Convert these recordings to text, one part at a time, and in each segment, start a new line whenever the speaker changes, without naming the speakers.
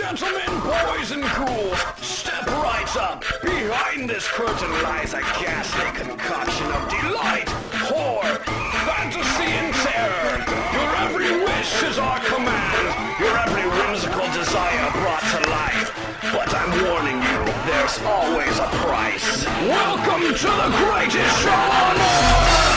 Gentlemen, boys, and ghouls, step right up. Behind this curtain lies a ghastly concoction of delight, horror, fantasy, and terror. Your every wish is our command, your every whimsical desire brought to life. But I'm warning you, there's always a price. Welcome to the greatest show on earth!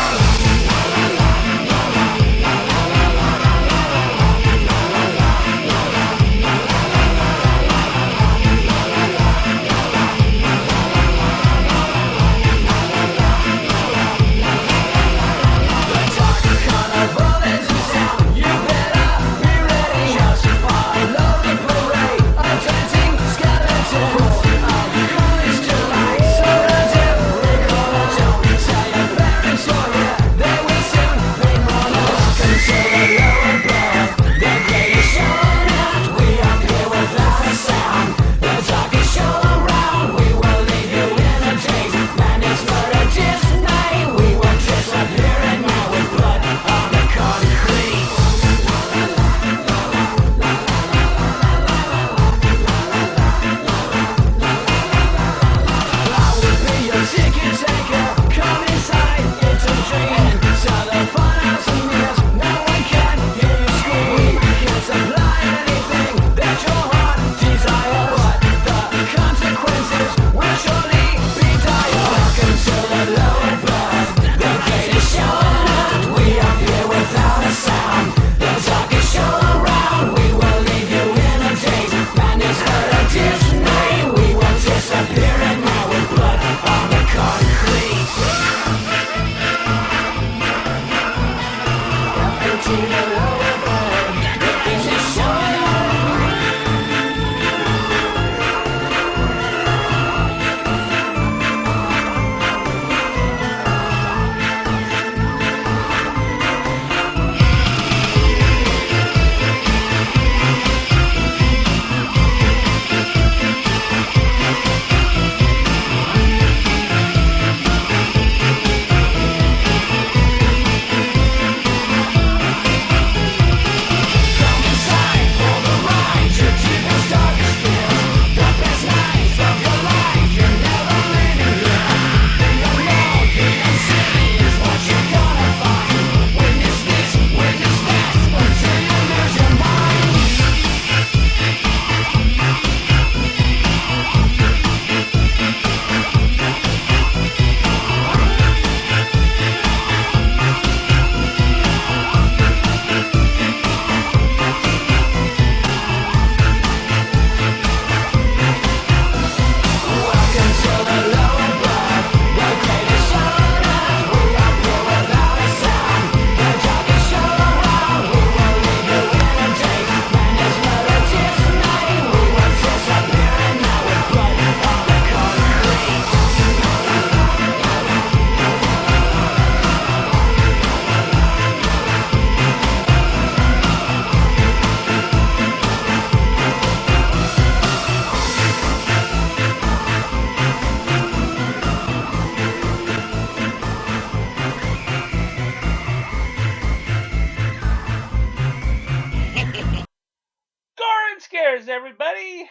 Everybody,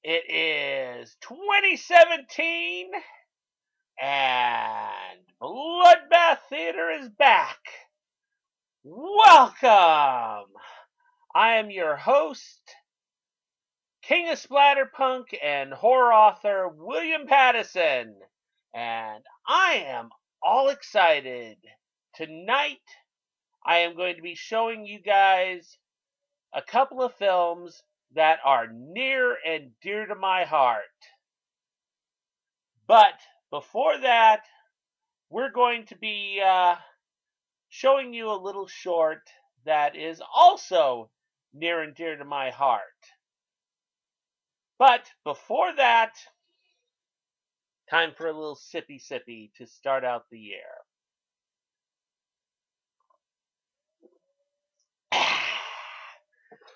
it is 2017 and Bloodbath Theater is back. Welcome. I am your host, King of Splatter Punk and horror author William Pattison, and I am all excited. Tonight I am going to be showing you guys a couple of films that are near and dear to my heart. But before that, we're going to be showing you a little short that is also near and dear to my heart. But before that, time for a little sippy sippy to start out the year.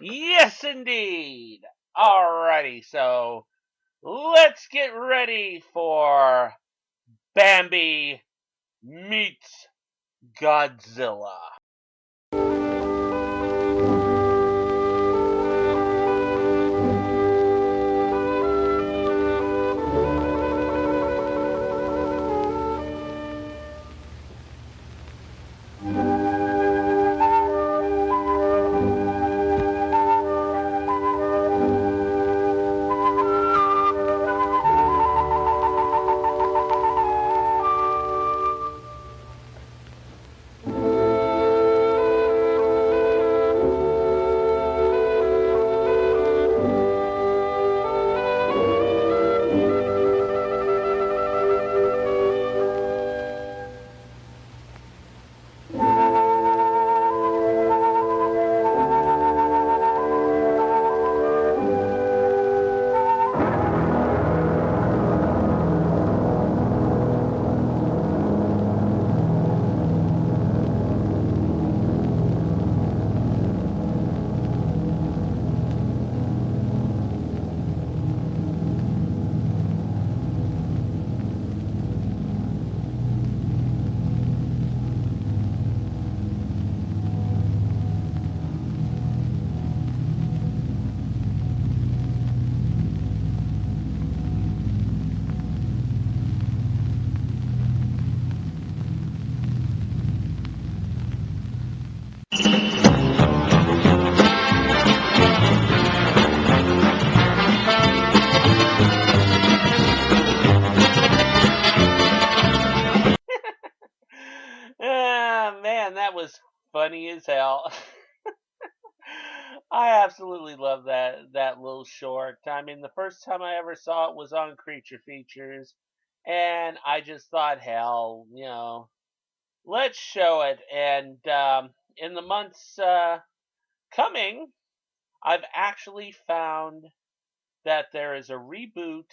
Yes, indeed. Alrighty, so let's get ready for Bambi meets Godzilla. Man, that was funny as hell. I absolutely love that little short. I mean, the first time I ever saw it was on Creature Features, and I just thought, hell, let's show it. And in the months coming, I've actually found that there is a reboot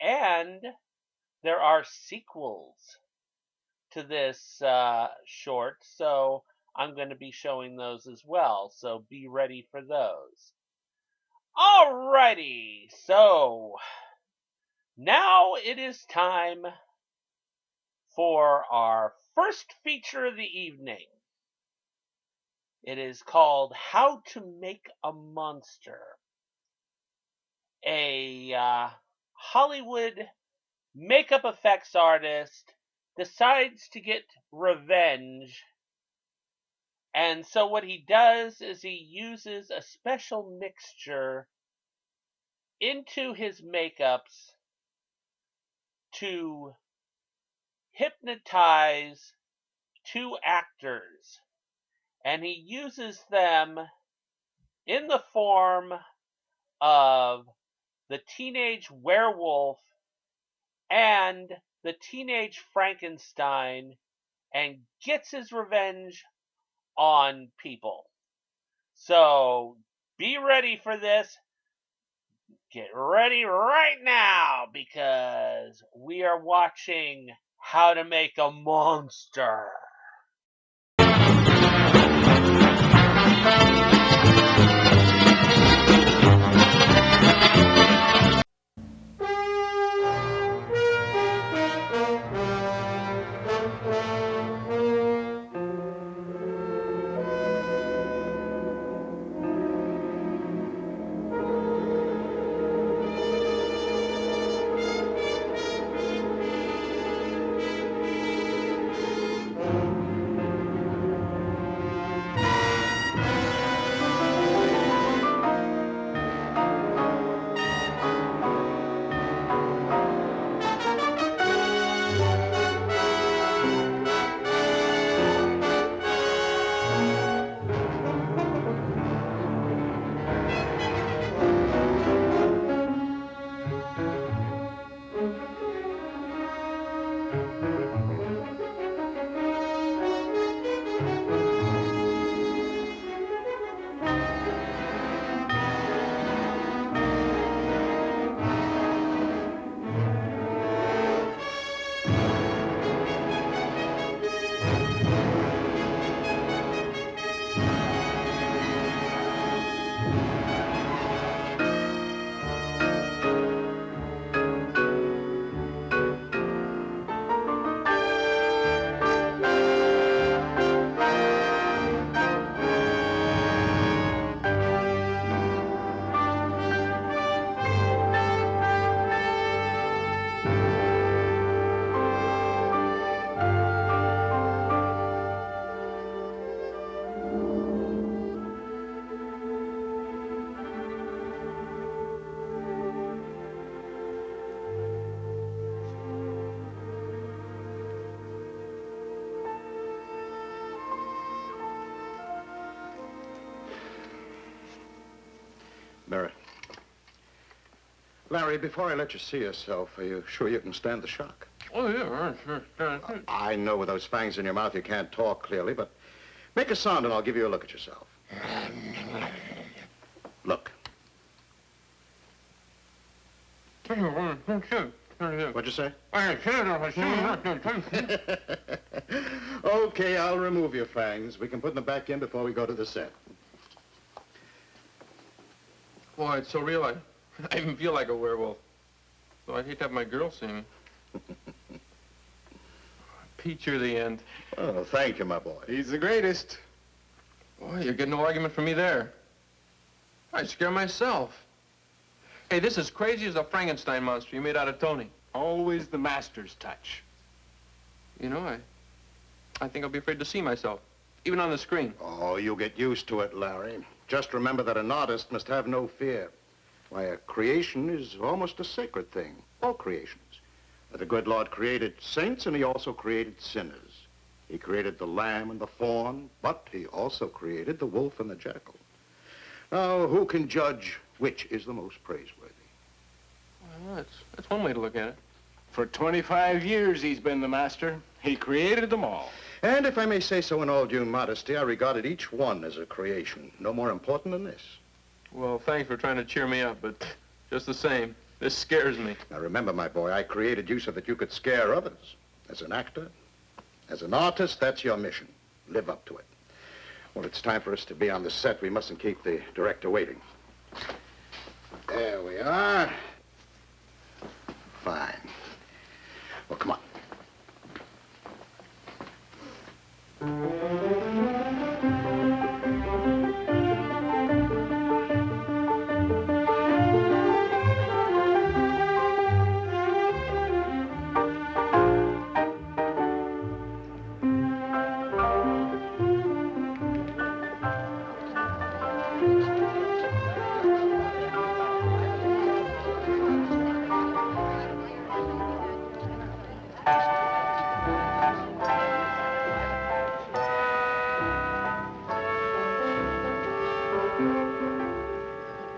and there are sequels to this short, so I'm going to be showing those as well. So be ready for those. Alrighty, so now it is time for our first feature of the evening. It is called How to Make a Monster. A Hollywood makeup effects artist decides to get revenge. And so what he does is he uses a special mixture into his makeups to hypnotize two actors. And he uses them in the form of the teenage werewolf and the teenage Frankenstein, and gets his revenge on people. So be ready for this. Get ready right now, because we are watching How to Make a Monster.
Barrett. Larry, before I let you see yourself, are you sure you can stand the shock?
Oh, yeah, sure.
I know with those fangs in your mouth you can't talk clearly, but make a sound and I'll give you a look at yourself. Look. What'd you say? Okay, I'll remove your fangs. We can put them back in before we go to the set.
Boy, it's so real. I even feel like a werewolf. So I'd hate to have my girl see me. Pete, you're the end.
Oh, thank you, my boy.
He's the greatest.
Boy, you're getting no argument from me there. I'd scare myself. Hey, this is crazy as a Frankenstein monster you made out of Tony.
Always the master's touch.
You know, I think I'll be afraid to see myself, even on the screen.
Oh, you'll get used to it, Larry. Just remember that an artist must have no fear. Why, a creation is almost a sacred thing. All creations. The good Lord created saints, and he also created sinners. He created the lamb and the fawn, but he also created the wolf and the jackal. Now, who can judge which is the most praiseworthy?
Well, that's one way to look at it.
For 25 years he's been the master. He created them all.
And if I may say so in all due modesty, I regarded each one as a creation, no more important than this.
Well, thanks for trying to cheer me up, but just the same, this scares me.
Now remember, my boy, I created you so that you could scare others. As an actor, as an artist, that's your mission. Live up to it. Well, it's time for us to be on the set. We mustn't keep the director waiting. There we are. Fine. Well, come on.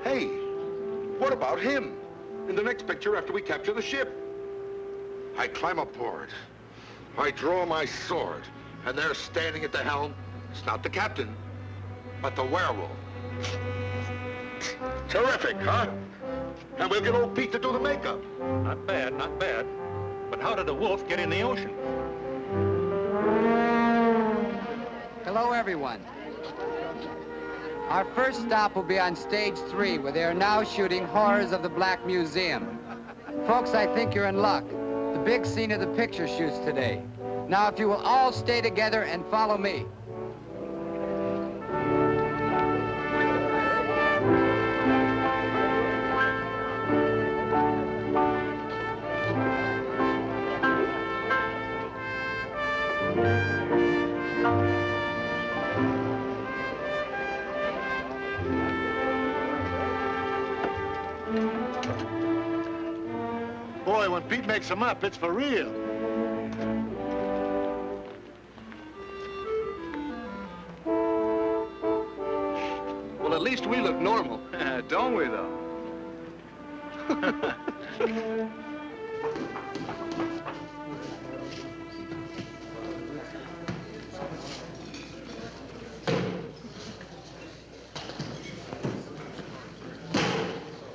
Hey, what about him? In the next picture after we capture the ship. I climb aboard. I draw my sword. And there standing at the helm, it's not the captain, but the werewolf. Terrific, huh? And we'll get old Pete to do the makeup.
Not bad, not bad. But how did the wolf get in the ocean?
Hello, everyone. Our first stop will be on stage 3, where they are now shooting Horrors of the Black Museum. Folks, I think you're in luck. The big scene of the picture shoots today. Now, if you will all stay together and follow me.
Boy, when Pete makes them up, it's for real.
Well, at least we look normal.
Don't we, though?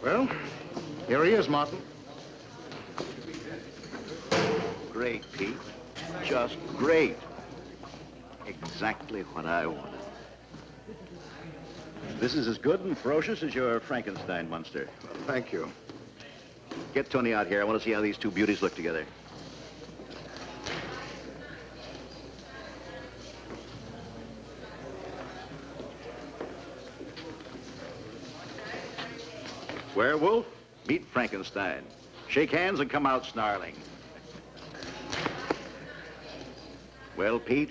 Well, here he is, Martin.
Great, Pete. Just great. Exactly what I wanted. This is as good and ferocious as your Frankenstein monster.
Well, thank you.
Get Tony out here. I want to see how these two beauties look together. Werewolf, meet Frankenstein. Shake hands and come out snarling. Well, Pete,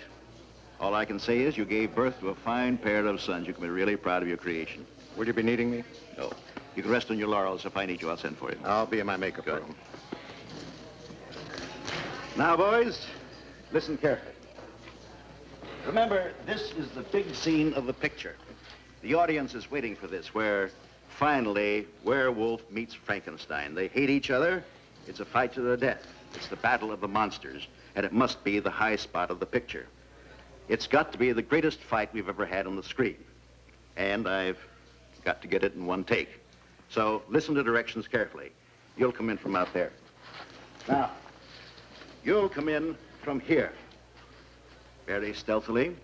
all I can say is you gave birth to a fine pair of sons. You can be really proud of your creation.
Will you be needing me?
No. You can rest on your laurels. If I need you, I'll send for you.
I'll be in my makeup
Good.
room.
Now, boys, listen carefully. Remember, this is the big scene of the picture. The audience is waiting for this, where finally werewolf meets Frankenstein. They hate each other. It's a fight to the death. It's the battle of the monsters, and it must be the high spot of the picture. It's got to be the greatest fight we've ever had on the screen. And I've got to get it in one take. So listen to directions carefully. You'll come in from out there. Now, you'll come in from here. Very stealthily,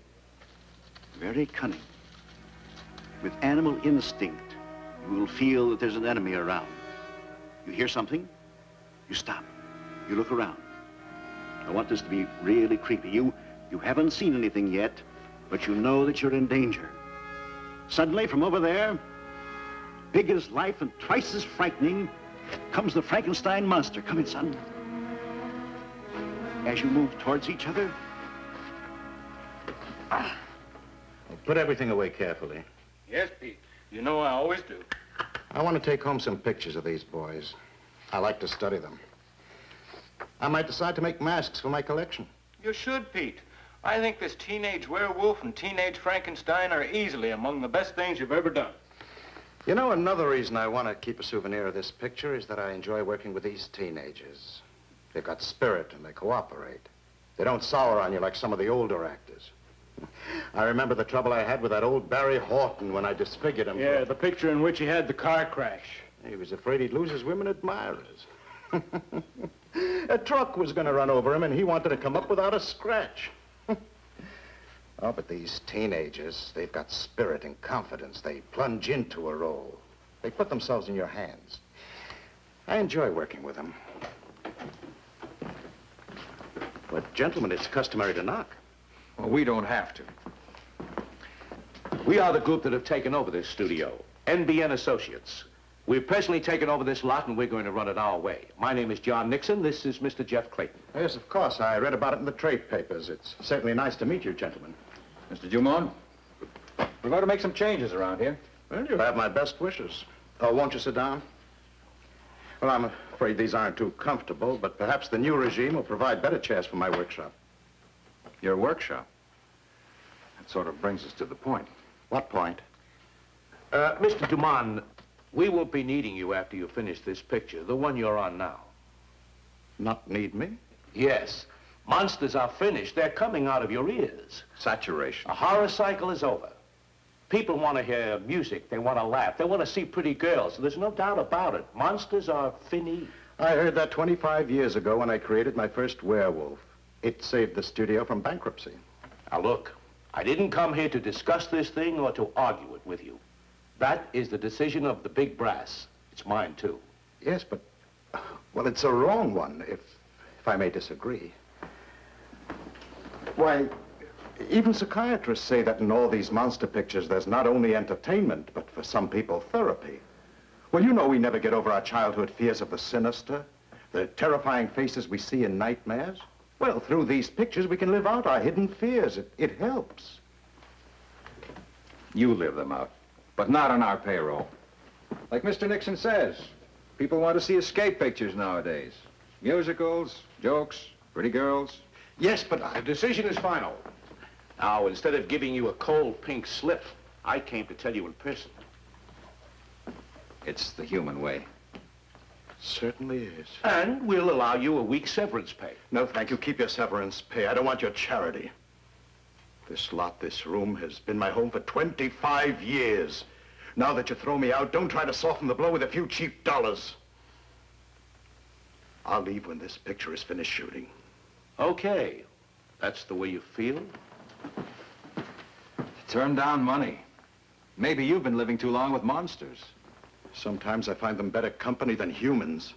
very cunning. With animal instinct, you will feel that there's an enemy around. You hear something, you stop. You look around. I want this to be really creepy. You haven't seen anything yet, but you know that you're in danger. Suddenly, from over there, big as life and twice as frightening, comes the Frankenstein monster. Come in, son. As you move towards each other.
Well, put everything away carefully.
Yes, Pete. You know I always do.
I want to take home some pictures of these boys. I like to study them. I might decide to make masks for my collection.
You should, Pete.
I think this teenage werewolf and teenage Frankenstein are easily among the best things you've ever done.
You know, another reason I want to keep a souvenir of this picture is that I enjoy working with these teenagers. They've got spirit and they cooperate. They don't sour on you like some of the older actors. I remember the trouble I had with that old Barry Horton when I disfigured him.
Yeah, the picture in which he had the car crash.
He was afraid he'd lose his women admirers. A truck was going to run over him and he wanted to come up without a scratch. Oh, but these teenagers, they've got spirit and confidence. They plunge into a role. They put themselves in your hands. I enjoy working with them. But, gentlemen, it's customary to knock.
Well, we don't have to. We are the group that have taken over this studio, NBN Associates. We've personally taken over this lot, and we're going to run it our way. My name is John Nixon. This is Mr. Jeff Clayton.
Yes, of course. I read about it in the trade papers. It's certainly nice to meet you, gentlemen.
Mr. Dumont, we're going to make some changes around here.
Well, you'll have my best wishes. Oh, won't you sit down? Well, I'm afraid these aren't too comfortable, but perhaps the new regime will provide better chairs for my workshop.
Your workshop? That sort of brings us to the point.
What point?
Mr. Dumont, we won't be needing you after you finish this picture, the one you're on now.
Not need me?
Yes. Monsters are finished. They're coming out of your ears.
Saturation.
A horror cycle is over. People want to hear music. They want to laugh. They want to see pretty girls. There's no doubt about it. Monsters are fini.
I heard that 25 years ago when I created my first werewolf. It saved the studio from bankruptcy.
Now, look, I didn't come here to discuss this thing or to argue it with you. That is the decision of the big brass. It's mine, too.
Yes, but, well, it's a wrong one, if I may disagree. Why, even psychiatrists say that in all these monster pictures, there's not only entertainment, but for some people, therapy. Well, you know we never get over our childhood fears of the sinister, the terrifying faces we see in nightmares. Well, through these pictures, we can live out our hidden fears. It helps.
You live them out, but not on our payroll. Like Mr. Nixon says, people want to see escape pictures nowadays. Musicals, jokes, pretty girls.
Yes, but
The decision is final. Now, instead of giving you a cold pink slip, I came to tell you in person. It's the human way.
Certainly is.
And we'll allow you a week's severance pay.
No, thank you. Keep your severance pay. I don't want your charity. This lot, this room, has been my home for 25 years. Now that you throw me out, don't try to soften the blow with a few cheap dollars. I'll leave when this picture is finished shooting.
Okay. That's the way you feel?
Turn down money. Maybe you've been living too long with monsters.
Sometimes I find them better company than humans.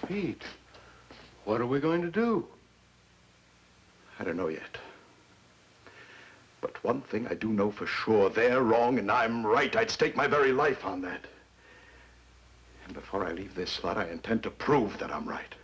Pete, what are we going to do?
I don't know yet. But one thing I do know for sure, they're wrong and I'm right. I'd stake my very life on that. And before I leave this lot, I intend to prove that I'm right.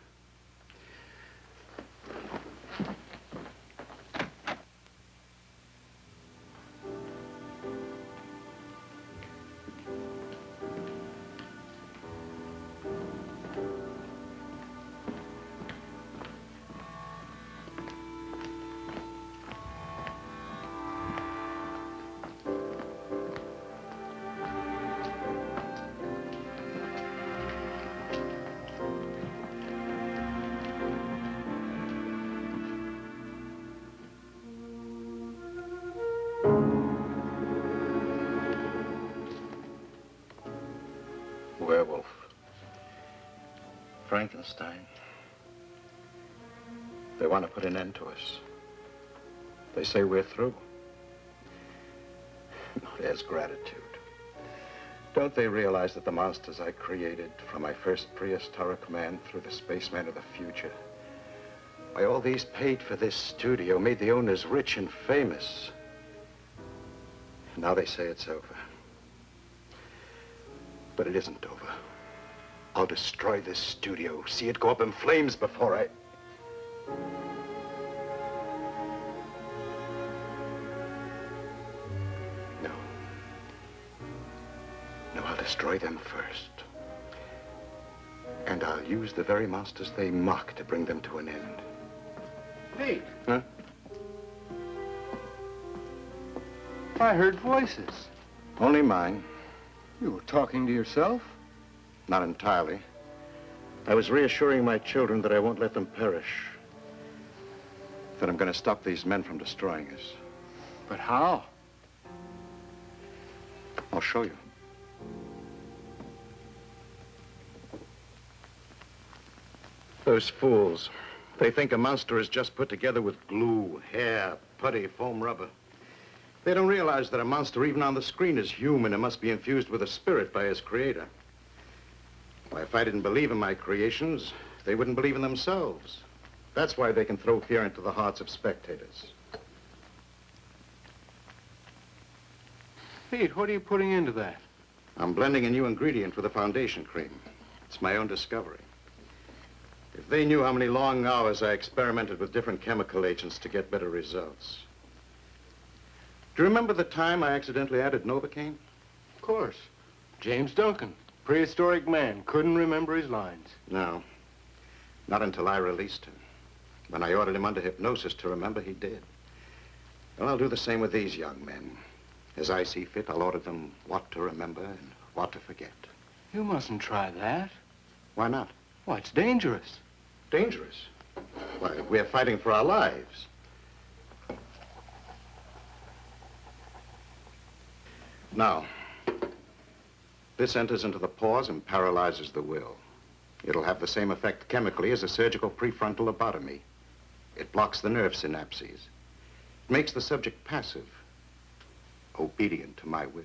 Werewolf. Frankenstein. They want to put an end to us. They say we're through. There's gratitude. Don't they realize that the monsters I created, from my first prehistoric man through the spaceman of the future, why, all these paid for this studio, made the owners rich and famous. And now they say it's over. But it isn't over. I'll destroy this studio, see it go up in flames before I... No. No, I'll destroy them first. And I'll use the very monsters they mock to bring them to an end.
Pete.
Huh?
I heard voices.
Only mine.
You were talking to yourself?
Not entirely. I was reassuring my children that I won't let them perish. That I'm going to stop these men from destroying us.
But how?
I'll show you. Those fools. They think a monster is just put together with glue, hair, putty, foam rubber. They don't realize that a monster, even on the screen, is human and must be infused with a spirit by his creator. Why, if I didn't believe in my creations, they wouldn't believe in themselves. That's why they can throw fear into the hearts of spectators.
Pete, what are you putting into that?
I'm blending a new ingredient with a foundation cream. It's my own discovery. If they knew how many long hours I experimented with different chemical agents to get better results. Do you remember the time I accidentally added Novocaine?
Of course. James Duncan, prehistoric man, couldn't remember his lines.
No. Not until I released him. When I ordered him under hypnosis to remember, he did. Well, I'll do the same with these young men. As I see fit, I'll order them what to remember and what to forget.
You mustn't try that.
Why not?
Why, it's dangerous.
Dangerous? Why, we're fighting for our lives. Now, this enters into the pores and paralyzes the will. It'll have the same effect chemically as a surgical prefrontal lobotomy. It blocks the nerve synapses. It makes the subject passive, obedient to my will.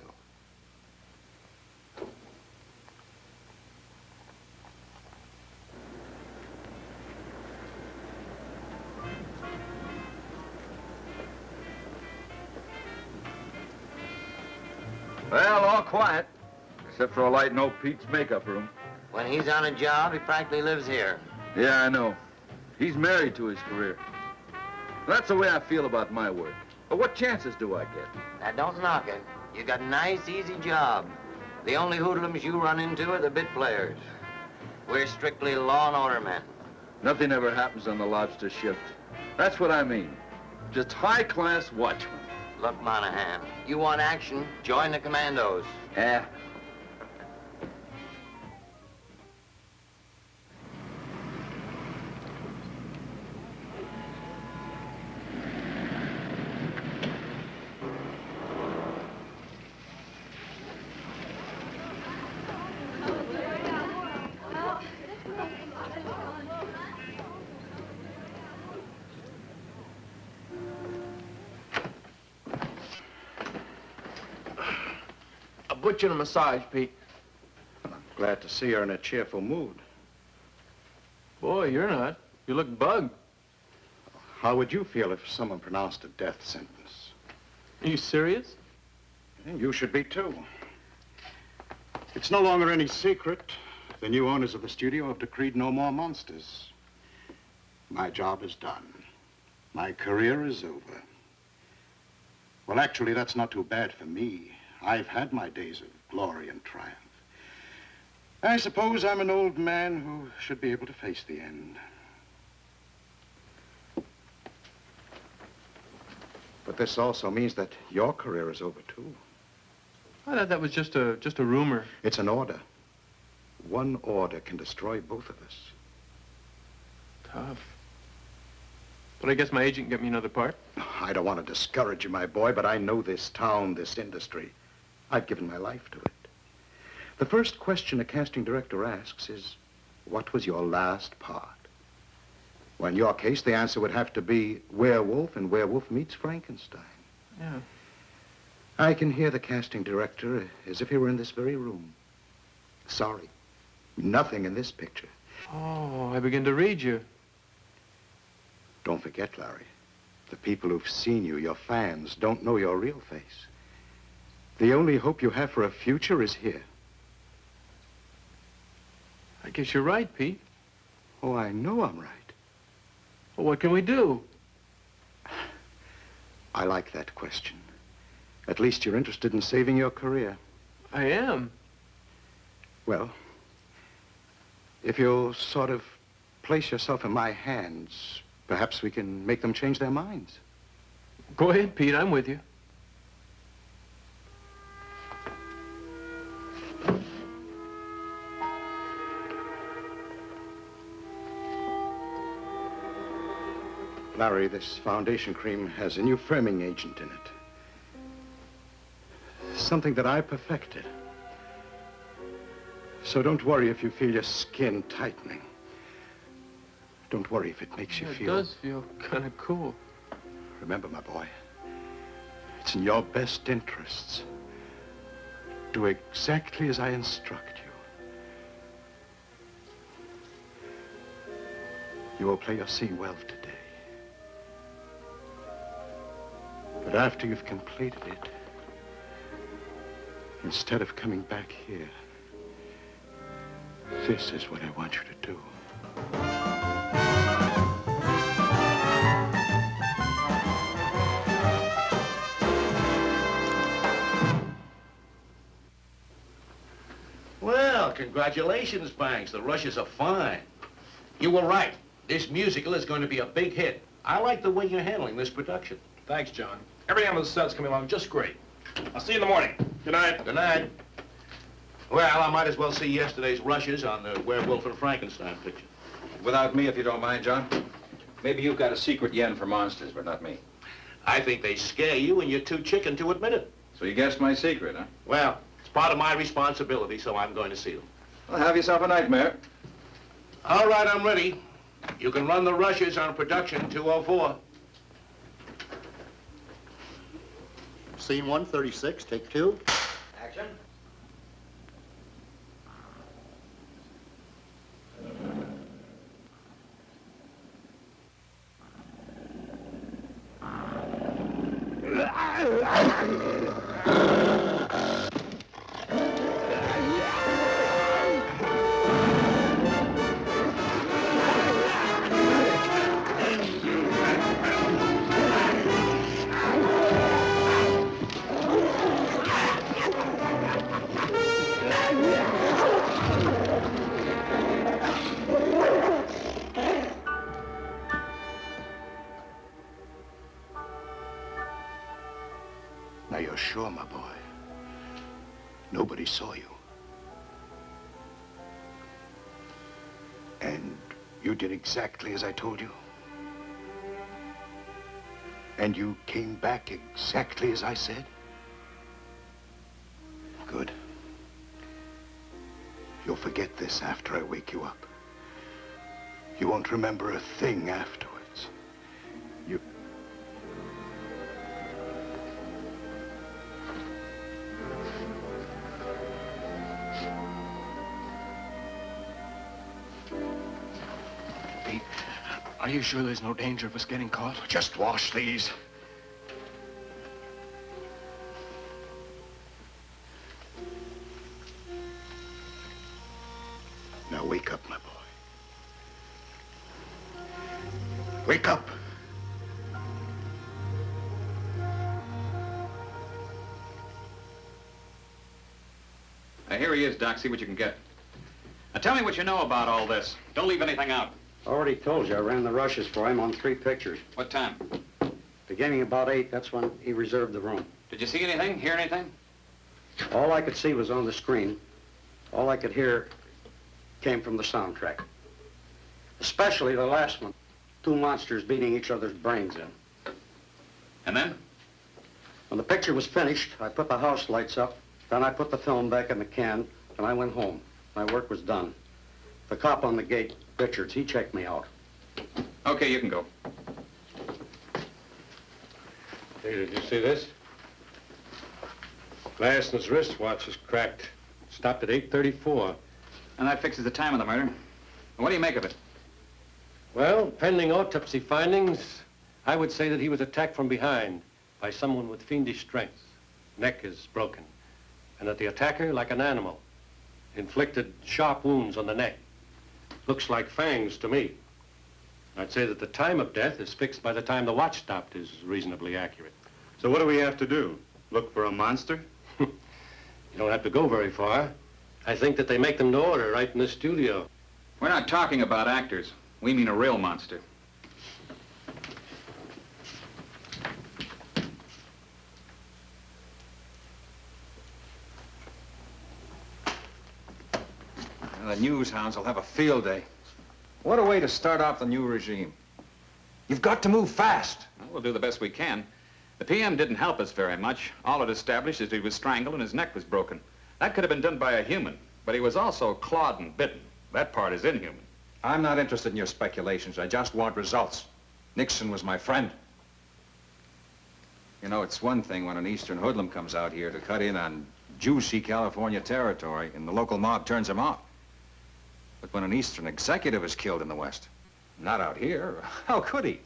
Well, all quiet, except for a light in old Pete's makeup room.
When he's on a job, he practically lives here.
Yeah, I know. He's married to his career. That's the way I feel about my work. But what chances do I get?
Now, don't knock it. You got a nice, easy job. The only hoodlums you run into are the bit players. We're strictly law and order men.
Nothing ever happens on the lobster shift. That's what I mean. Just high-class watchmen.
Look, Monahan, you want action, join the commandos.
Yeah.
Put you in a massage, Pete.
I'm glad to see her in a cheerful mood.
Boy, you're not. You look bugged.
How would you feel if someone pronounced a death sentence?
Are you serious?
And you should be, too. It's no longer any secret. The new owners of the studio have decreed no more monsters. My job is done. My career is over. Well, actually, that's not too bad for me. I've had my days of glory and triumph. I suppose I'm an old man who should be able to face the end. But this also means that your career is over, too.
I thought that was just a rumor.
It's an order. One order can destroy both of us.
Tough. But I guess my agent can get me another part.
I don't want to discourage you, my boy, but I know this town, this industry. I've given my life to it. The first question a casting director asks is, what was your last part? Well, in your case, the answer would have to be werewolf, and werewolf meets Frankenstein.
Yeah.
I can hear the casting director as if he were in this very room. Sorry, nothing in this picture.
Oh, I begin to read you.
Don't forget, Larry, the people who've seen you, your fans, don't know your real face. The only hope you have for a future is here.
I guess you're right, Pete.
Oh, I know I'm right.
Well, what can we do?
I like that question. At least you're interested in saving your career.
I am.
Well, if you'll sort of place yourself in my hands, Perhaps we can make them change their minds.
Go ahead, Pete. I'm with you.
Larry, this foundation cream has a new firming agent in it. Something that I perfected. So don't worry if you feel your skin tightening. Don't worry if it makes you feel...
It does feel kind of cool.
Remember, my boy, it's in your best interests. Do exactly as I instruct you. You will play your scene well today. But after you've completed it, instead of coming back here, this is what I want you to do.
Well, congratulations, Banks. The rushes are fine. You were right. This musical is going to be a big hit. I like the way you're handling this production.
Thanks, John. Everything on the set's coming along just great. I'll see you in the morning. Good night.
Good night. Well, I might as well see yesterday's rushes on the Werewolf and Frankenstein picture.
Without me, if you don't mind, John. Maybe you've got a secret yen for monsters, but not me.
I think they scare you and you're too chicken to admit it.
So you guessed my secret, huh?
Well, it's part of my responsibility, so I'm going to see them.
Well, have yourself a nightmare.
All right, I'm ready. You can run the rushes on production 204.
Scene 136, take 2.
Action.
Now you're sure, my boy? Nobody saw you. And you did exactly as I told you? And you came back exactly as I said? Good. You'll forget this after I wake you up. You won't remember a thing afterwards. You...
Pete, are you sure there's no danger of us getting caught?
Just wash these. Now wake up, my boy. Wake up!
Here he is, Doc. See what you can get. Now tell me what you know about all this. Don't leave anything out.
Already told you, I ran the rushes for him on 3 pictures.
What time?
Beginning about 8, that's when he reserved the room.
Did you see anything? Hear anything?
All I could see was on the screen. All I could hear came from the soundtrack. Especially the last one. 2 monsters beating each other's brains in.
And then?
When the picture was finished, I put the house lights up, then I put the film back in the can, and I went home. My work was done. The cop on the gate, Richards, he checked me out.
Okay, you can go.
Hey, did you see this? Glass in his wristwatch is cracked. Stopped at 8:34.
And that fixes the time of the murder. What do you make of it?
Well, pending autopsy findings, I would say that he was attacked from behind by someone with fiendish strength. Neck is broken. And that the attacker, like an animal, inflicted sharp wounds on the neck. Looks like fangs to me. I'd say that the time of death is fixed by the time the watch stopped is reasonably accurate.
So what do we have to do? Look for a monster?
You don't have to go very far. I think that they make them to order right in the studio.
We're not talking about actors. We mean a real monster. The news hounds will have a field day. What a way to start off the new regime. You've got to move fast.
Well, we'll do the best we can. The PM didn't help us very much. All it established is he was strangled and his neck was broken. That could have been done by a human, but he was also clawed and bitten. That part is inhuman.
I'm not interested in your speculations. I just want results. Nixon was my friend. You know, it's one thing when an Eastern hoodlum comes out here to cut in on juicy California territory and the local mob turns him out. But when an Eastern executive is killed in the West, not out here, how could he?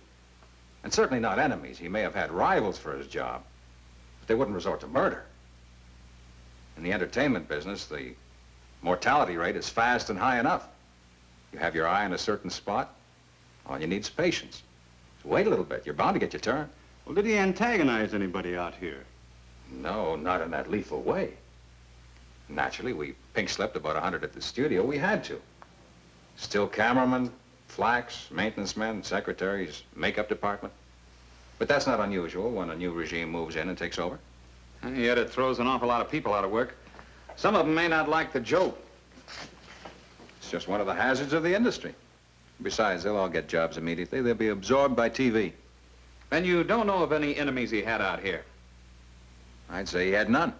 And certainly not enemies. He may have had rivals for his job, but they wouldn't resort to murder. In the entertainment business, the mortality rate is fast and high enough. You have your eye on a certain spot, all you need is patience. So wait a little bit. You're bound to get your turn.
Well, did he antagonize anybody out here?
No, not in that lethal way. Naturally, we pink-slipped about 100 at the studio. We had to. Still cameramen, flacks, maintenance men, secretaries, makeup department. But that's not unusual when a new regime moves in and takes over.
And yet it throws an awful lot of people out of work. Some of them may not like the joke.
It's just one of the hazards of the industry. Besides, they'll all get jobs immediately. They'll be absorbed by TV.
And you don't know of any enemies he had out here?
I'd say he had none.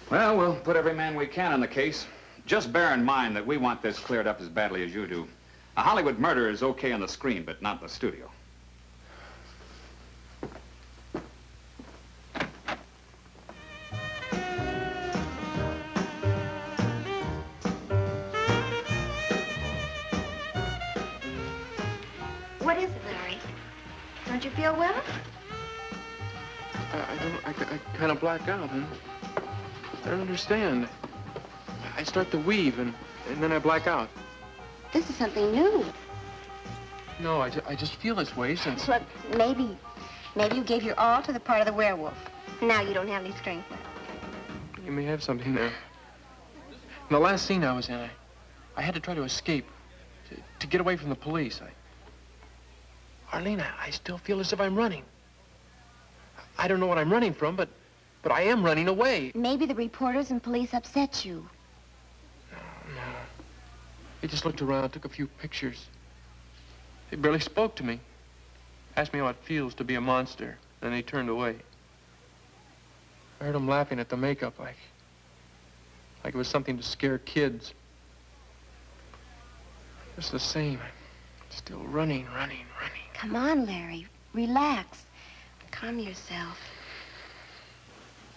Well, we'll put every man we can on the case. Just bear in mind that we want this cleared up as badly as you do. A Hollywood murder is okay on the screen, but not in the studio.
What is it, Larry? Don't you feel well?
I kind of black out, huh? I don't understand. I start to weave, and then I black out.
This is something new.
No, I just feel this way since...
Look, maybe you gave your all to the part of the werewolf. Now you don't have any strength left.
You may have something there. In the last scene I was in, I had to try to escape, to get away from the police. Arlene, I still feel as if I'm running. I don't know what I'm running from, but I am running away.
Maybe the reporters and police upset you.
No. They just looked around, took a few pictures. They barely spoke to me. Asked me how it feels to be a monster. Then they turned away. I heard them laughing at the makeup like it was something to scare kids. Just the same. I'm still running.
Come on, Larry. Relax. Calm yourself.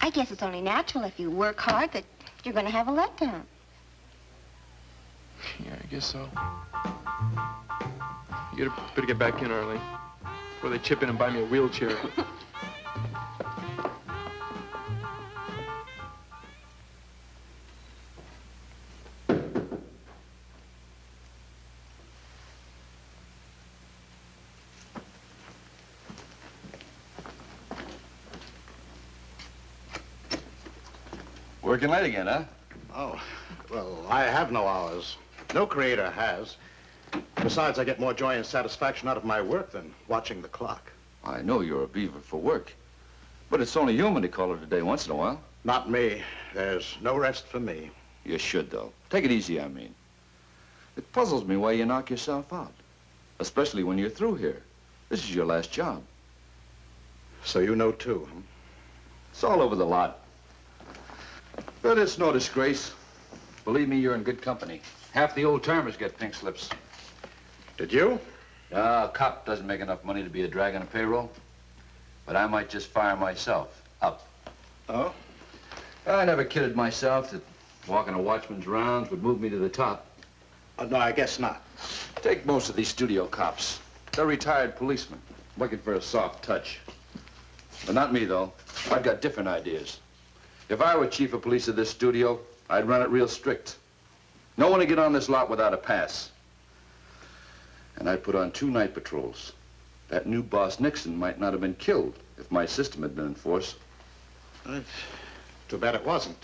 I guess it's only natural if you work hard that you're going to have a letdown.
Yeah, I guess so. You better get back in, Arlene, before they chip in and buy me a wheelchair.
Working late again, huh?
Oh, well, I have no hours. No creator has. Besides, I get more joy and satisfaction out of my work than watching the clock.
I know you're a beaver for work, but it's only human to call it a day once in a while.
Not me. There's no rest for me.
You should, though. Take it easy, I mean. It puzzles me why you knock yourself out, especially when you're through here. This is your last job.
So you know, too, huh?
It's all over the lot. But it's no disgrace. Believe me, you're in good company. Half the old-timers get pink slips.
Did you?
A cop doesn't make enough money to be a drag on a payroll. But I might just fire myself up.
Oh?
I never kidded myself that walking a watchman's rounds would move me to the top.
No, I guess not.
Take most of these studio cops. They're retired policemen, looking for a soft touch. But not me, though. I've got different ideas. If I were chief of police of this studio, I'd run it real strict. No one to get on this lot without a pass. And I'd put on 2 night patrols. That new boss, Nixon, might not have been killed if my system had been in force.
Too bad it wasn't.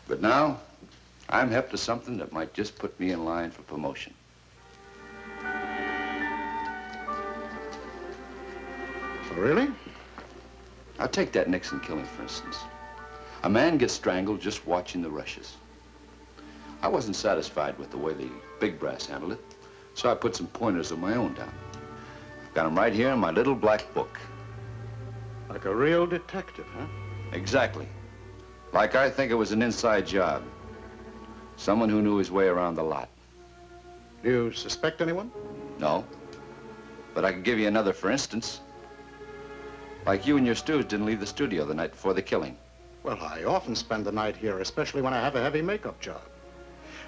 But now, I'm hep to something that might just put me in line for promotion.
Really?
Now, take that Nixon killing, for instance. A man gets strangled just watching the rushes. I wasn't satisfied with the way the big brass handled it, so I put some pointers of my own down. Got them right here in my little black book.
Like a real detective, huh?
Exactly. Like I think it was an inside job. Someone who knew his way around the lot.
Do you suspect anyone?
No. But I can give you another for instance. Like you and your stews didn't leave the studio the night before the killing.
Well, I often spend the night here, especially when I have a heavy makeup job.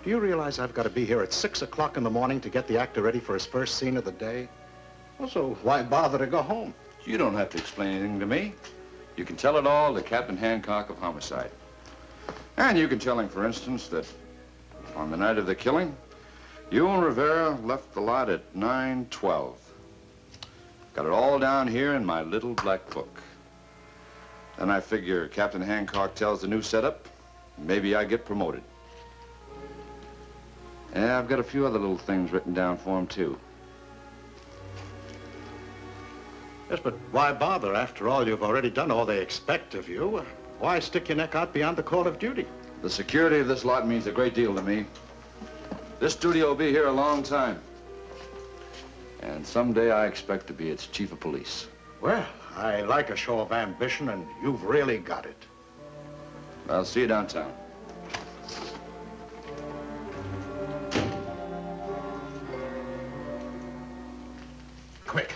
Do you realize I've got to be here at 6 o'clock in the morning to get the actor ready for his first scene of the day? Also, why bother to go home?
You don't have to explain anything to me. You can tell it all to Captain Hancock of Homicide. And you can tell him, for instance, that on the night of the killing, you and Rivera left the lot at 9:12. Got it all down here in my little black book. Then I figure Captain Hancock tells the new setup, maybe I get promoted. Yeah, I've got a few other little things written down for him, too.
Yes, but why bother? After all, you've already done all they expect of you. Why stick your neck out beyond the call of duty?
The security of this lot means a great deal to me. This studio will be here a long time. And someday I expect to be its chief of police.
Well, I like a show of ambition, and you've really got it.
I'll see you downtown.
Quick.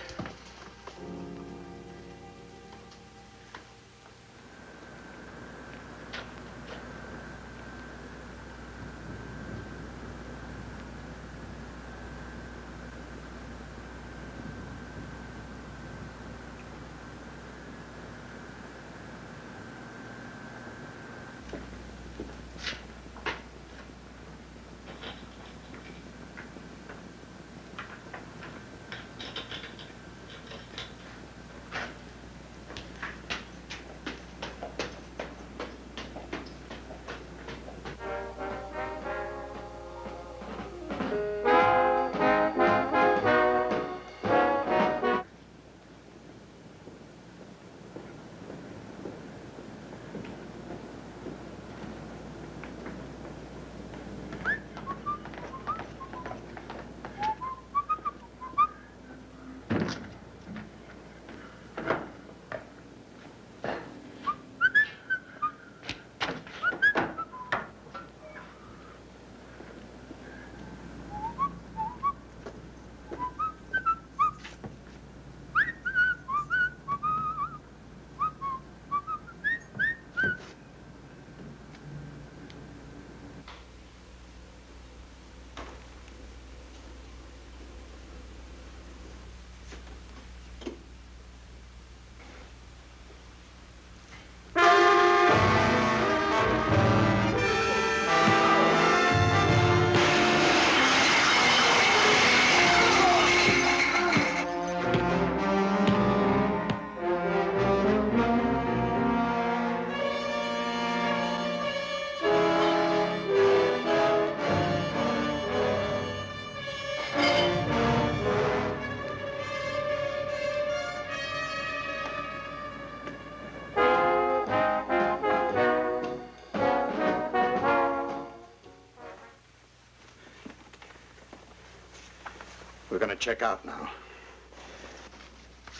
We're gonna check out now.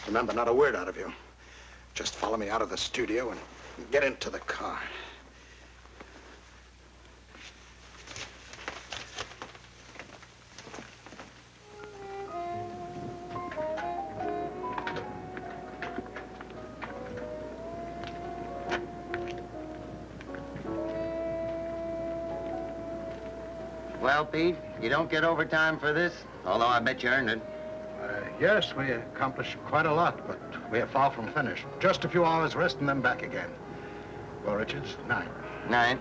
Remember, not a word out of you. Just follow me out of the studio and get into the car.
Well, Pete, you don't get overtime for this, although I bet you earned it.
Yes, we accomplished quite a lot, but we are far from finished. Just a few hours rest and then back again. Well, Richards, night.
Night.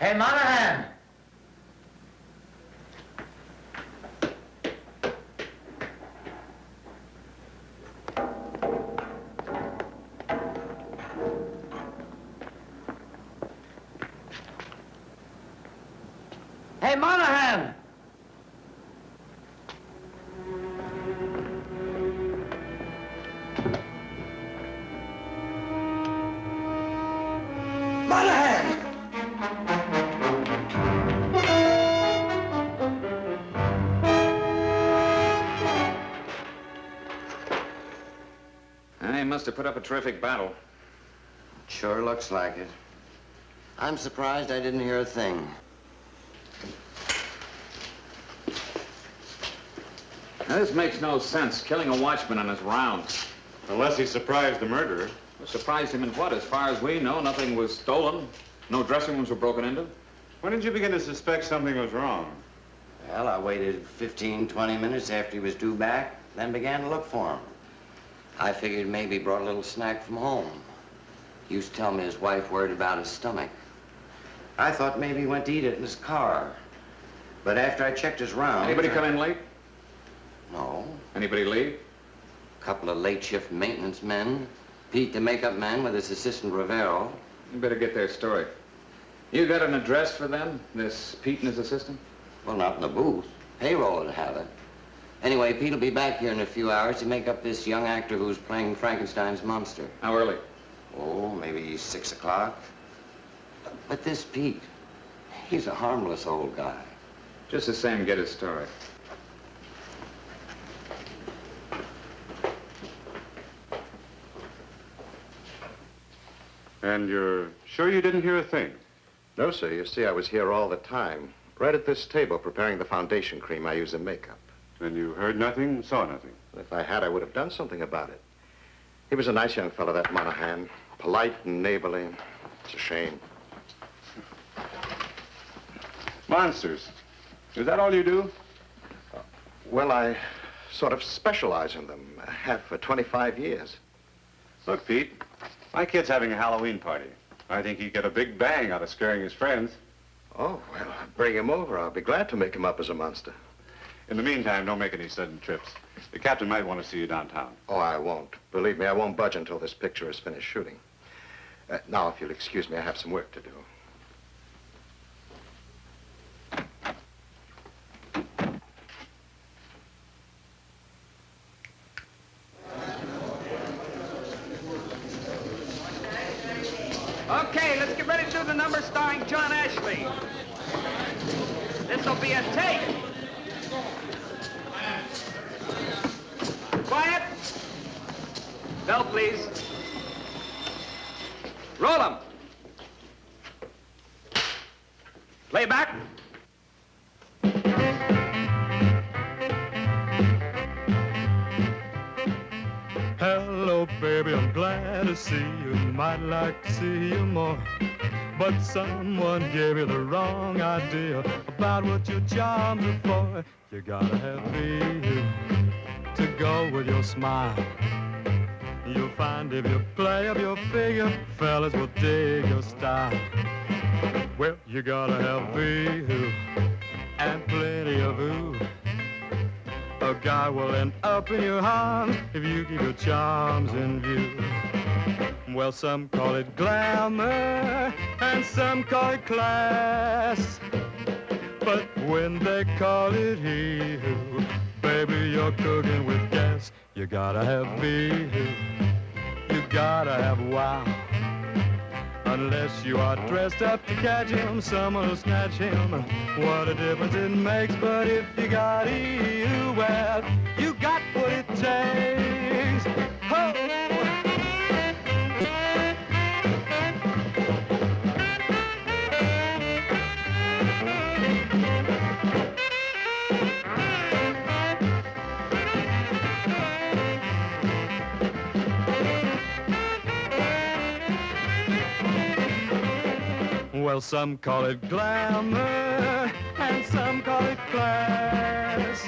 Hey, Monahan!
Hey, Monahan!
They must have put up a terrific battle.
Sure looks like it. I'm surprised I didn't hear a thing.
Now, this makes no sense, killing a watchman on his rounds.
Unless he surprised the murderer.
Surprised him in what? As far as we know, nothing was stolen. No dressing rooms were broken into.
When did you begin to suspect something was wrong?
Well, I waited 15, 20 minutes after he was due back, then began to look for him. I figured maybe he brought a little snack from home. He used to tell me his wife worried about his stomach. I thought maybe he went to eat it in his car. But after I checked his rounds...
Anybody come in late?
No.
Anybody leave?
A couple of late shift maintenance men. Pete, the makeup man, with his assistant Rivero.
You better get their story. You got an address for them, this Pete and his assistant?
Well, not in the booth. Payroll would have it. Anyway, Pete will be back here in a few hours to make up this young actor who's playing Frankenstein's monster.
How early?
Oh, maybe 6 o'clock. But this Pete, he's a harmless old guy.
Just the same, get his story.
And you're sure you didn't hear a thing?
No, sir. You see, I was here all the time, right at this table, preparing the foundation cream I use in makeup.
And you heard nothing, saw nothing?
If I had, I would have done something about it. He was a nice young fellow, that Monahan. Polite and neighborly. It's a shame.
Monsters. Is that all you do?
Well, I sort of specialize in them. I have for 25 years.
Look, Pete, my kid's having a Halloween party. I think he'd get a big bang out of scaring his friends.
Oh, well, bring him over. I'll be glad to make him up as a monster.
In the meantime, don't make any sudden trips. The captain might want to see you downtown.
Oh, I won't. Believe me, I won't budge until this picture is finished shooting. Now, if you'll excuse me, I have some work to do.
Okay, let's get ready to do the number starring John Ashley. This'll be a take. Quiet. Bell, please. Roll 'em. Play back.
Hello, baby, I'm glad to see you. Might like to see you more. But someone gave you the wrong idea about what your charms are for. You gotta have me to go with your smile. You'll find if you play up your figure, fellas will dig your style. Well, you gotta have me and plenty of ooh. A guy will end up in your arms if you keep your charms in view. Well, some call it glamour and some call it class. But when they call it hee-hoo, baby, you're cooking with gas. You gotta have bee-hoo, you gotta have wow. Unless you are dressed up to catch him, someone will snatch him. What a difference it makes, but if you got you, well, you got what it takes. Ho! Well, some call it glamour and some call it class.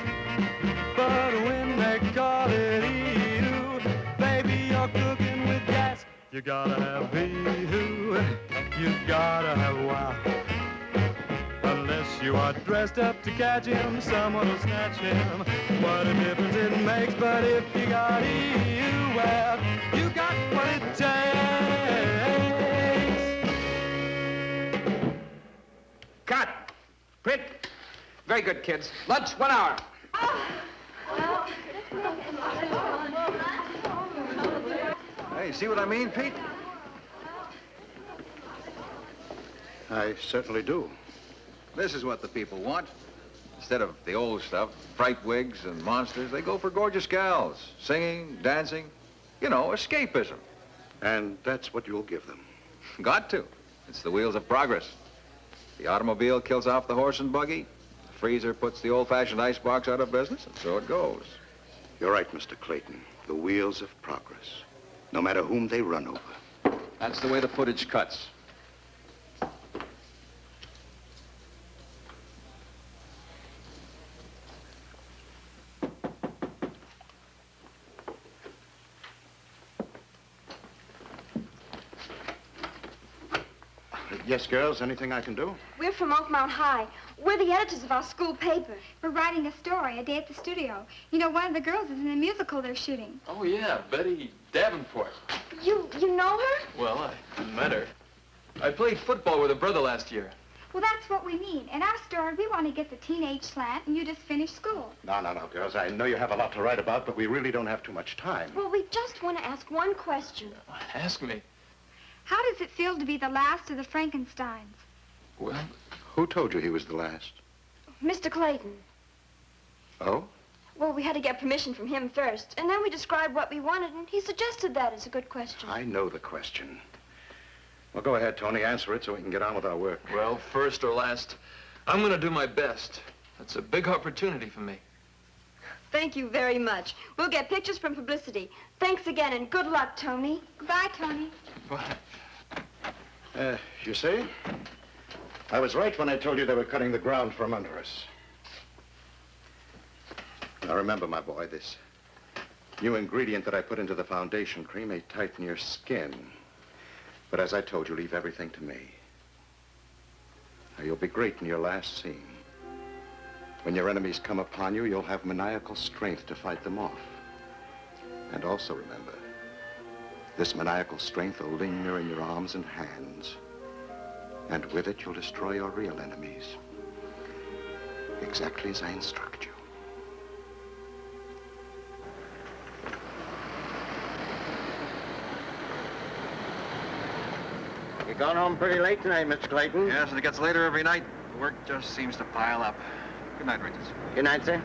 But when they call it you, baby, you're cooking with gas. You gotta have you gotta have wow. you are dressed up to catch him, someone will snatch him. What a difference it makes, but if you got you, well, you got what it takes.
Cut! Print! Very good, kids. Lunch, 1 hour. Hey, see what I mean, Pete?
I certainly do.
This is what the people want. Instead of the old stuff, fright wigs and monsters, they go for gorgeous gals. Singing, dancing, you know, escapism.
And that's what you'll give them.
Got to. It's the wheels of progress. The automobile kills off the horse and buggy. The freezer puts the old-fashioned icebox out of business, and so it goes.
You're right, Mr. Clayton. The wheels of progress. No matter whom they run over.
That's the way the footage cuts.
Yes, girls, anything I can do?
We're from Oakmount High. We're the editors of our school paper. We're writing a story, A Day at the Studio. You know, one of the girls is in a musical they're shooting.
Oh, yeah, Betty Davenport.
You know her?
Well, I met her. I played football with her brother last year.
Well, that's what we mean. In our story, we want to get the teenage slant, and you just finished school.
No, girls. I know you have a lot to write about, but we really don't have too much time.
Well, we just want to ask one question.
Ask me.
How does it feel to be the last of the Frankensteins?
Well, who told you he was the last?
Mr. Clayton.
Oh?
Well, we had to get permission from him first, and then we described what we wanted, and he suggested that as a good question.
I know the question. Well, go ahead, Tony. Answer it so we can get on with our work.
Well, first or last, I'm going to do my best. That's a big opportunity for me.
Thank you very much. We'll get pictures from publicity. Thanks again, and good luck, Tony. Goodbye, Tony.
Bye.
You see? I was right when I told you they were cutting the ground from under us. Now remember, my boy, this new ingredient that I put into the foundation cream may tighten your skin. But as I told you, leave everything to me. Now, you'll be great in your last scene. When your enemies come upon you, you'll have maniacal strength to fight them off. And also remember, this maniacal strength will linger in your arms and hands. And with it, you'll destroy your real enemies. Exactly as I instruct you.
You're going home pretty late tonight, Mr. Clayton.
Yes, and it gets later every night. The work just seems to pile up. Good night, Regis.
Good night, sir.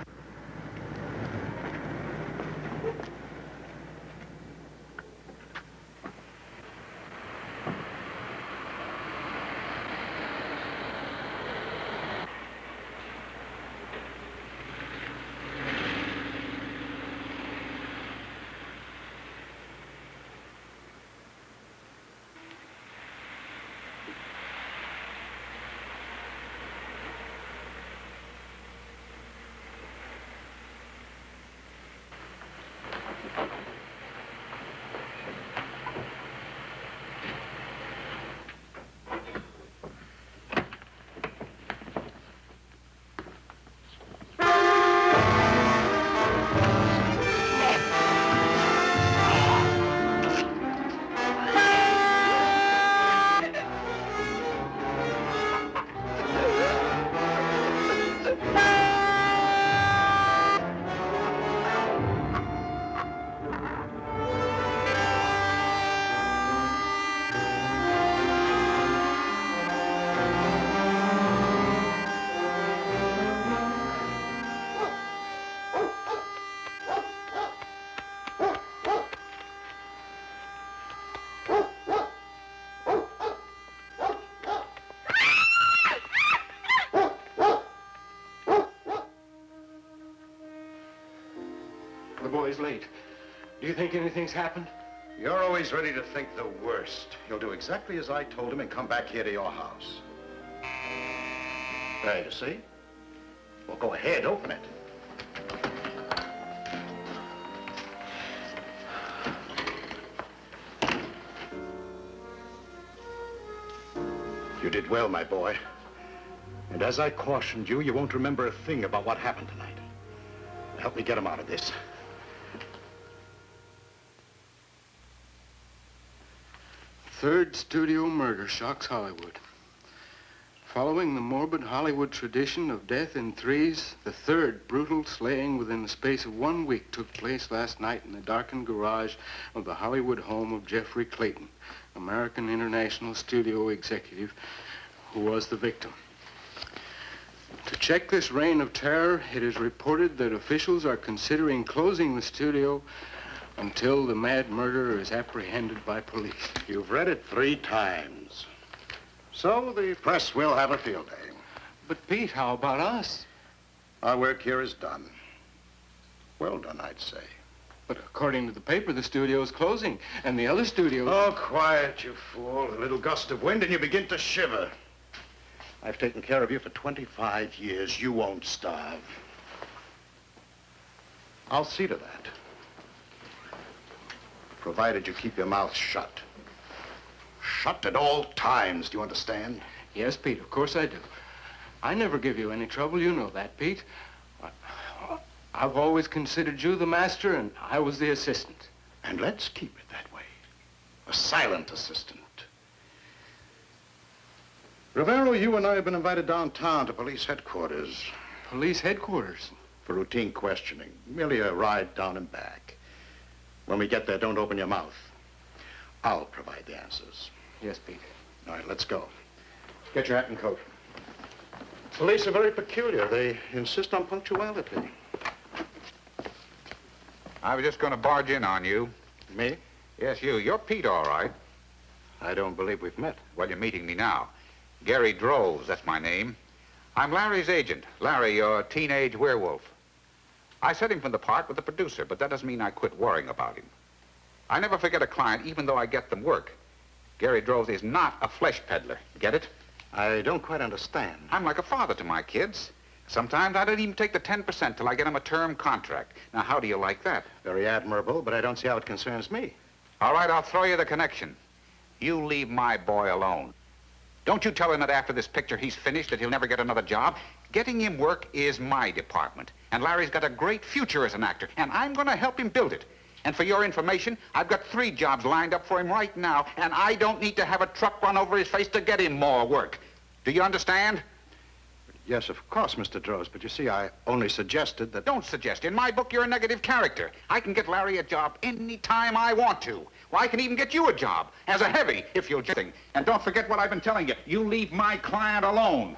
The boy's late. Do you think anything's happened?
You're always ready to think the worst. He'll do exactly as I told him and come back here to your house. There, you see? Well, go ahead, open it. You did well, my boy. And as I cautioned you, you won't remember a thing about what happened tonight. Help me get him out of this.
Third studio murder shocks Hollywood. Following the morbid Hollywood tradition of death in threes, the third brutal slaying within the space of 1 week took place last night in the darkened garage of the Hollywood home of Jeffrey Clayton, American International studio executive, who was the victim. To check this reign of terror, it is reported that officials are considering closing the studio until the mad murderer is apprehended by police.
You've read it 3 times. So the press will have a field day.
But, Pete, how about us?
Our work here is done. Well done, I'd say.
But according to the paper, the studio is closing, and the other studios...
Oh, quiet, you fool. A little gust of wind and you begin to shiver. I've taken care of you for 25 years. You won't starve. I'll see to that. Provided you keep your mouth shut. Shut at all times, do you understand?
Yes, Pete, of course I do. I never give you any trouble, you know that, Pete. I've always considered you the master, and I was the assistant.
And let's keep it that way. A silent assistant. Rivero, you and I have been invited downtown to police headquarters.
Police headquarters?
For routine questioning. Merely a ride down and back. When we get there, don't open your mouth. I'll provide the answers.
Yes, Pete.
All right, let's go. Get your hat and coat. Police are very peculiar. They insist on punctuality.
I was just going to barge in on you.
Me?
Yes, you. You're Pete, all right.
I don't believe we've met.
Well, you're meeting me now. Gary Droves, that's my name. I'm Larry's agent. Larry, your teenage werewolf. I set him from the part with the producer, but that doesn't mean I quit worrying about him. I never forget a client, even though I get them work. Gary Droves is not a flesh peddler. Get it?
I don't quite understand.
I'm like a father to my kids. Sometimes I don't even take the 10% till I get them a term contract. Now, how do you like that?
Very admirable, but I don't see how it concerns me.
All right, I'll throw you the connection. You leave my boy alone. Don't you tell him that after this picture he's finished, that he'll never get another job. Getting him work is my department. And Larry's got a great future as an actor, and I'm going to help him build it. And for your information, I've got 3 jobs lined up for him right now, and I don't need to have a truck run over his face to get him more work. Do you understand?
Yes, of course, Mr. Droves, but you see, I only suggested that...
Don't suggest. In my book, you're a negative character. I can get Larry a job any time I want to. Well, I can even get you a job as a heavy, if you'll just... And don't forget what I've been telling you. You leave my client alone.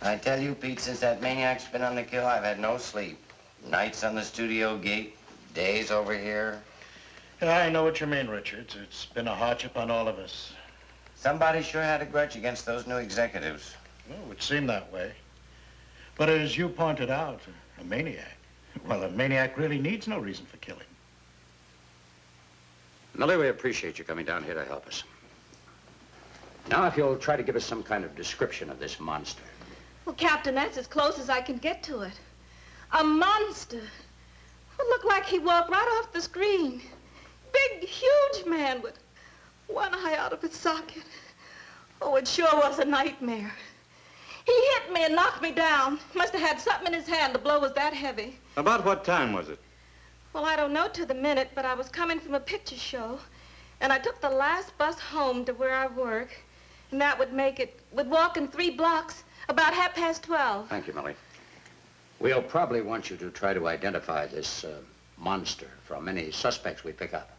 I tell you, Pete, since that maniac's been on the kill, I've had no sleep. Nights on the studio gate, days over here.
Yeah, I know what you mean, Richards. It's been a hardship on all of us.
Somebody sure had a grudge against those new executives.
Well, it would seem that way. But as you pointed out, a maniac. Well, a maniac really needs no reason for killing.
Millie, we appreciate you coming down here to help us. Now, if you'll try to give us some kind of description of this monster.
Well, Captain, that's as close as I can get to it. A monster. It looked like he walked right off the screen. Big, huge man with one eye out of its socket. Oh, it sure was a nightmare. He hit me and knocked me down. Must have had something in his hand. The blow was that heavy.
About what time was it?
Well, I don't know to the minute, but I was coming from a picture show, and I took the last bus home to where I work, and that would make it, with walking 3 blocks, about 12:30.
Thank you, Millie. We'll probably want you to try to identify this monster from any suspects we pick up.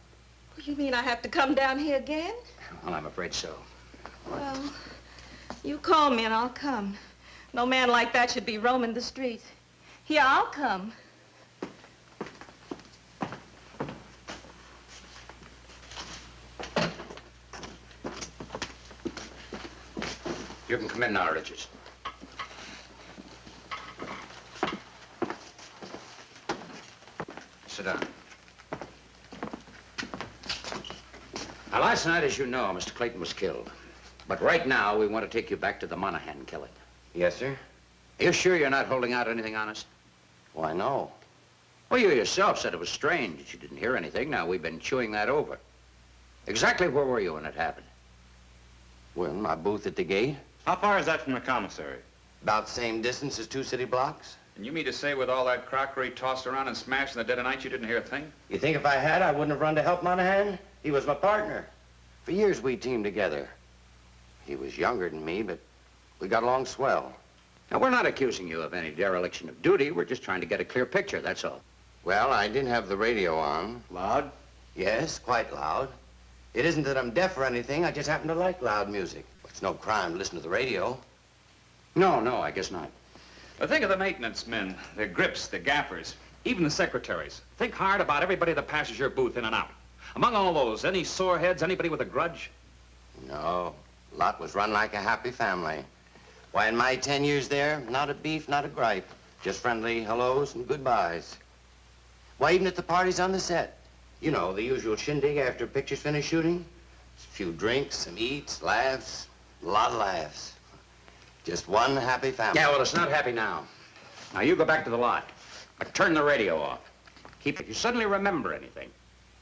You mean I have to come down here again?
Well, I'm afraid so.
Well, you call me and I'll come. No man like that should be roaming the streets. Yeah, I'll come.
You can come in now, Richards. Sit down. Now, last night, as you know, Mr. Clayton was killed. But right now, we want to take you back to the Monahan killing.
Yes, sir?
Are you sure you're not holding out anything on us?
Why, no.
Well, you yourself said it was strange that you didn't hear anything. Now, we've been chewing that over. Exactly where were you when it happened? Well, in my booth at the gate.
How far is that from the commissary?
About the same distance as 2 city blocks.
And you mean to say with all that crockery tossed around and smashed in the dead of night, you didn't hear a thing?
You think if I had, I wouldn't have run to help Monahan? He was my partner. For years, we teamed together. He was younger than me, but we got along swell.
Now, we're not accusing you of any dereliction of duty. We're just trying to get a clear picture, that's all.
Well, I did have the radio on.
Loud?
Yes, quite loud. It isn't that I'm deaf or anything. I just happen to like loud music. It's no crime to listen to the radio.
No, I guess not.
But think of the maintenance men, the grips, the gaffers, even the secretaries. Think hard about everybody that passes your booth in and out. Among all those, any sore heads, anybody with a grudge?
No, lot was run like a happy family. Why, in my 10 years there, not a beef, not a gripe. Just friendly hellos and goodbyes. Why, even at the parties on the set. You know, the usual shindig after pictures finish shooting. A few drinks, some eats, laughs, a lot of laughs. Just one happy family.
Yeah, well, it's not happy now. Now, you go back to the lot. Turn the radio off. Keep it. If you suddenly remember anything,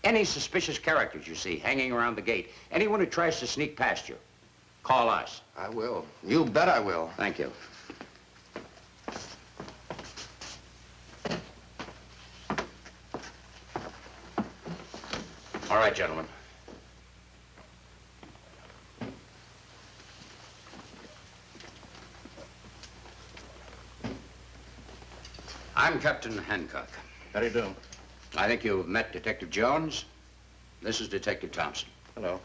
any suspicious characters you see hanging around the gate, anyone who tries to sneak past you, call us.
I will. You bet I will.
Thank you. All right, gentlemen. I'm Captain Hancock.
How do you do?
I think you've met Detective Jones. This is Detective Thompson.
Hello.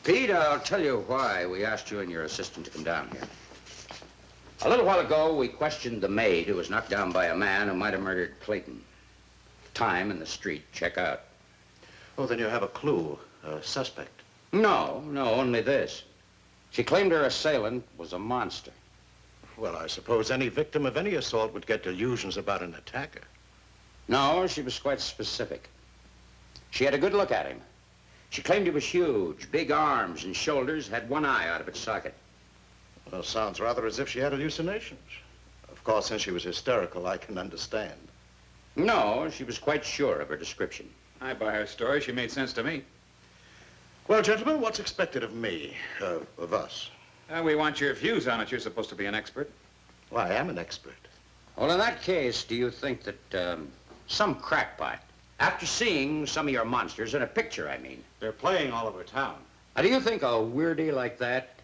Pete, I'll tell you why we asked you and your assistant to come down here. A little while ago, we questioned the maid who was knocked down by a man who might have murdered Clayton. Time and the street, check out.
Oh, then you have a clue, a suspect.
No, only this. She claimed her assailant was a monster.
Well, I suppose any victim of any assault would get delusions about an attacker.
No, she was quite specific. She had a good look at him. She claimed he was huge, big arms and shoulders, had one eye out of its socket.
Well, sounds rather as if she had hallucinations. Of course, since she was hysterical, I can understand.
No, she was quite sure of her description.
I buy her story. She made sense to me.
Well, gentlemen, what's expected of me, of us?
We want your views on it. You're supposed to be an expert.
Well, I am an expert.
Well, in that case, do you think that some crackpot, after seeing some of your monsters in a picture, I mean.
They're playing all over town.
Now, do you think a weirdie like that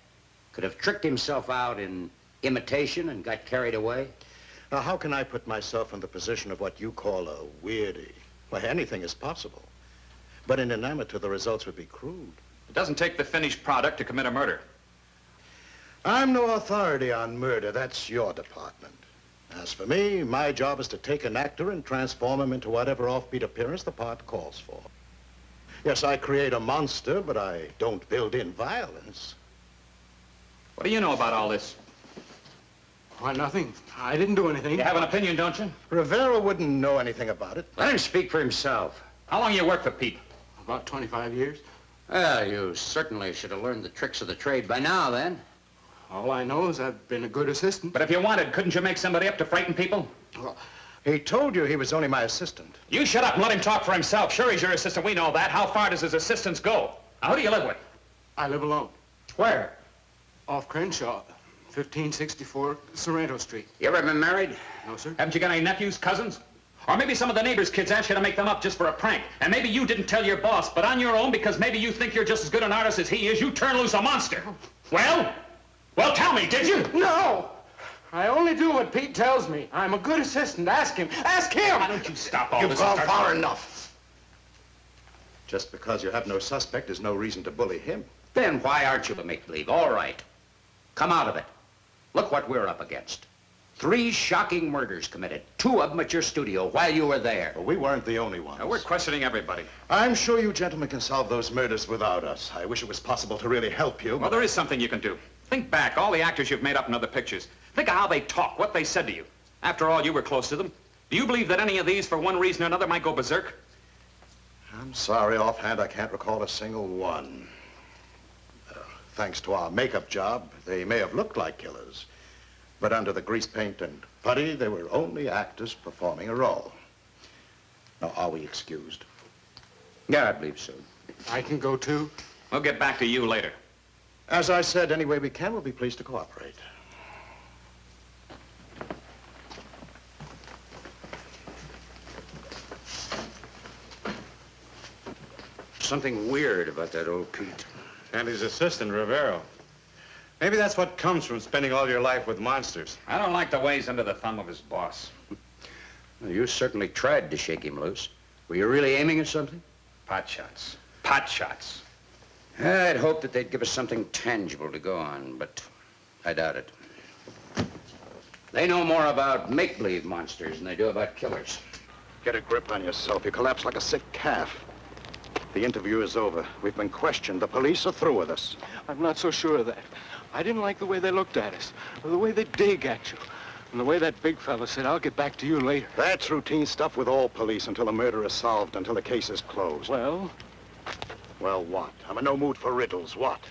could have tricked himself out in imitation and got carried away?
Now, how can I put myself in the position of what you call a weirdie? Well, anything is possible. But in an amateur, the results would be crude.
It doesn't take the finished product to commit a murder.
I'm no authority on murder. That's your department. As for me, my job is to take an actor and transform him into whatever offbeat appearance the part calls for. Yes, I create a monster, but I don't build in violence.
What do you know about all this?
Why, nothing. I didn't do anything.
You have an opinion, don't you?
Rivera wouldn't know anything about it.
Let him speak for himself.
How long you work for Pete?
About 25 years.
Well, you certainly should have learned the tricks of the trade by now, then.
All I know is I've been a good assistant.
But if you wanted, couldn't you make somebody up to frighten people?
Well, he told you he was only my assistant.
You shut up and let him talk for himself. Sure, he's your assistant. We know that. How far does his assistants go? Now, who do you live with?
I live alone.
Where?
Off Crenshaw, 1564 Sorrento Street.
You ever been married?
No, sir.
Haven't you got any nephews, cousins? Or maybe some of the neighbors' kids asked you to make them up just for a prank. And maybe you didn't tell your boss, but on your own, because maybe you think you're just as good an artist as he is, you turn loose a monster. Well? Well, tell me, did you?
No! I only do what Pete tells me. I'm a good assistant. Ask him. Ask him!
Why don't you stop all
You've
this?
gone far enough. Just because you have no suspect is no reason to bully him.
Then why aren't you a make-believe? All right. Come out of it. Look what we're up against. 3 shocking murders committed. 2 of them at your studio while you were there.
Well, we weren't the only ones.
We're questioning everybody.
I'm sure you gentlemen can solve those murders without us. I wish it was possible to really help you.
Well, there is something you can do. Think back, all the actors you've made up in other pictures. Think of how they talk, what they said to you. After all, you were close to them. Do you believe that any of these, for one reason or another, might go berserk?
I'm sorry, offhand, I can't recall a single one. Thanks to our makeup job, they may have looked like killers. But under the grease paint and Putty, they were only actors performing a role. Now, are we excused?
Yeah, I believe so.
I can go too?
We'll get back to you later.
As I said, any way we can, we'll be pleased to cooperate.
Something weird about that old Pete.
And his assistant, Rivero. Maybe that's what comes from spending all your life with monsters.
I don't like the ways under the thumb of his boss.
Well, you certainly tried to shake him loose. Were you really aiming at something?
Pot shots. Pot shots.
I'd hoped that they'd give us something tangible to go on, but I doubt it. They know more about make-believe monsters than they do about killers.
Get a grip on yourself. You collapse like a sick calf. The interview is over. We've been questioned. The police are through with us.
I'm not so sure of that. I didn't like the way they looked at us, or the way they dig at you, and the way that big fella said, I'll get back to you later.
That's routine stuff with all police until a murder is solved, until the case is closed.
Well?
Well, what? I'm in no mood for riddles. What?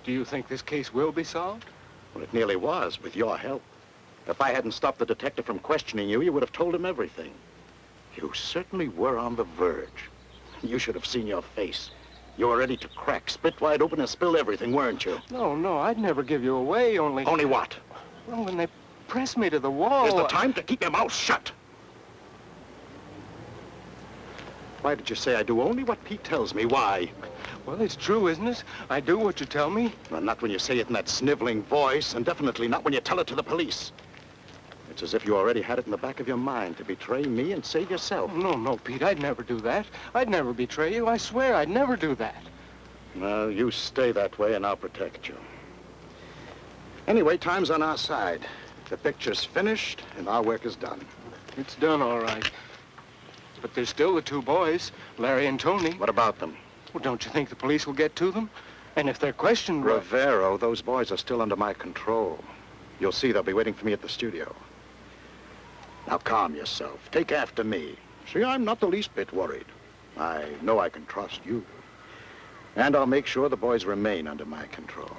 Do you think this case will be solved?
Well, it nearly was, with your help. If I hadn't stopped the detective from questioning you, you would have told him everything. You certainly were on the verge. You should have seen your face. You were ready to crack, split wide open and spill everything, weren't you?
No, I'd never give you away, only...
Only what?
Well, when they pressed me to the wall...
Is the time to keep your mouth shut? Why did you say I do only what Pete tells me? Why?
Well, it's true, isn't it? I do what you tell me.
Well, not when you say it in that sniveling voice, and definitely not when you tell it to the police. It's as if you already had it in the back of your mind to betray me and save yourself.
No, Pete, I'd never do that. I'd never betray you. I swear I'd never do that.
Well, you stay that way and I'll protect you. Anyway, time's on our side. The picture's finished and our work is done.
It's done, all right. But there's still the two boys, Larry and Tony.
What about them?
Well, don't you think the police will get to them? And if they're questioned...
Rivero, those boys are still under my control. You'll see they'll be waiting for me at the studio. Now, calm yourself. Take after me. See, I'm not the least bit worried. I know I can trust you. And I'll make sure the boys remain under my control.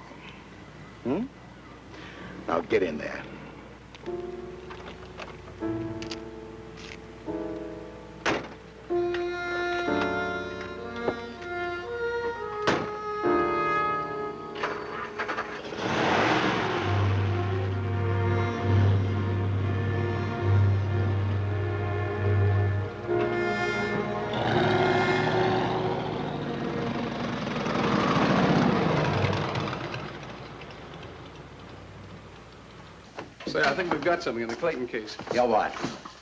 Now, get in there.
Say, I think we've got something in the Clayton case.
Yeah, what?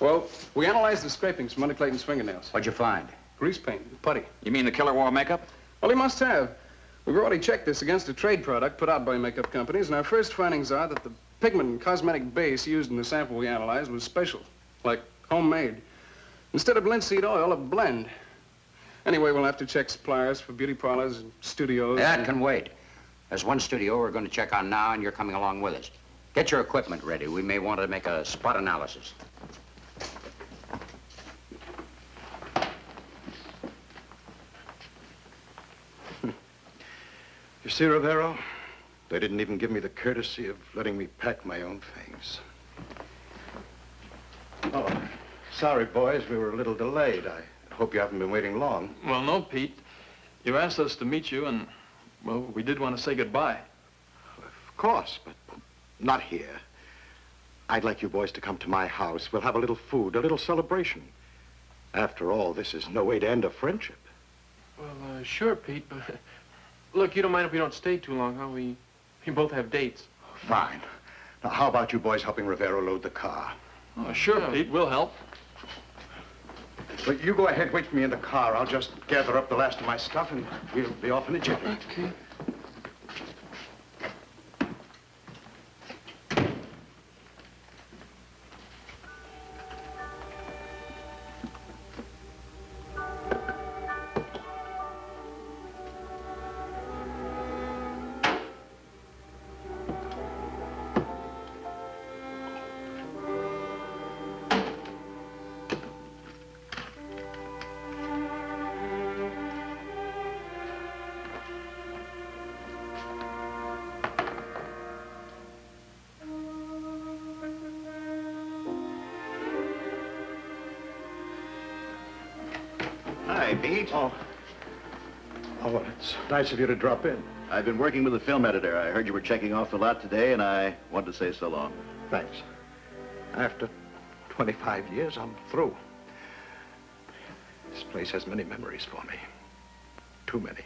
Well, we analyzed the scrapings from under Clayton's fingernails.
What'd you find?
Grease paint, putty.
You mean the killer wore makeup?
Well, he must have. We've already checked this against a trade product put out by makeup companies, and our first findings are that the pigment and cosmetic base used in the sample we analyzed was special, like homemade. Instead of linseed oil, a blend. Anyway, we'll have to check suppliers for beauty parlors and studios.
That can wait. There's one studio we're going to check on now, and you're coming along with us. Get your equipment ready. We may want to make a spot analysis.
You see, Rivero? They didn't even give me the courtesy of letting me pack my own things. Oh, sorry, boys. We were a little delayed. I hope you haven't been waiting long.
Well, no, Pete. You asked us to meet you, and, well, we did want to say goodbye.
Of course, but not here. I'd like you boys to come to my house. We'll have a little food, a little celebration. After all, this is no way to end a friendship.
Well, sure, Pete, but... Look, you don't mind if we don't stay too long, huh? We both have dates.
Fine. Now, how about you boys helping Rivero load the car?
Oh, sure, Pete. We'll help.
But you go ahead, wait for me in the car. I'll just gather up the last of my stuff, and we'll be off in a jiffy.
Okay.
Pete.
Oh, well, it's nice of you to drop in.
I've been working with the film editor. I heard you were checking off the lot today, and I wanted to say so long.
Thanks. After 25 years, I'm through. This place has many memories for me. Too many.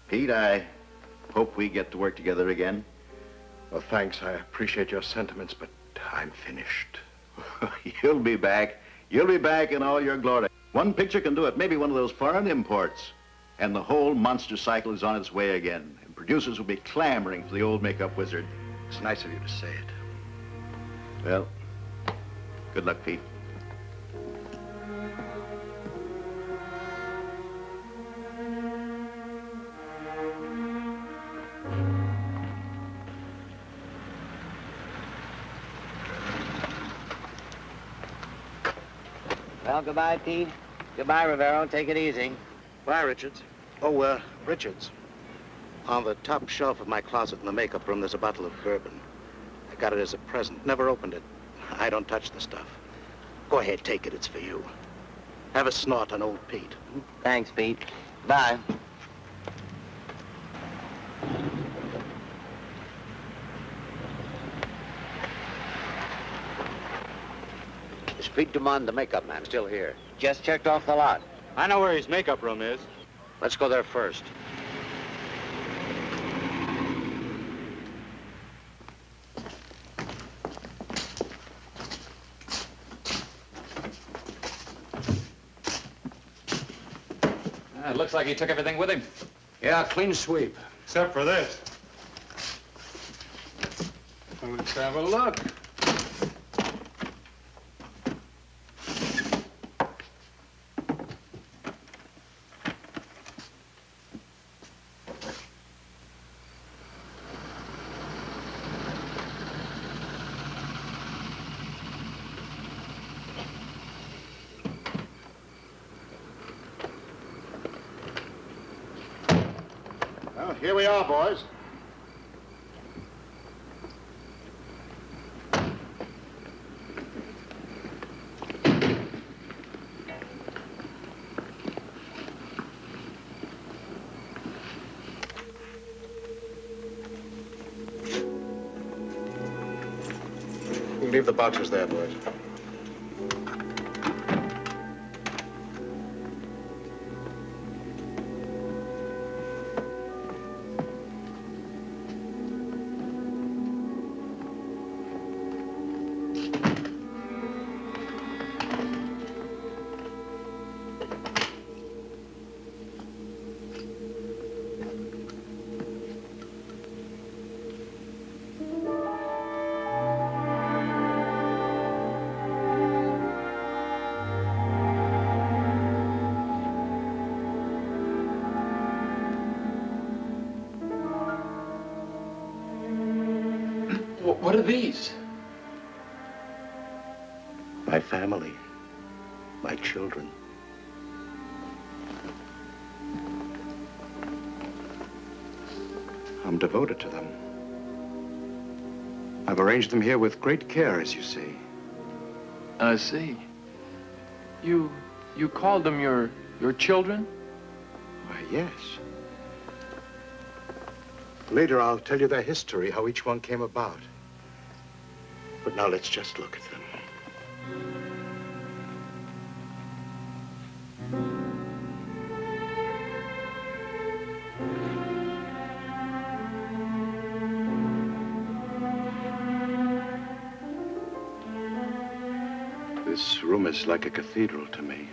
Pete, I hope we get to work together again.
Well, thanks. I appreciate your sentiments, but I'm finished.
You'll be back. You'll be back in all your glory. One picture can do it, maybe one of those foreign imports. And the whole monster cycle is on its way again. And producers will be clamoring for the old makeup wizard.
It's nice of you to say it.
Well, good luck, Pete.
Well, goodbye, Pete. Goodbye, Rivero. Take it easy.
Bye, Richards. Oh, Richards. On the top shelf of my closet in the makeup room, there's a bottle of bourbon. I got it as a present. Never opened it. I don't touch the stuff. Go ahead, take it. It's for you. Have a snort on old Pete.
Thanks, Pete. Bye.
Is Pete Dumond, the makeup man, still here?
Just checked off the lot.
I know where his makeup room is.
Let's go there first.
It looks like he took everything with him.
Yeah, clean sweep.
Except for this.
Let's have a look.
Well, here we are, boys. You can leave the boxes there, boys.
What are these?
My family. My children. I'm devoted to them. I've arranged them here with great care, as you see.
I see. You called them your children?
Why, yes. Later, I'll tell you their history, how each one came about. But now let's just look at them. This room is like a cathedral to me.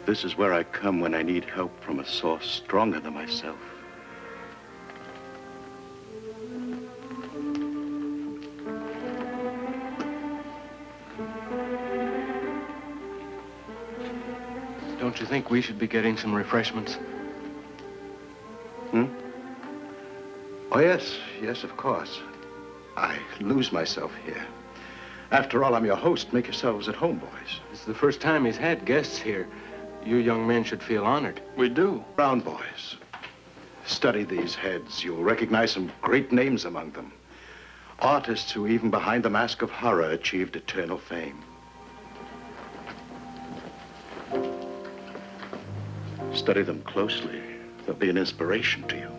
This is where I come when I need help from a source stronger than myself.
Don't you think we should be getting some refreshments?
Hmm? Oh, yes. Yes, of course. I lose myself here. After all, I'm your host. Make yourselves at home, boys.
It's the first time he's had guests here. You young men should feel honored.
We do. Brown boys. Study these heads. You'll recognize some great names among them. Artists who, even behind the mask of horror, achieved eternal fame.
Study them closely. They'll be an inspiration to you.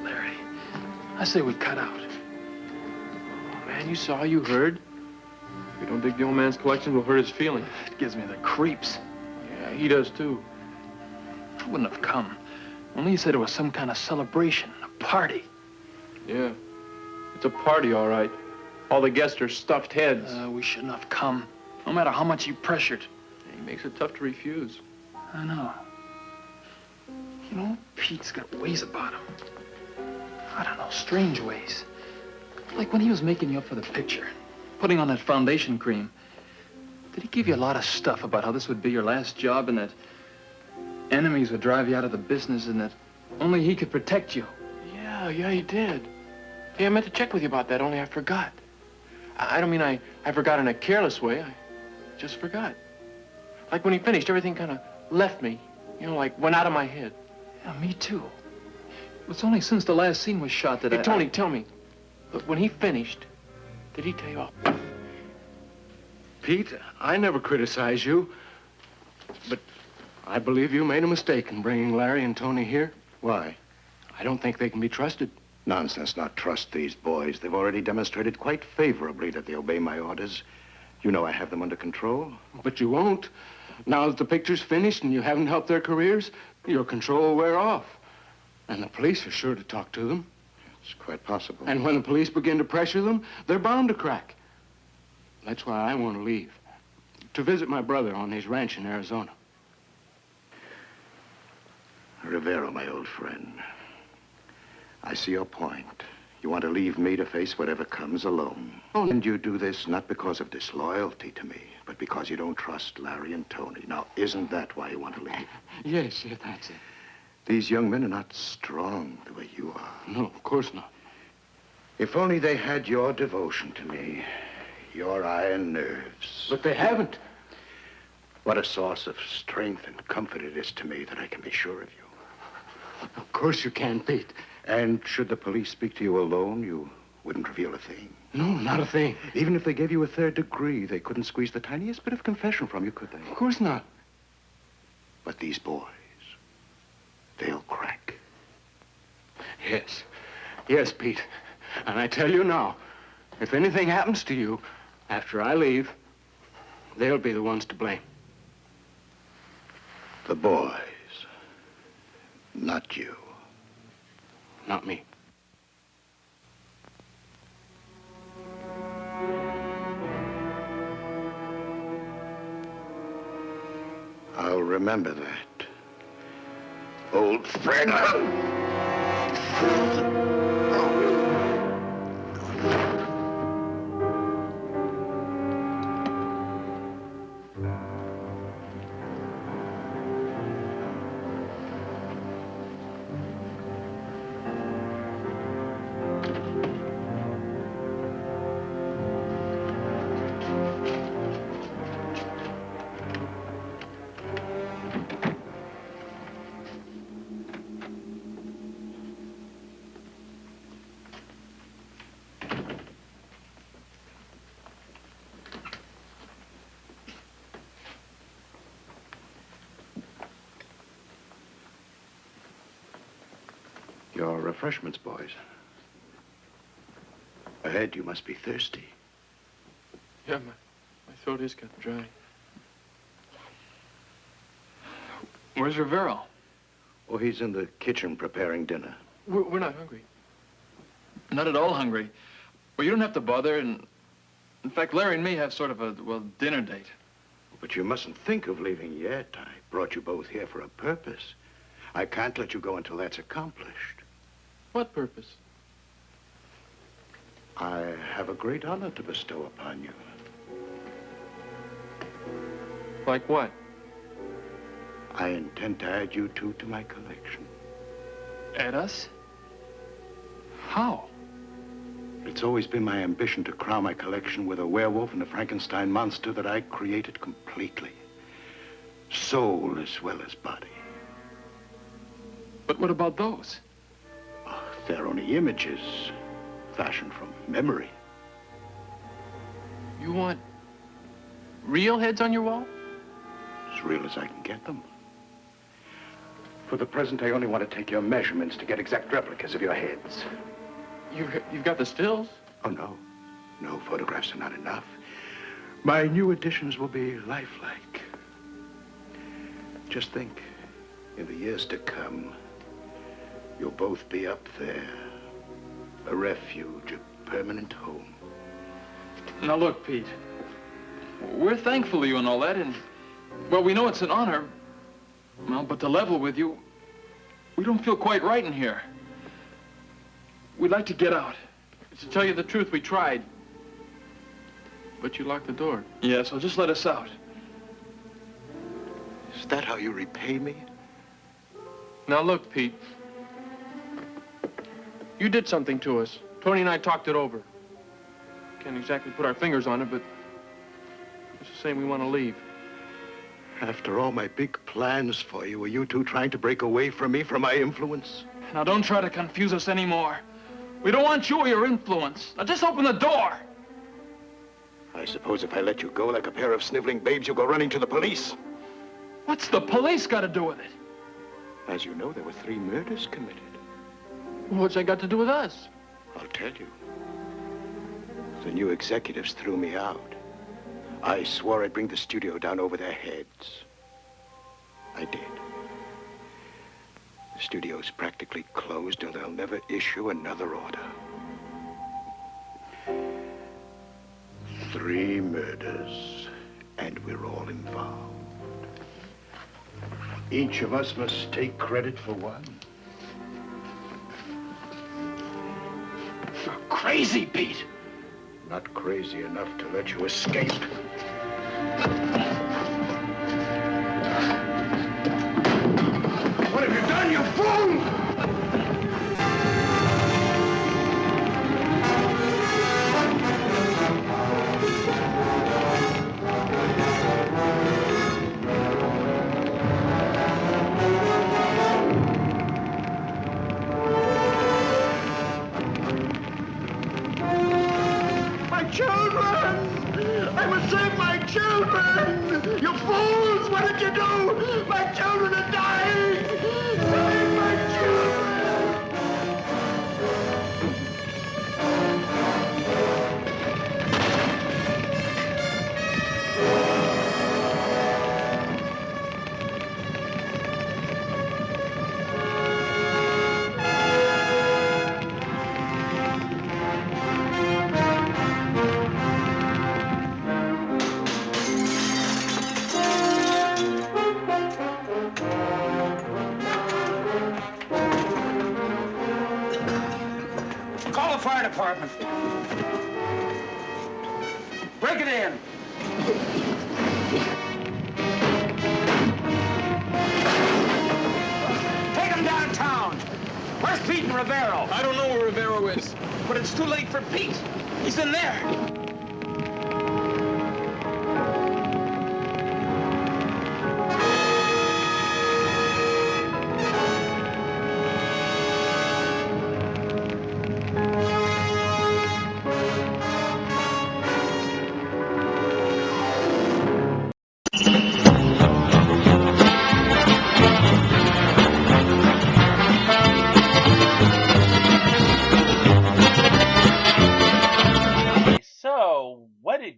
Larry, I say we cut out. Oh, man, you saw, you heard. If we don't dig the old man's collection, we'll hurt his feelings.
It gives me the creeps.
Yeah, he does, too.
I wouldn't have come. Only he said it was some kind of celebration, a party.
Yeah, it's a party, all right. All the guests are stuffed heads.
We shouldn't have come, no matter how much he pressured.
He makes it tough to refuse.
I know. You know, Pete's got ways about him. I don't know, strange ways. Like when he was making you up for the picture, putting on that foundation cream. Did he give you a lot of stuff about how this would be your last job and that enemies would drive you out of the business and that only he could protect you?
Yeah, he did. Yeah, I meant to check with you about that, only I forgot. I don't mean I forgot in a careless way. I just forgot. Like when he finished, everything kind of left me. You know, like went out of my head.
Yeah, me too. It's only since the last scene was shot that
Hey, Tony, tell me. But when he finished, did he tell you all?
Pete, I never criticized you, but I believe you made a mistake in bringing Larry and Tony here.
Why?
I don't think they can be trusted.
Nonsense, not trust these boys. They've already demonstrated quite favorably that they obey my orders. You know I have them under control.
But you won't. Now that the picture's finished and you haven't helped their careers, your control will wear off. And the police are sure to talk to them.
It's quite possible.
And when the police begin to pressure them, they're bound to crack. That's why I want to leave. To visit my brother on his ranch in Arizona.
Rivero, my old friend. I see your point. You want to leave me to face whatever comes alone. Oh, and you do this not because of disloyalty to me, but because you don't trust Larry and Tony. Now, isn't that why you want to leave?
Yes, that's it.
These young men are not strong the way you are.
No, of course not.
If only they had your devotion to me, your iron nerves.
But they haven't.
What a source of strength and comfort it is to me that I can be sure of you.
Of course you can, Pete.
And should the police speak to you alone, you wouldn't reveal a thing?
No, not a thing.
Even if they gave you a third degree, they couldn't squeeze the tiniest bit of confession from you, could they?
Of course not.
But these boys, they'll crack.
Yes, Pete. And I tell you now, if anything happens to you after I leave, they'll be the ones to blame.
The boys, not you.
Not me.
I'll remember that. Old friend. Your refreshments, boys. Ahead, you must be thirsty.
Yeah, my throat is getting dry.
Where's Rivero?
Oh, he's in the kitchen preparing dinner.
We're not hungry.
Not at all hungry. Well, you don't have to bother, and in fact, Larry and me have sort of a, well, dinner date.
But you mustn't think of leaving yet. I brought you both here for a purpose. I can't let you go until that's accomplished.
What purpose?
I have a great honor to bestow upon you.
Like what?
I intend to add you two to my collection.
Add us? How?
It's always been my ambition to crown my collection with a werewolf and a Frankenstein monster that I created completely. Soul as well as body.
But what about those?
Oh, they're only images fashioned from memory.
You want real heads on your wall?
As real as I can get them. For the present, I only want to take your measurements to get exact replicas of your heads.
You've got the stills?
Oh, no. No, photographs are not enough. My new additions will be lifelike. Just think, in the years to come, you'll both be up there. A refuge, a permanent home.
Now look, Pete. We're thankful to you and all that, and, well, we know it's an honor. Well, but to level with you, we don't feel quite right in here. We'd like to get out. To tell you the truth, we tried. But you locked the door. Yeah, so just let us out.
Is that how you repay me?
Now look, Pete. You did something to us. Tony and I talked it over. Can't exactly put our fingers on it, but it's the same we want to leave.
After all my big plans for you, were you two trying to break away from me, from my influence?
Now don't try to confuse us anymore. We don't want you or your influence. Now just open the door.
I suppose if I let you go like a pair of sniveling babes, you'll go running to the police.
What's the police got to do with it?
As you know, there were 3 murders committed.
What's that got to do with us?
I'll tell you. The new executives threw me out. I swore I'd bring the studio down over their heads. I did. The studio's practically closed, and they'll never issue another order. 3 murders, and we're all involved. Each of us must take credit for one.
You're crazy, Pete.
Not crazy enough to let you escape. What have you done, you fool?
Save my children! You fools! What did you do? My children are dying! Save my children!
Department. Break it in. Take him downtown. Where's Pete and Rivero?
I don't know where Rivero is.
But it's too late for Pete. He's in there.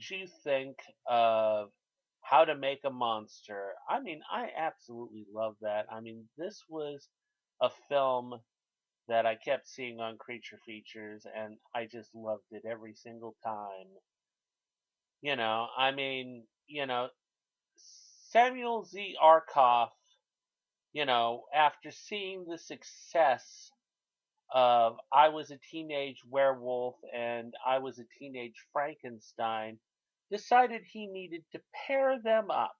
You think of How to Make a Monster? I mean, I absolutely love that. I mean, this was a film that I kept seeing on Creature Features, and I just loved it every single time. I mean, Samuel Z. Arkoff, after seeing the success of I Was a Teenage Werewolf and I Was a Teenage Frankenstein, decided he needed to pair them up.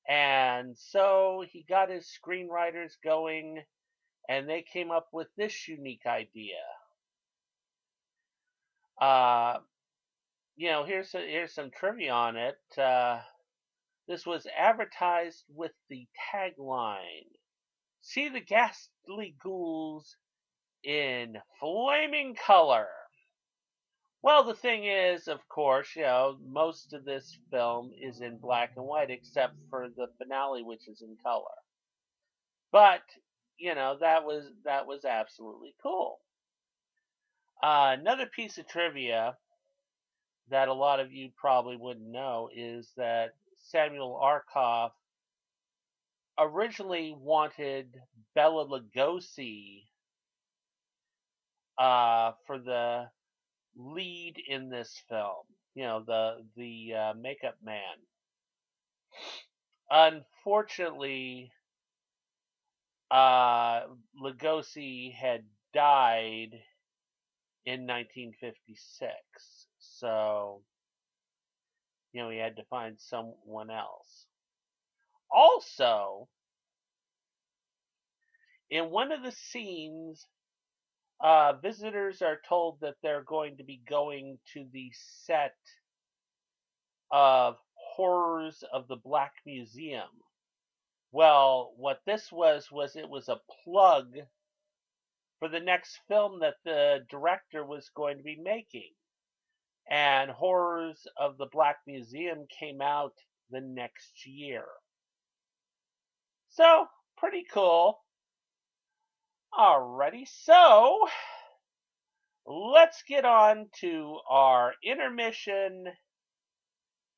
And so he got his screenwriters going, and they came up with this unique idea. Here's some trivia on it. This was advertised with the tagline, "See the ghastly ghouls in flaming color." Well, the thing is, of course, most of this film is in black and white except for the finale, which is in color. But, that was absolutely cool. Another piece of trivia that a lot of you probably wouldn't know is that Samuel Arkoff originally wanted Bela Lugosi for the lead in this film. The makeup man. Unfortunately, Lugosi had died in 1956, so he had to find someone else. Also, in one of the scenes, visitors are told that they're going to be going to the set of Horrors of the Black Museum. Well, what this was it was a plug for the next film that the director was going to be making. And Horrors of the Black Museum came out the next year. So, pretty cool. Alrighty, so let's get on to our intermission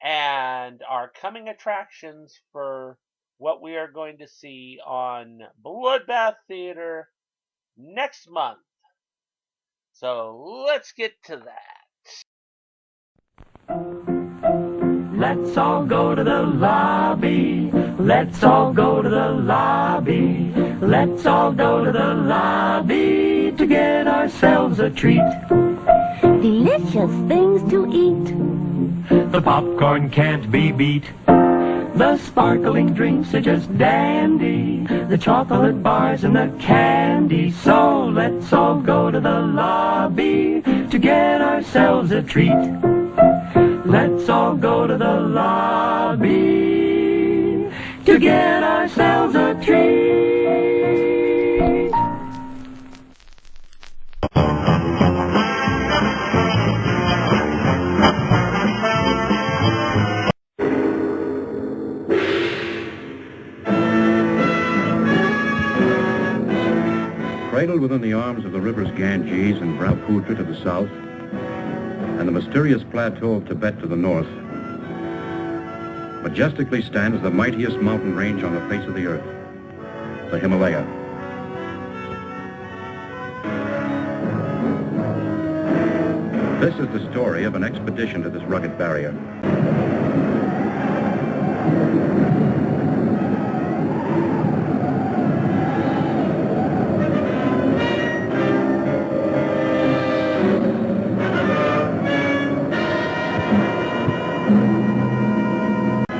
and our coming attractions for what we are going to see on Bloodbath Theater next month. So let's get to that.
Let's all go to the lobby. Let's all go to the lobby. Let's all go to the lobby to get ourselves a treat. Delicious things to eat. The popcorn can't be beat. The sparkling drinks are just dandy. The chocolate bars and the candy. So let's all go to the lobby to get ourselves a treat. Let's all go to the lobby to get ourselves a treat.
Cradled within the arms of the rivers Ganges and Brahmaputra to the south, and the mysterious plateau of Tibet to the north, majestically stands the mightiest mountain range on the face of the earth, the Himalaya. This is the story of an expedition to this rugged barrier.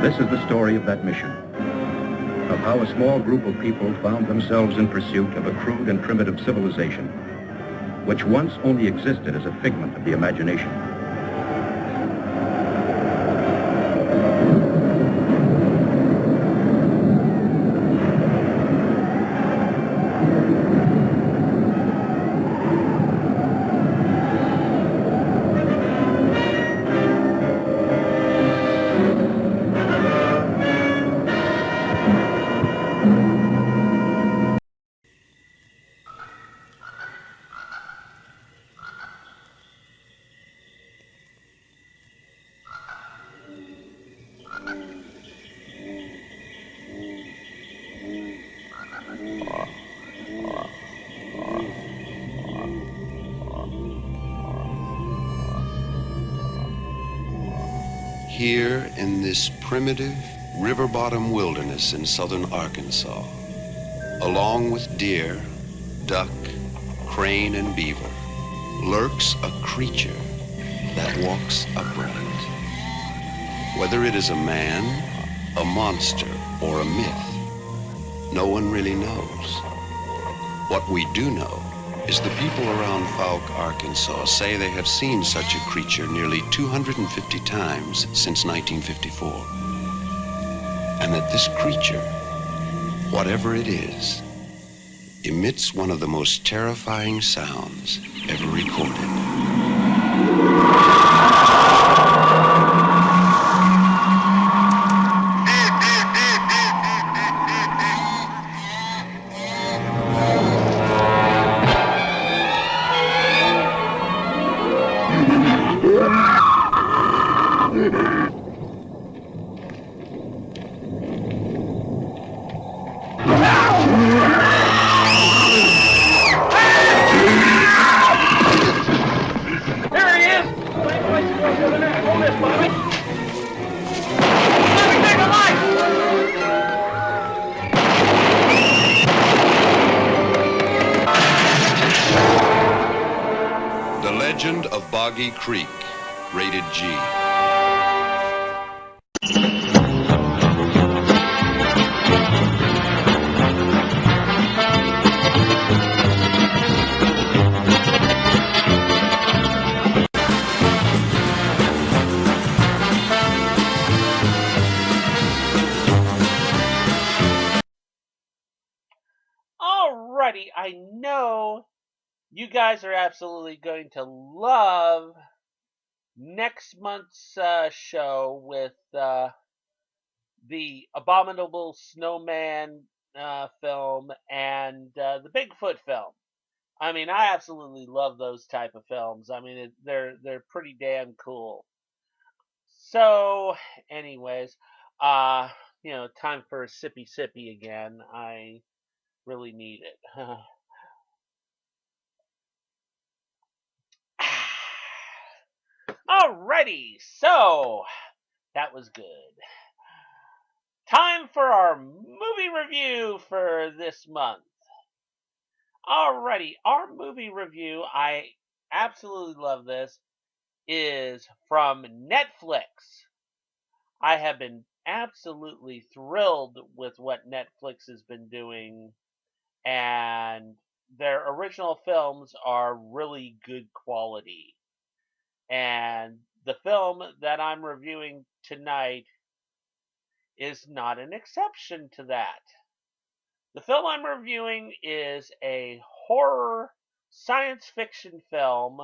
This is the story of that mission, of how a small group of people found themselves in pursuit of a crude and primitive civilization, which once only existed as a figment of the imagination.
Here in this primitive river-bottom wilderness in southern Arkansas, along with deer, duck, crane, and beaver, lurks a creature that walks upright. Whether it is a man, a monster, or a myth, no one really knows. What we do know is the people around Fouke, Arkansas say they have seen such a creature nearly 250 times since 1954. And that this creature, whatever it is, emits one of the most terrifying sounds ever recorded. The Legend of Boggy Creek, rated G.
Alrighty, I know you guys are absolutely going to love next month's show with the Abominable Snowman film and the Bigfoot film. I mean, I absolutely love those type of films. I mean, they're pretty damn cool. So, anyways, time for a sippy again. I really need it. Alrighty, so that was good. Time for our movie review for this month. Alrighty, our movie review, I absolutely love this, is from Netflix. I have been absolutely thrilled with what Netflix has been doing, and their original films are really good quality. And the film that I'm reviewing tonight is not an exception to that. The film I'm reviewing is a horror science fiction film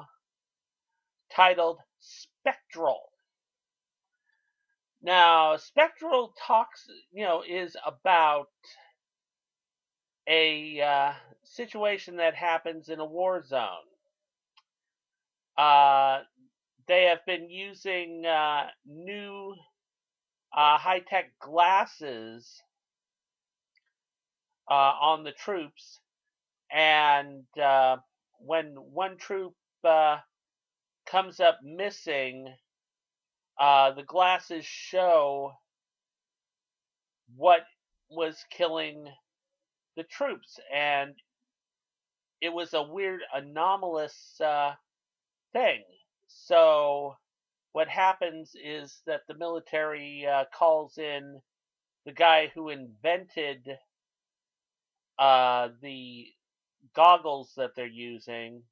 titled Spectral. Now, Spectral is about a situation that happens in a war zone. They have been using new high-tech glasses on the troops, and when one troop comes up missing, the glasses show what was killing the troops, and it was a weird, anomalous thing. So what happens is that the military calls in the guy who invented the goggles that they're using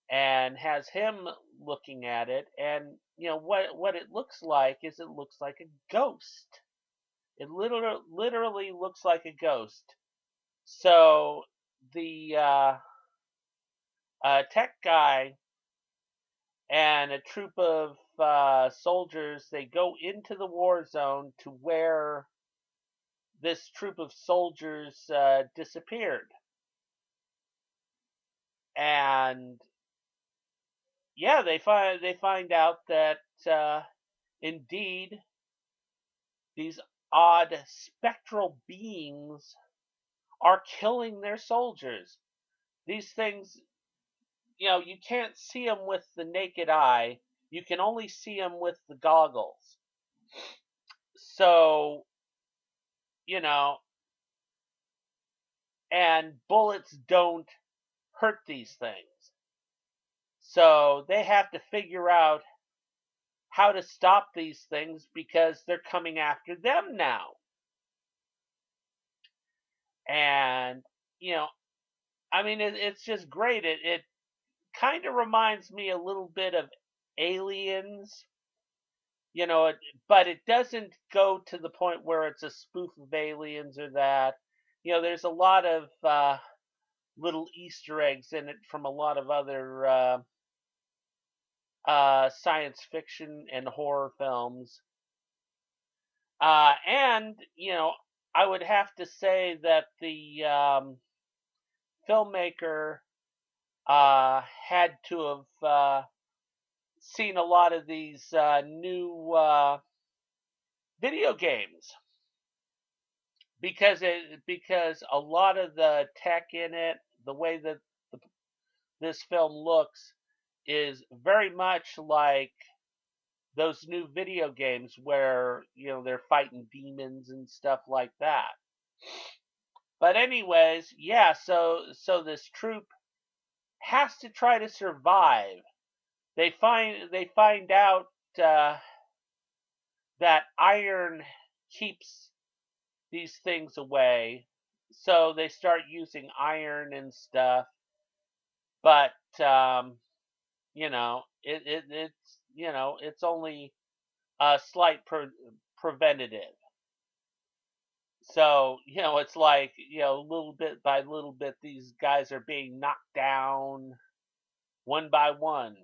and has him looking at it, and what it looks like is it looks like a ghost. It literally looks like a ghost. So the tech guy and a troop of soldiers, they go into the war zone to where this troop of soldiers disappeared. And yeah, they find out that indeed these odd spectral beings are killing their soldiers. These things, you can't see them with the naked eye. You can only see them with the goggles. So, and bullets don't hurt these things. So they have to figure out how to stop these things because they're coming after them now. And, it's just great. It kind of reminds me a little bit of Aliens, but it doesn't go to the point where it's a spoof of Aliens or that. There's a lot of little Easter eggs in it from a lot of other science fiction and horror films. And, I would have to say that the filmmaker had to have seen a lot of these new video games, because a lot of the tech in it, the way that this film looks, is very much like those new video games where they're fighting demons and stuff like that. But anyways, yeah, so this troop has to try to survive. They find out that iron keeps these things away, so they start using iron and stuff. But it's only a slight preventative. So it's like little bit by little bit, these guys are being knocked down one by one.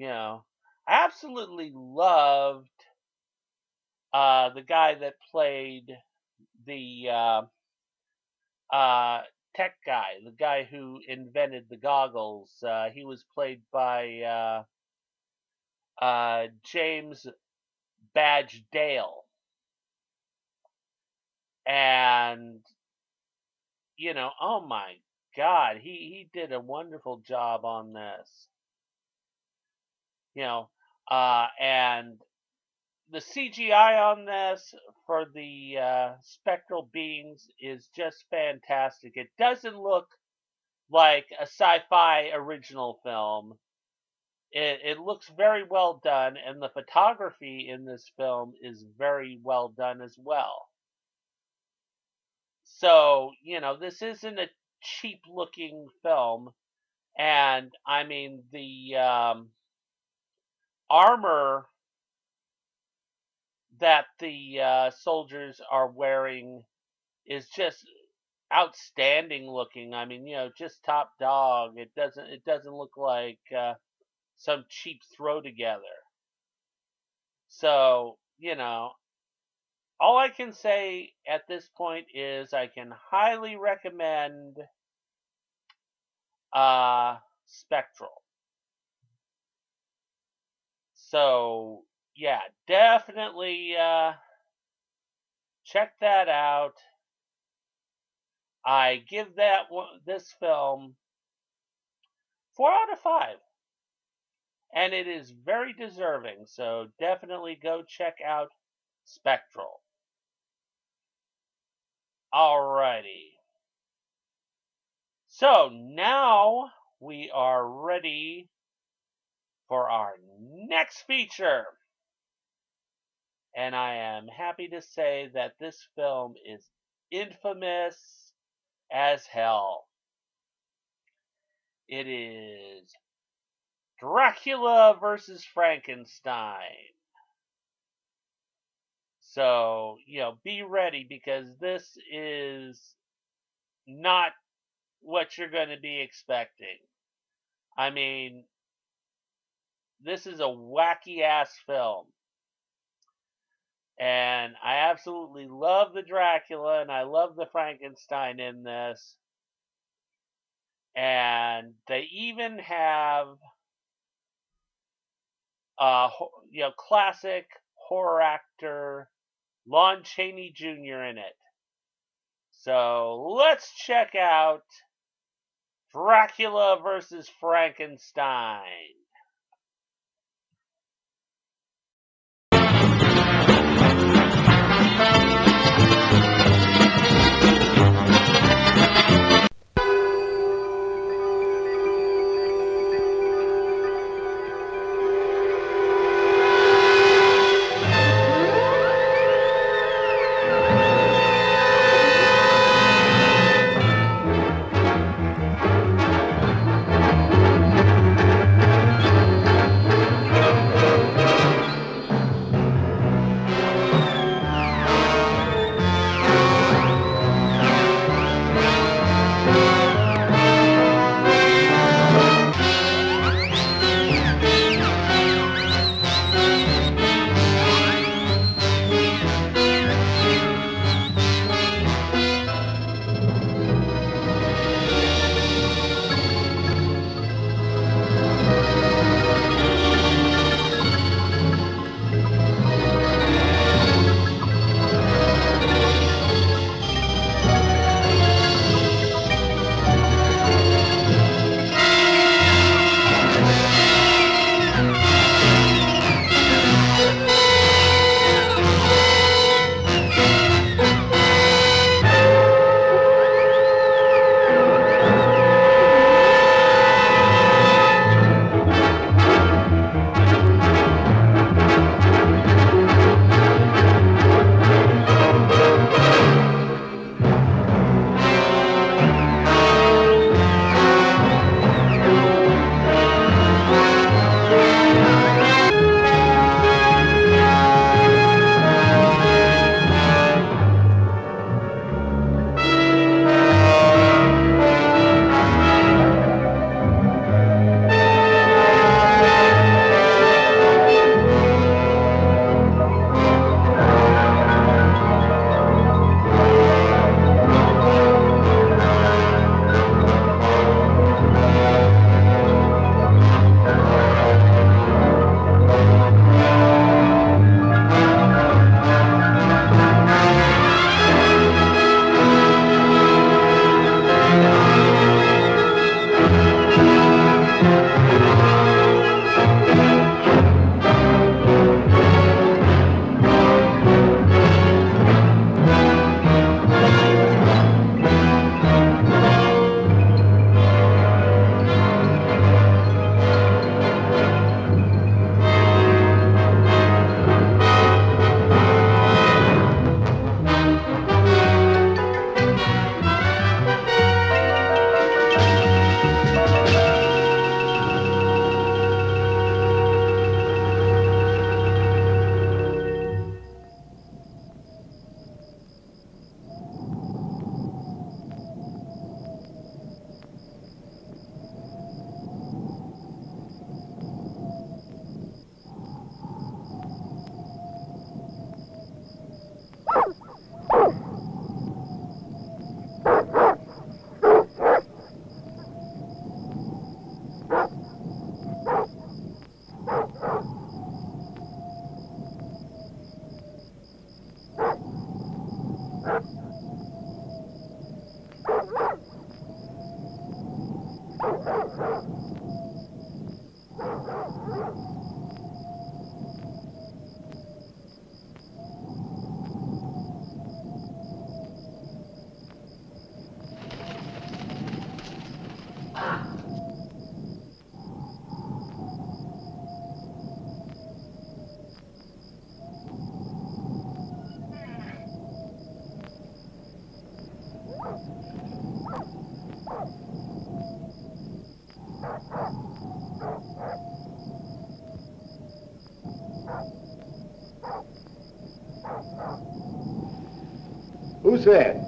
I absolutely loved the guy that played the tech guy, the guy who invented the goggles. He was played by James Badge Dale. And, oh my God, he did a wonderful job on this. And the CGI on this for the spectral beings is just fantastic. It doesn't look like a sci-fi original film. It looks very well done, and the photography in this film is very well done as well. So, this isn't a cheap-looking film, and I mean the armor that the soldiers are wearing is just outstanding looking. I mean, just top dog. It doesn't look like some cheap throw together. So, all I can say at this point is I can highly recommend Spectral. So, yeah, definitely check that out. I give this film 4 out of 5. And it is very deserving, so definitely go check out Spectral. Alrighty. So now we are ready for our next feature. And I am happy to say that this film is infamous as hell. It is Dracula versus Frankenstein. So, be ready, because this is not what you're going to be expecting. I mean, this is a wacky ass film. And I absolutely love the Dracula, and I love the Frankenstein in this. And they even have classic horror actor Lon Chaney Jr. in it. So let's check out Dracula versus Frankenstein.
Who's there?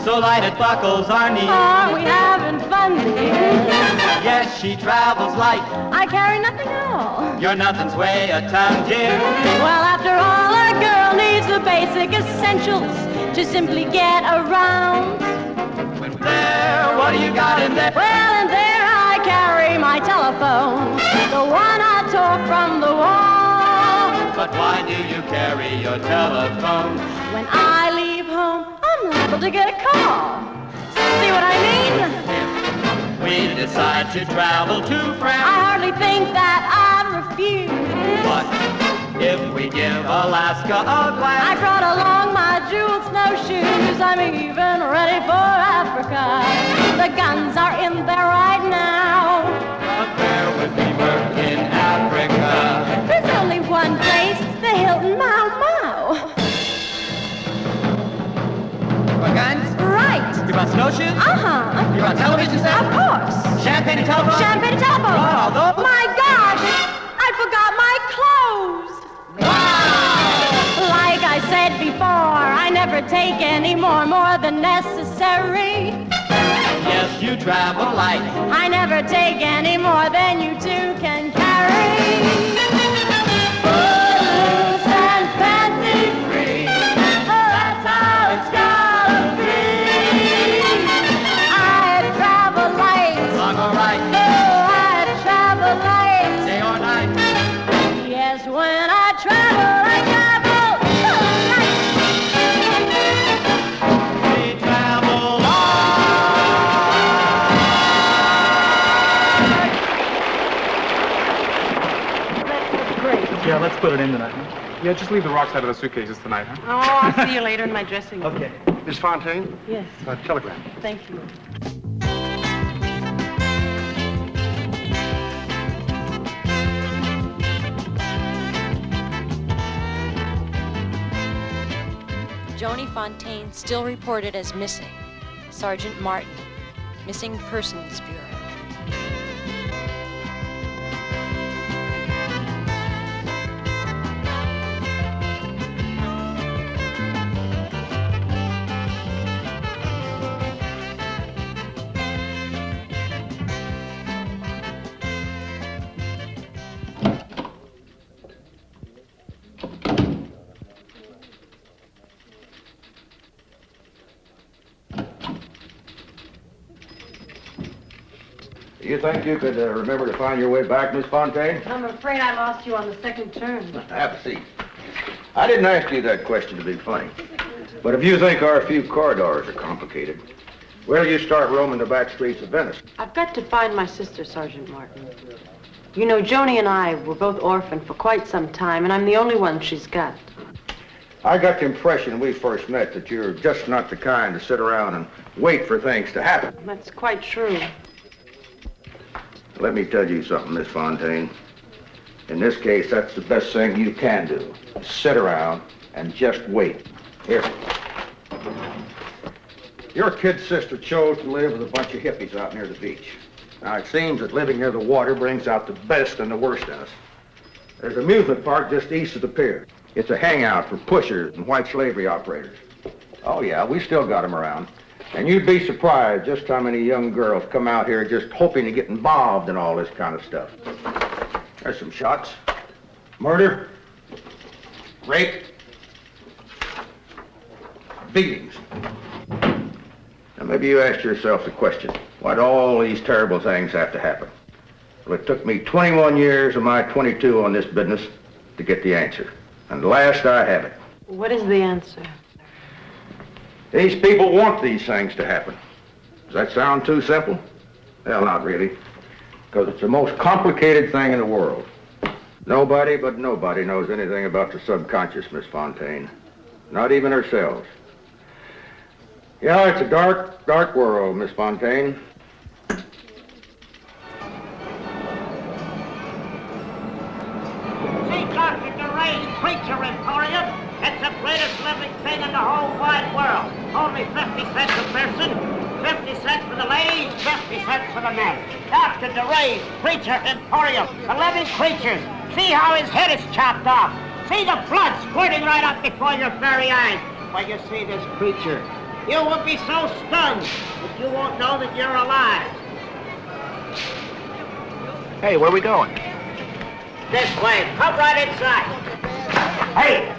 So light it buckles our knees.
Are we having fun, dear?
Yes, she travels light.
I carry nothing at all.
You're nothing's way a tongue, dear.
Well, after all, a girl needs the basic essentials to simply get around.
There, what do you got in there?
Well, in there I carry my telephone, the one I tore from the wall.
But why do you carry your telephone?
When I leave home, I'm liable to get a call. See what I mean?
If we decide to travel to France,
I hardly think that I'd refuse.
But if we give Alaska a glance,
I brought along my jeweled snowshoes. I'm even ready for Africa. The guns are in there right now.
But where would we work in Africa?
There's only one place, the Hilton Mau Mau.
For guns?
Right.
You brought snowshoes?
Uh-huh.
You brought television set?
Of course.
Champagne and telephone?
Champagne and telephone.
Oh,
my God! I forgot my clothes. Wow! Like I said before, I never take any more than necessary.
Yes, you travel light.
I never take any more than you two can carry. Footloose and fancy free. Oh, that's how it's gotta be. I travel light.
Long or right?
Oh, I travel light.
Day or night?
Yes, when I travel, I travel light.
We travel
Yeah, let's put it in tonight. Yeah, just leave the rocks out of the suitcases tonight, huh?
Oh, I'll see you later in my dressing room.
Okay. Miss Fontaine?
Yes.
Telegram.
Thank you.
Joni Fontaine still reported as missing. Sergeant Martin, Missing Persons Bureau.
You think you could remember to find your way back, Miss Fontaine?
I'm afraid I lost you on the second turn.
Have a seat. I didn't ask you that question to be funny. But if you think our few corridors are complicated, where do you start roaming the back streets of Venice?
I've got to find my sister, Sergeant Martin. You know, Joni and I were both orphaned for quite some time, and I'm the only one she's got.
I got the impression when we first met that you're just not the kind to sit around and wait for things to happen.
That's quite true.
Let me tell you something, Miss Fontaine. In this case, that's the best thing you can do. Sit around and just wait. Here. Your kid sister chose to live with a bunch of hippies out near the beach. Now, it seems that living near the water brings out the best and the worst in us. There's an amusement park just east of the pier. It's a hangout for pushers and white slavery operators. Oh, yeah, we still got them around. And you'd be surprised just how many young girls come out here just hoping to get involved in all this kind of stuff. There's some shots. Murder. Rape. Beatings. Now, maybe you asked yourself the question, why do all these terrible things have to happen? Well, it took me 21 years of my 22 on this business to get the answer. And at last I have it.
What is the answer?
These people want these things to happen. Does that sound too simple? Well, not really. Because it's the most complicated thing in the world. Nobody but nobody knows anything about the subconscious, Miss Fontaine. Not even ourselves. Yeah, it's a dark, dark world, Miss Fontaine.
See, Dr. DeRay's Preacher Emporium. It's the greatest living thing in the whole wide world. Only 50 cents a person. 50 cents for the ladies, 50 cents for the men. Dr. DeRay's Preacher Emporium. The living creatures. See how his head is chopped off. See the blood squirting right up before your very eyes. When you see this creature, you will be so stunned that you won't know that you're alive.
Hey, where are we going?
This way. Come right inside. Hey!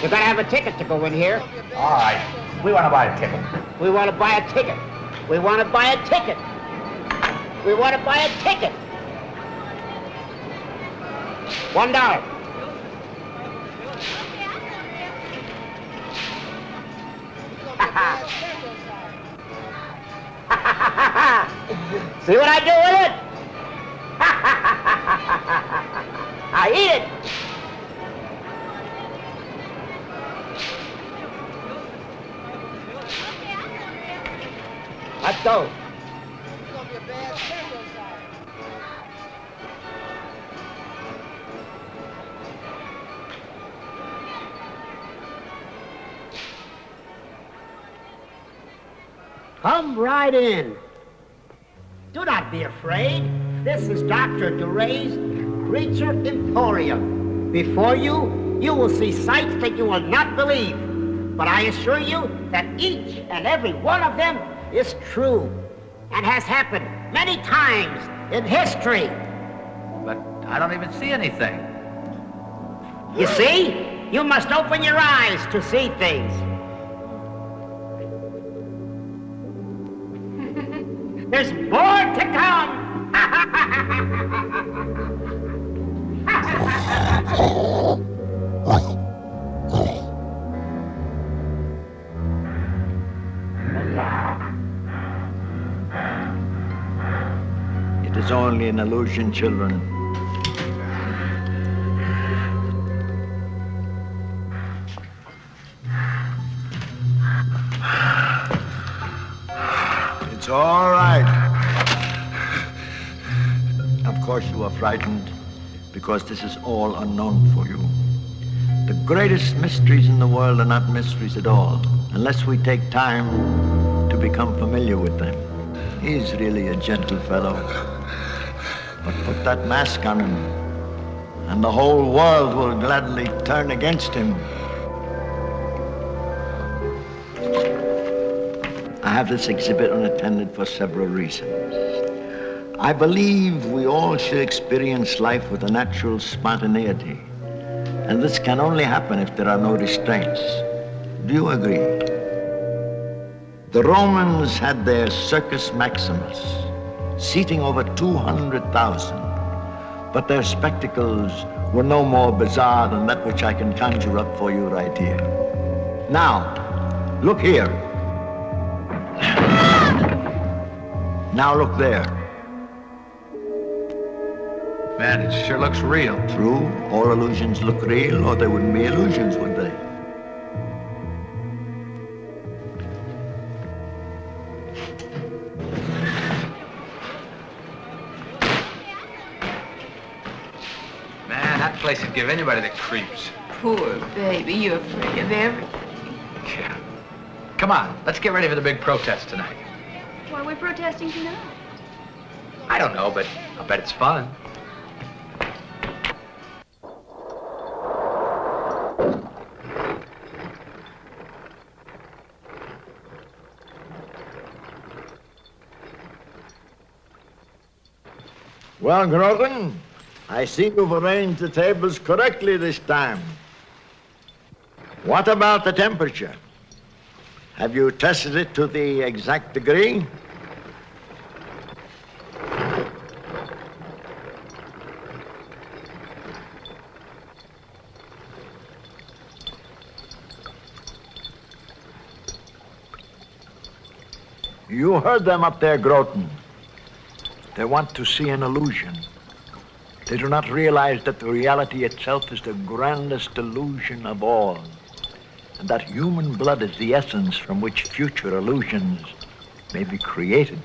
You gotta have a ticket to go in here.
All right. We want to buy a ticket.
We want to buy a ticket. We want to buy a ticket. We want to buy a ticket. $1. See what I do with it? I eat it. Let's go. Come right in. Do not be afraid. This is Dr. DeRay's Preacher Emporium. Before you, you will see sights that you will not believe. But I assure you that each and every one of them is true and has happened many times in history.
But I don't even see anything.
You see? You must open your eyes to see things. There's more to come.
It is only an illusion, children. It's all right. Of course you are frightened because this is all unknown for you. The greatest mysteries in the world are not mysteries at all unless we take time to become familiar with them. He's really a gentle fellow. But put that mask on him and the whole world will gladly turn against him. I have this exhibit unattended for several reasons. I believe we all should experience life with a natural spontaneity. And this can only happen if there are no restraints. Do you agree? The Romans had their Circus Maximus, seating over 200,000. But their spectacles were no more bizarre than that which I can conjure up for you right here. Now, look here. Now look there.
Man, it sure looks real.
True, all illusions look real, or they wouldn't be illusions, would they?
Man, that place would give anybody the creeps.
Poor baby, you're afraid of everything.
Yeah. Come on, let's get ready for the big protest tonight.
Why are we protesting tonight?
I don't know, but I'll bet it's fun.
Well, Grogan, I see you've arranged the tables correctly this time. What about the temperature? Have you tested it to the exact degree? You heard them up there, Groton. They want to see an illusion. They do not realize that the reality itself is the grandest illusion of all, and that human blood is the essence from which future illusions may be created.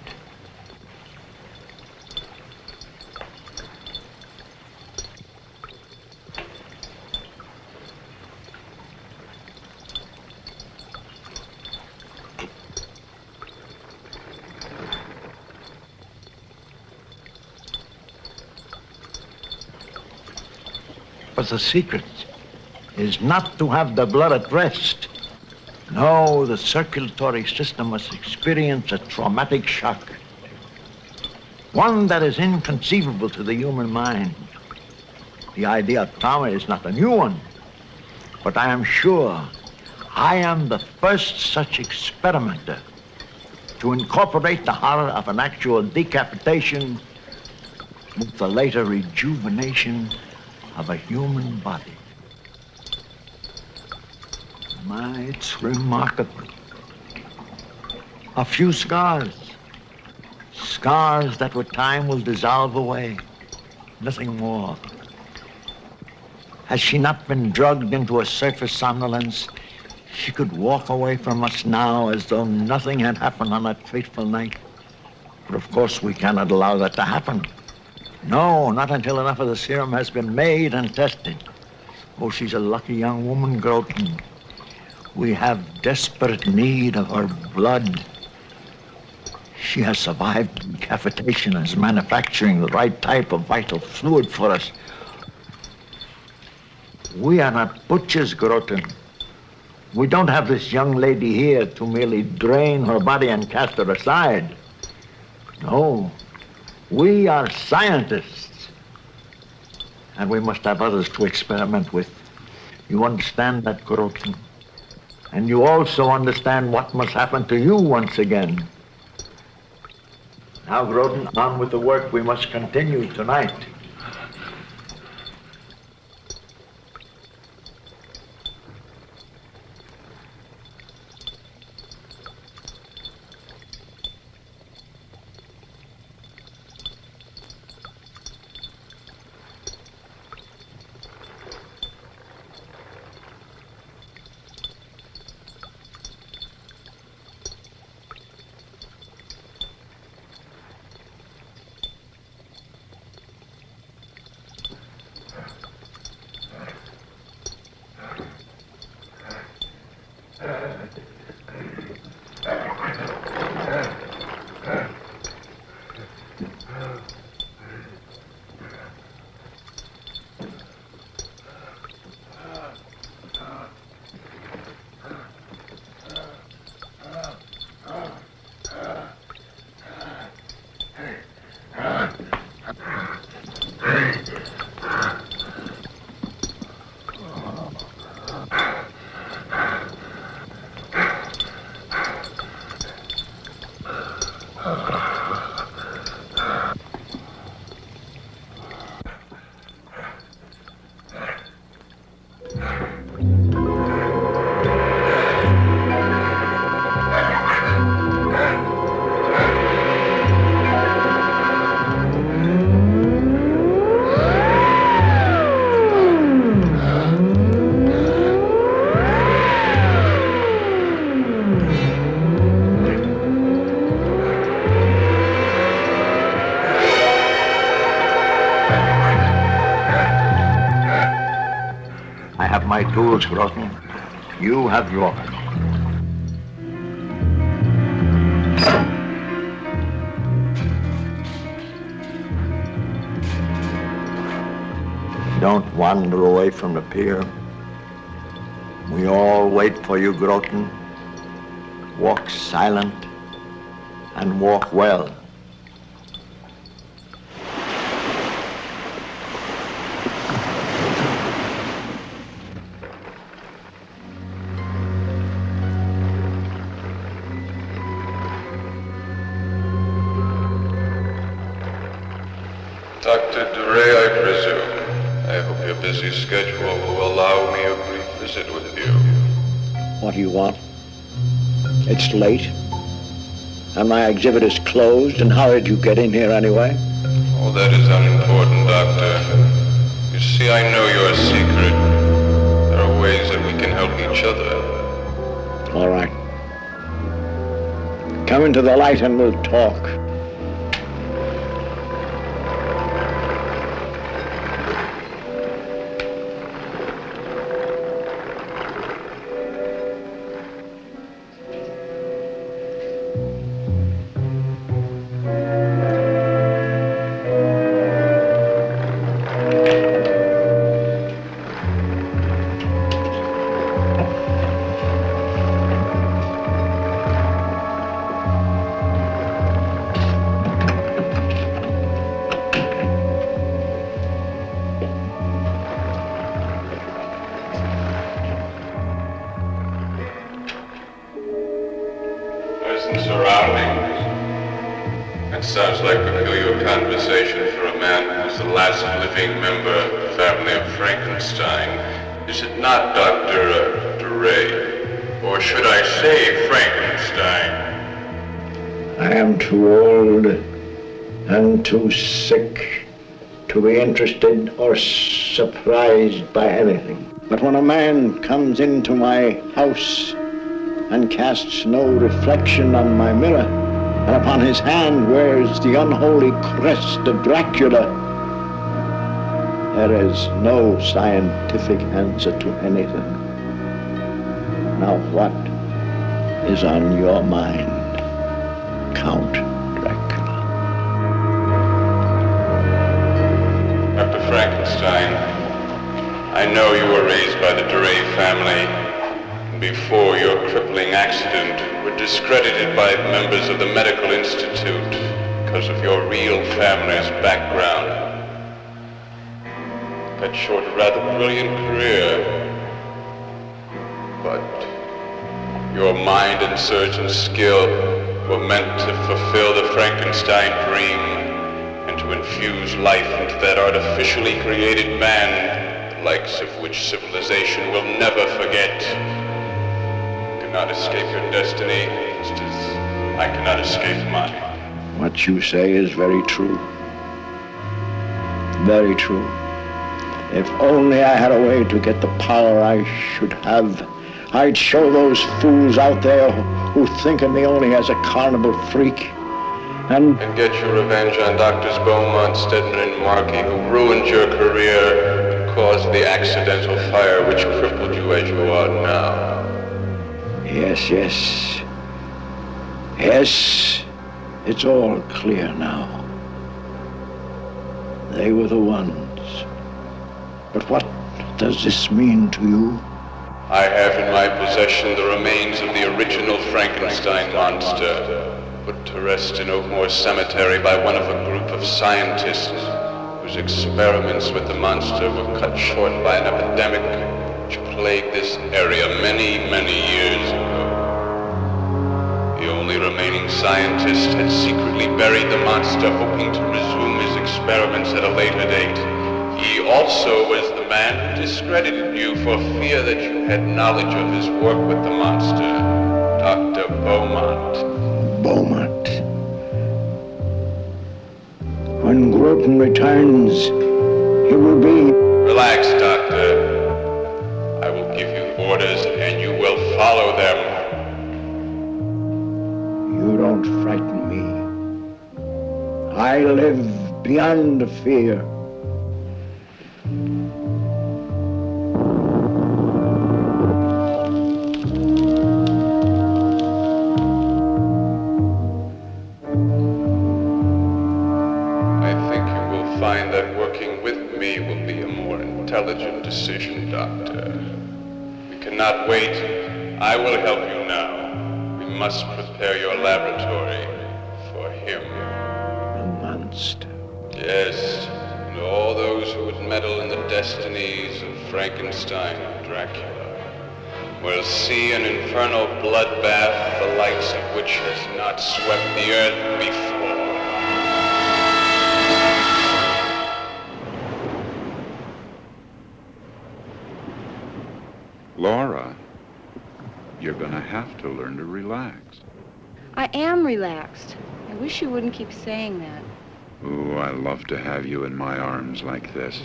But the secret is not to have the blood at rest. No, the circulatory system must experience a traumatic shock, one that is inconceivable to the human mind. The idea of trauma is not a new one, but I am sure I am the first such experimenter to incorporate the horror of an actual decapitation with the later rejuvenation of a human body. My, it's remarkable. A few scars. Scars that with time will dissolve away. Nothing more. Has she not been drugged into a surface somnolence, she could walk away from us now as though nothing had happened on that fateful night. But of course we cannot allow that to happen. No, not until enough of the serum has been made and tested. Oh, she's a lucky young woman, Groton. We have desperate need of her blood. She has survived decapitation and is manufacturing the right type of vital fluid for us. We are not butchers, Groton. We don't have this young lady here to merely drain her body and cast her aside. No. We are scientists, and we must have others to experiment with. You understand that, Groton? And you also understand what must happen to you once again. Now, Groton, on with the work we must continue tonight. I have my tools, Groton. You have yours. Don't wander away from the pier. We all wait for you, Groton. Walk silent and walk well.
Dr. DeRay, I presume. I hope your busy schedule will allow me a brief visit with you.
What do you want? It's late. And my exhibit is closed, and how did you get in here anyway?
All that is unimportant, Doctor. You see, I know your secret. There are ways that we can help each other.
All right. Come into the light and we'll talk.
Pleasant surroundings. That sounds like peculiar conversation for a man who's the last living member of the family of Frankenstein. Is it not, Dr. DeRay? Or should I say Frankenstein?
I am too old and too sick to be interested or surprised by anything. But when a man comes into my house and casts no reflection on my mirror, and upon his hand wears the unholy crest of Dracula, there is no scientific answer to anything. Now what is on your mind, Count Dracula?
Dr. Frankenstein, I know you were raised by the DeRay family. Before your crippling accident, were discredited by members of the medical institute because of your real family's background. Cut short a rather brilliant career, but your mind and surgeon skill were meant to fulfill the Frankenstein dream and to infuse life into that artificially created man, the likes of which civilization will never forget. Cannot escape your destiny, just as I cannot escape mine.
What you say is very true. Very true. If only I had a way to get the power I should have, I'd show those fools out there who think of me only as a carnival freak. And
get your revenge on Doctors Beaumont, Stedman, and Markey, who ruined your career and caused the accidental fire which crippled you as you are now.
Yes. Yes, it's all clear now. They were the ones. But what does this mean to you?
I have in my possession the remains of the original Frankenstein monster, put to rest in Oakmore Cemetery by one of a group of scientists whose experiments with the monster were cut short by an epidemic which plagued this area many, many years ago. The only remaining scientist had secretly buried the monster, hoping to resume his experiments at a later date. He also was the man who discredited you for fear that you had knowledge of his work with the monster, Dr. Beaumont.
Beaumont. When Groton returns, he will be...
Relax, Doctor. I will give you orders and you will follow them.
You don't frighten me. I live beyond fear.
decision, Doctor. We cannot wait. I will help you now. We must prepare your laboratory for him.
A monster.
Yes, and all those who would meddle in the destinies of Frankenstein and Dracula will see an infernal bloodbath the likes of which has not swept the earth before.
Laura, you're gonna have to learn to relax.
I am relaxed. I wish you wouldn't keep saying that.
Ooh, I love to have you in my arms like this.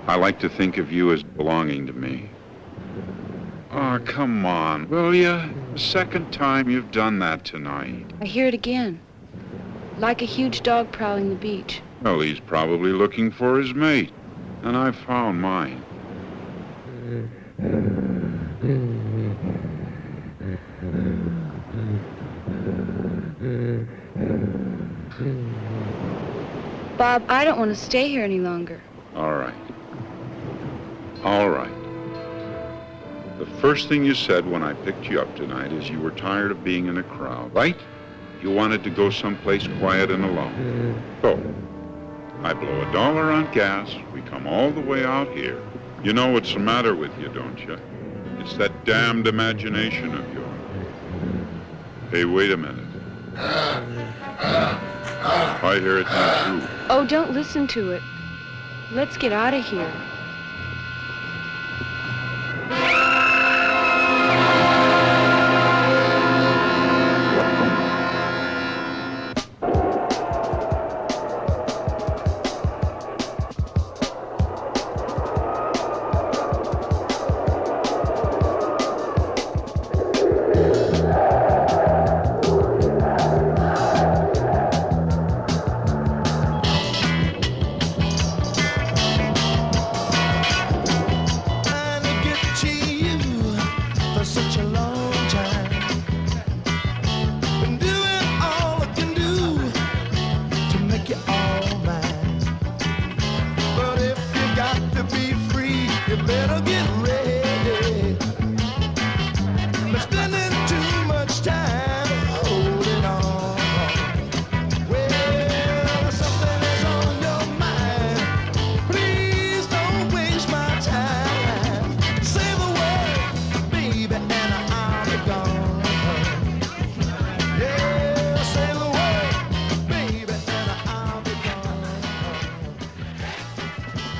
I like to think of you as belonging to me. Oh, come on, will ya? The second time you've done that tonight.
I hear it again. Like a huge dog prowling the beach.
Well, he's probably looking for his mate, and I've found mine.
Bob, I don't want to stay here any longer.
All right. All right. The first thing you said when I picked you up tonight is you were tired of being in a crowd, right? You wanted to go someplace quiet and alone. So, I blow $1 on gas, we come all the way out here. You know what's the matter with you, don't you? It's that damned imagination of yours. Hey, wait a minute. I hear it not you.
Oh, don't listen to it. Let's get out of here.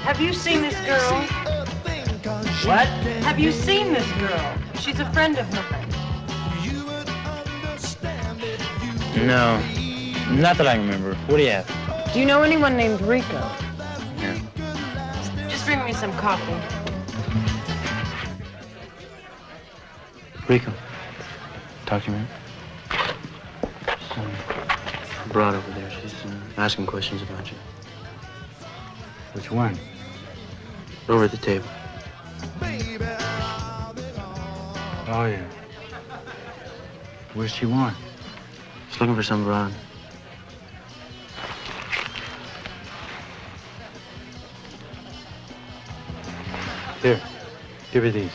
Have you seen this girl?
What?
Have you seen this girl? She's a friend of mine.
No, not that I remember. What do you have?
Do you know anyone named Rico?
Yeah.
Just bring me some coffee.
Rico, talk to me. Broad over there. She's asking questions about you. Which one? Over at the table. Oh, yeah. Where's she want? She's looking for some broad. Here, give her these.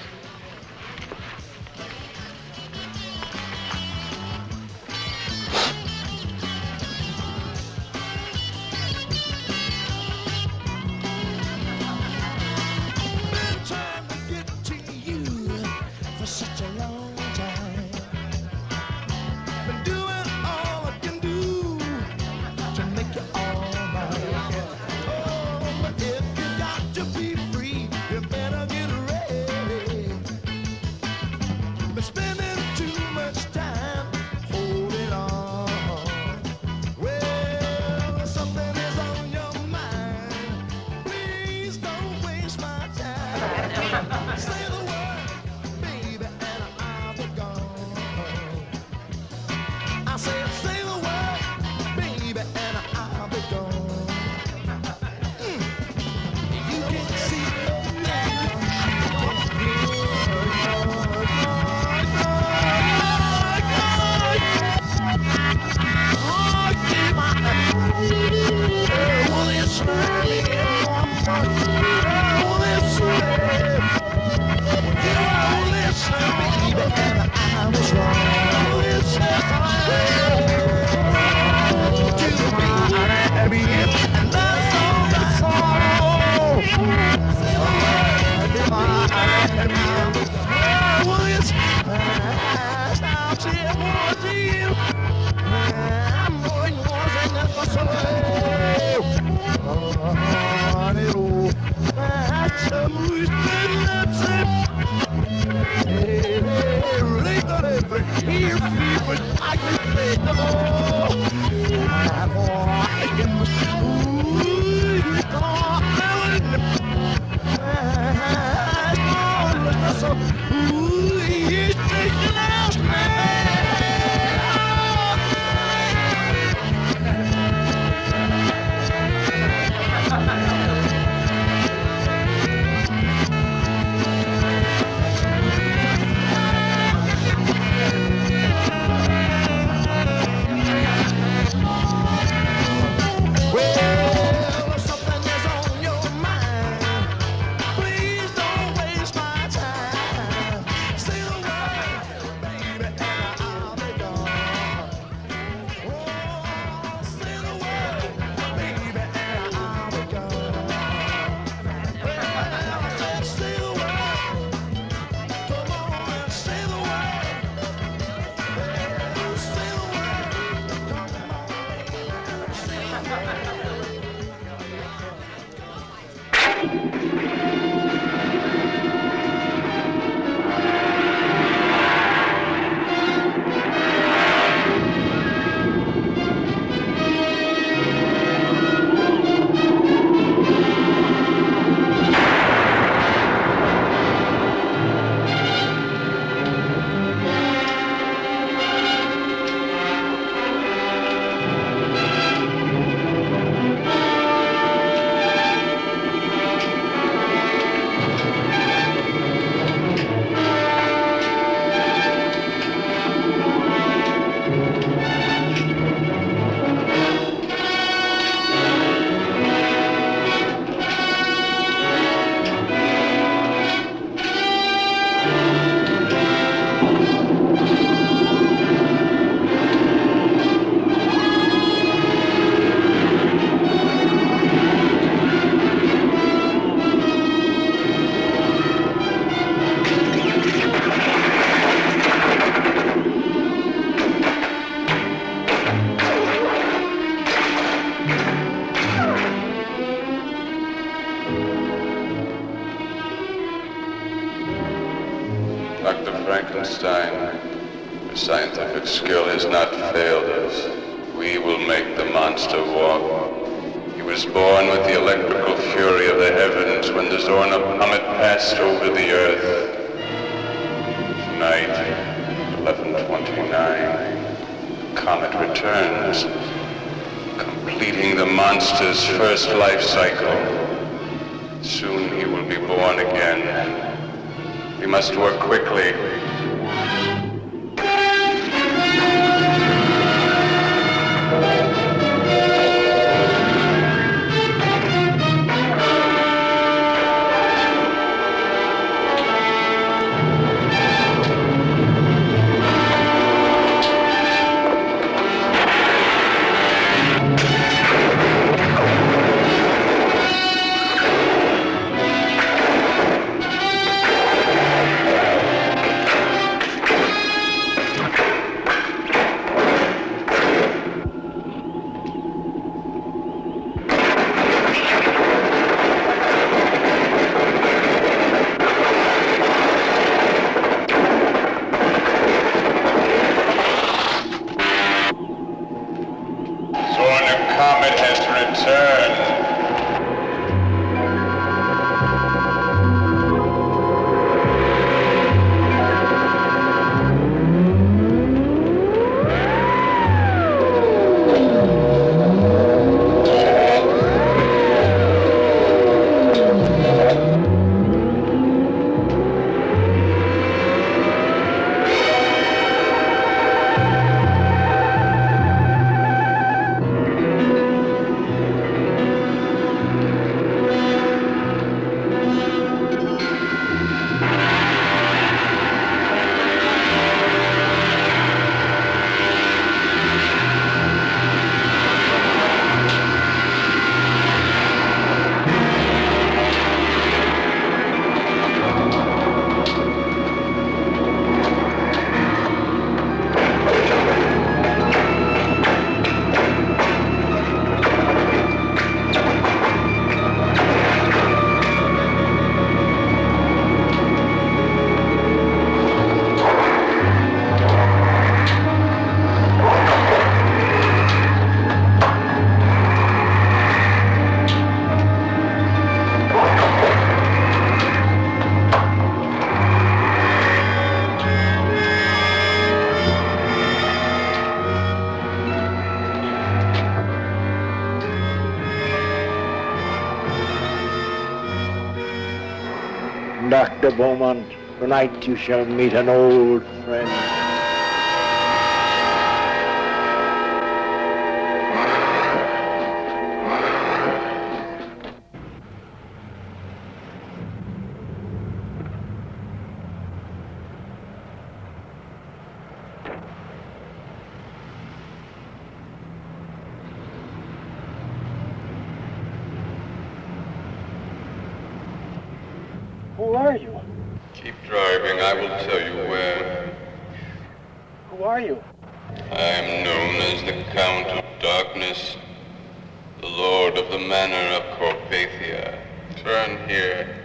Frankenstein, your scientific skill has not failed us. We will make the monster walk. He was born with the electrical fury of the heavens when the Zorna comet passed over the earth. Tonight, 11:29, the comet returns, completing the monster's first life cycle. Soon he will be born again. We must work quickly.
Dr. Beaumont. Tonight you shall meet an old friend.
Who are you?
Keep driving, I will tell you where.
Who are you?
I am known as the Count of Darkness, the Lord of the Manor of Carpathia. Turn here.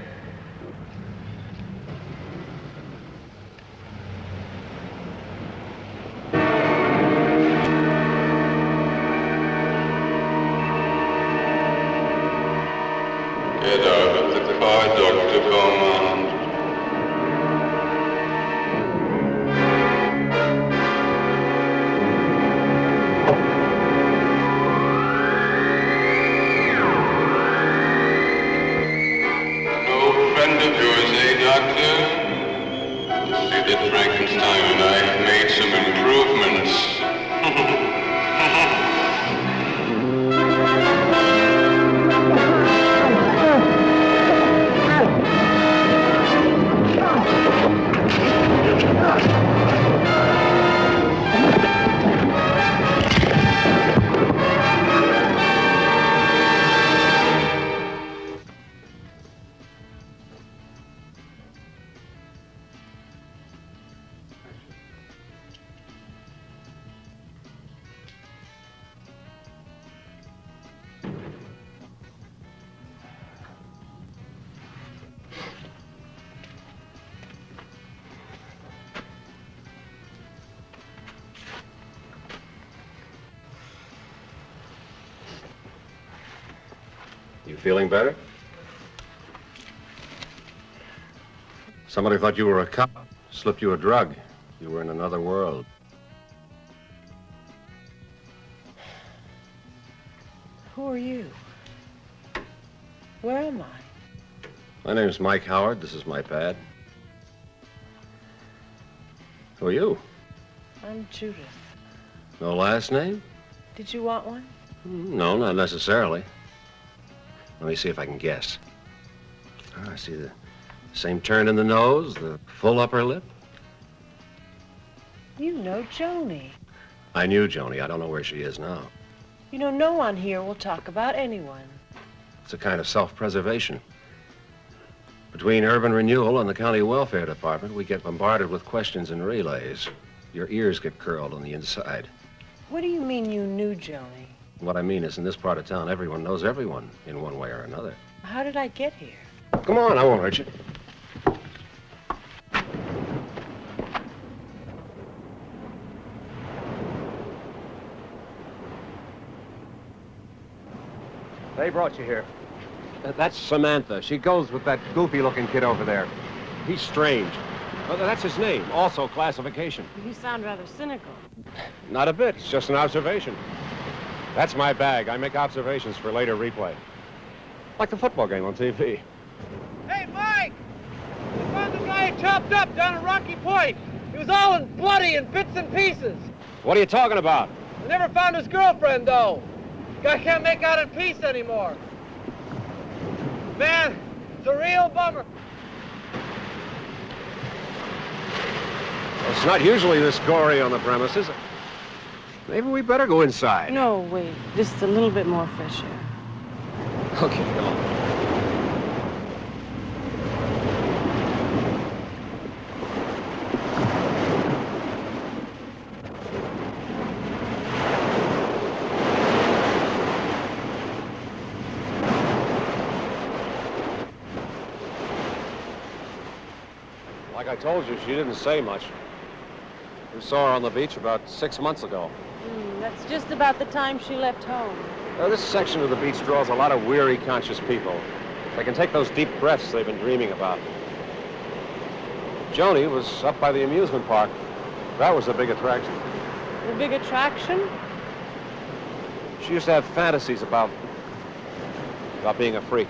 Get out of the car, Dr. Beaumont. No friend of yours, eh, Doctor? See that Frankenstein and I have made some improvements.
You feeling better? Somebody thought you were a cop, slipped you a drug. You were in another world.
Who are you? Where am I?
My name's Mike Howard. This is my pad. Who are you?
I'm Judith.
No last name?
Did you want one?
No, not necessarily. Let me see if I can guess. I see the same turn in the nose, the full upper lip.
You know Joni.
I knew Joni. I don't know where she is now.
You know, no one here will talk about anyone.
It's a kind of self-preservation. Between urban renewal and the county welfare department, we get bombarded with questions and relays. Your ears get curled on the inside.
What do you mean you knew Joni?
What I mean is, in this part of town, everyone knows everyone in one way or another.
How did I get here?
Come on, I won't hurt you.
They brought you here. That's Samantha. She goes with that goofy-looking kid over there. He's strange. That's his name. Also classification.
You sound rather cynical.
Not a bit. It's just an observation. That's my bag. I make observations for later replay. Like the football game on TV.
Hey, Mike! We found the guy chopped up down at Rocky Point. He was all bloody in bits and pieces.
What are you talking about?
We never found his girlfriend, though. Guy can't make out in peace anymore. Man, it's a real bummer.
It's not usually this gory on the premises. Maybe we better go inside.
No, wait. Just a little bit more fresh air.
Okay, come on. Like I told you, she didn't say much. We saw her on the beach about 6 months ago.
That's just about the time she left home.
This section of the beach draws a lot of weary, conscious people. They can take those deep breaths they've been dreaming about. Joni was up by the amusement park. That was the big attraction.
The big attraction?
She used to have fantasies about being a freak.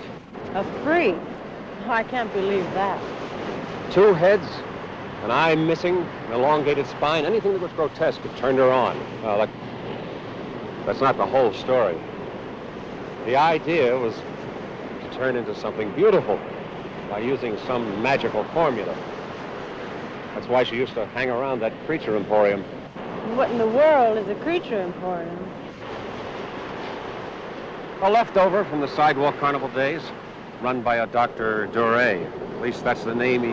A freak? Oh, I can't believe that.
2 heads, an eye missing, an elongated spine, anything that was grotesque, it turned her on. Well, that's not the whole story. The idea was to turn into something beautiful by using some magical formula. That's why she used to hang around that creature emporium.
What in the world is a creature emporium?
A leftover from the sidewalk carnival days, run by a Dr. Duray. At least that's the name he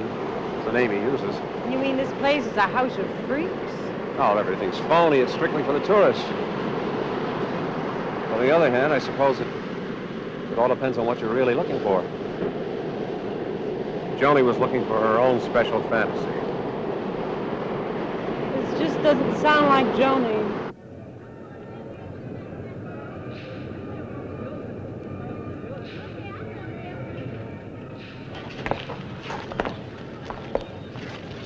uses.
You mean this place is a house of freaks?
Oh, everything's phony. It's strictly for the tourists. On the other hand, I suppose it all depends on what you're really looking for. Joni was looking for her own special fantasy.
This just doesn't sound like Joni.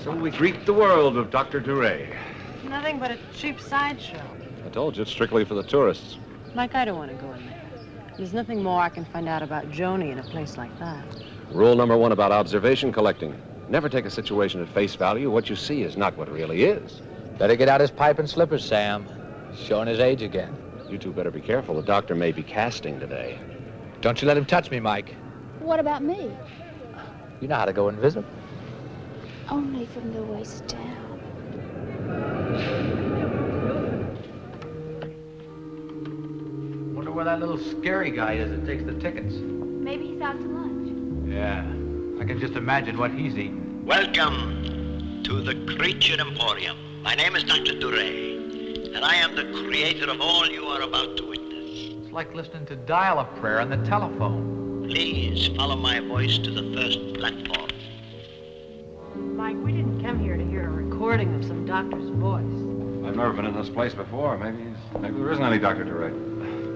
So we greet the world of Dr. Duray.
Nothing but a cheap sideshow.
I told you, it's strictly for the tourists.
Mike, I don't want to go in there. There's nothing more I can find out about Joni in a place like that.
Rule number 1 about observation collecting. Never take a situation at face value. What you see is not what it really is.
Better get out his pipe and slippers, Sam. Showing his age again.
You two better be careful. The doctor may be casting today.
Don't you let him touch me, Mike.
What about me?
You know how to go invisible.
Only from the waist down.
Wonder where that little scary guy is that takes the tickets.
Maybe he's out to lunch.
Yeah, I can just imagine what he's eating.
Welcome to the Creature Emporium. My name is Dr. Duray, and I am the creator of all you are about to witness.
It's like listening to dial-up prayer on the telephone.
Please follow my voice to the first platform.
Mike, we didn't come here to hear a recording of some doctor's voice.
I've never been in this place before. Maybe there isn't any Dr. Duray.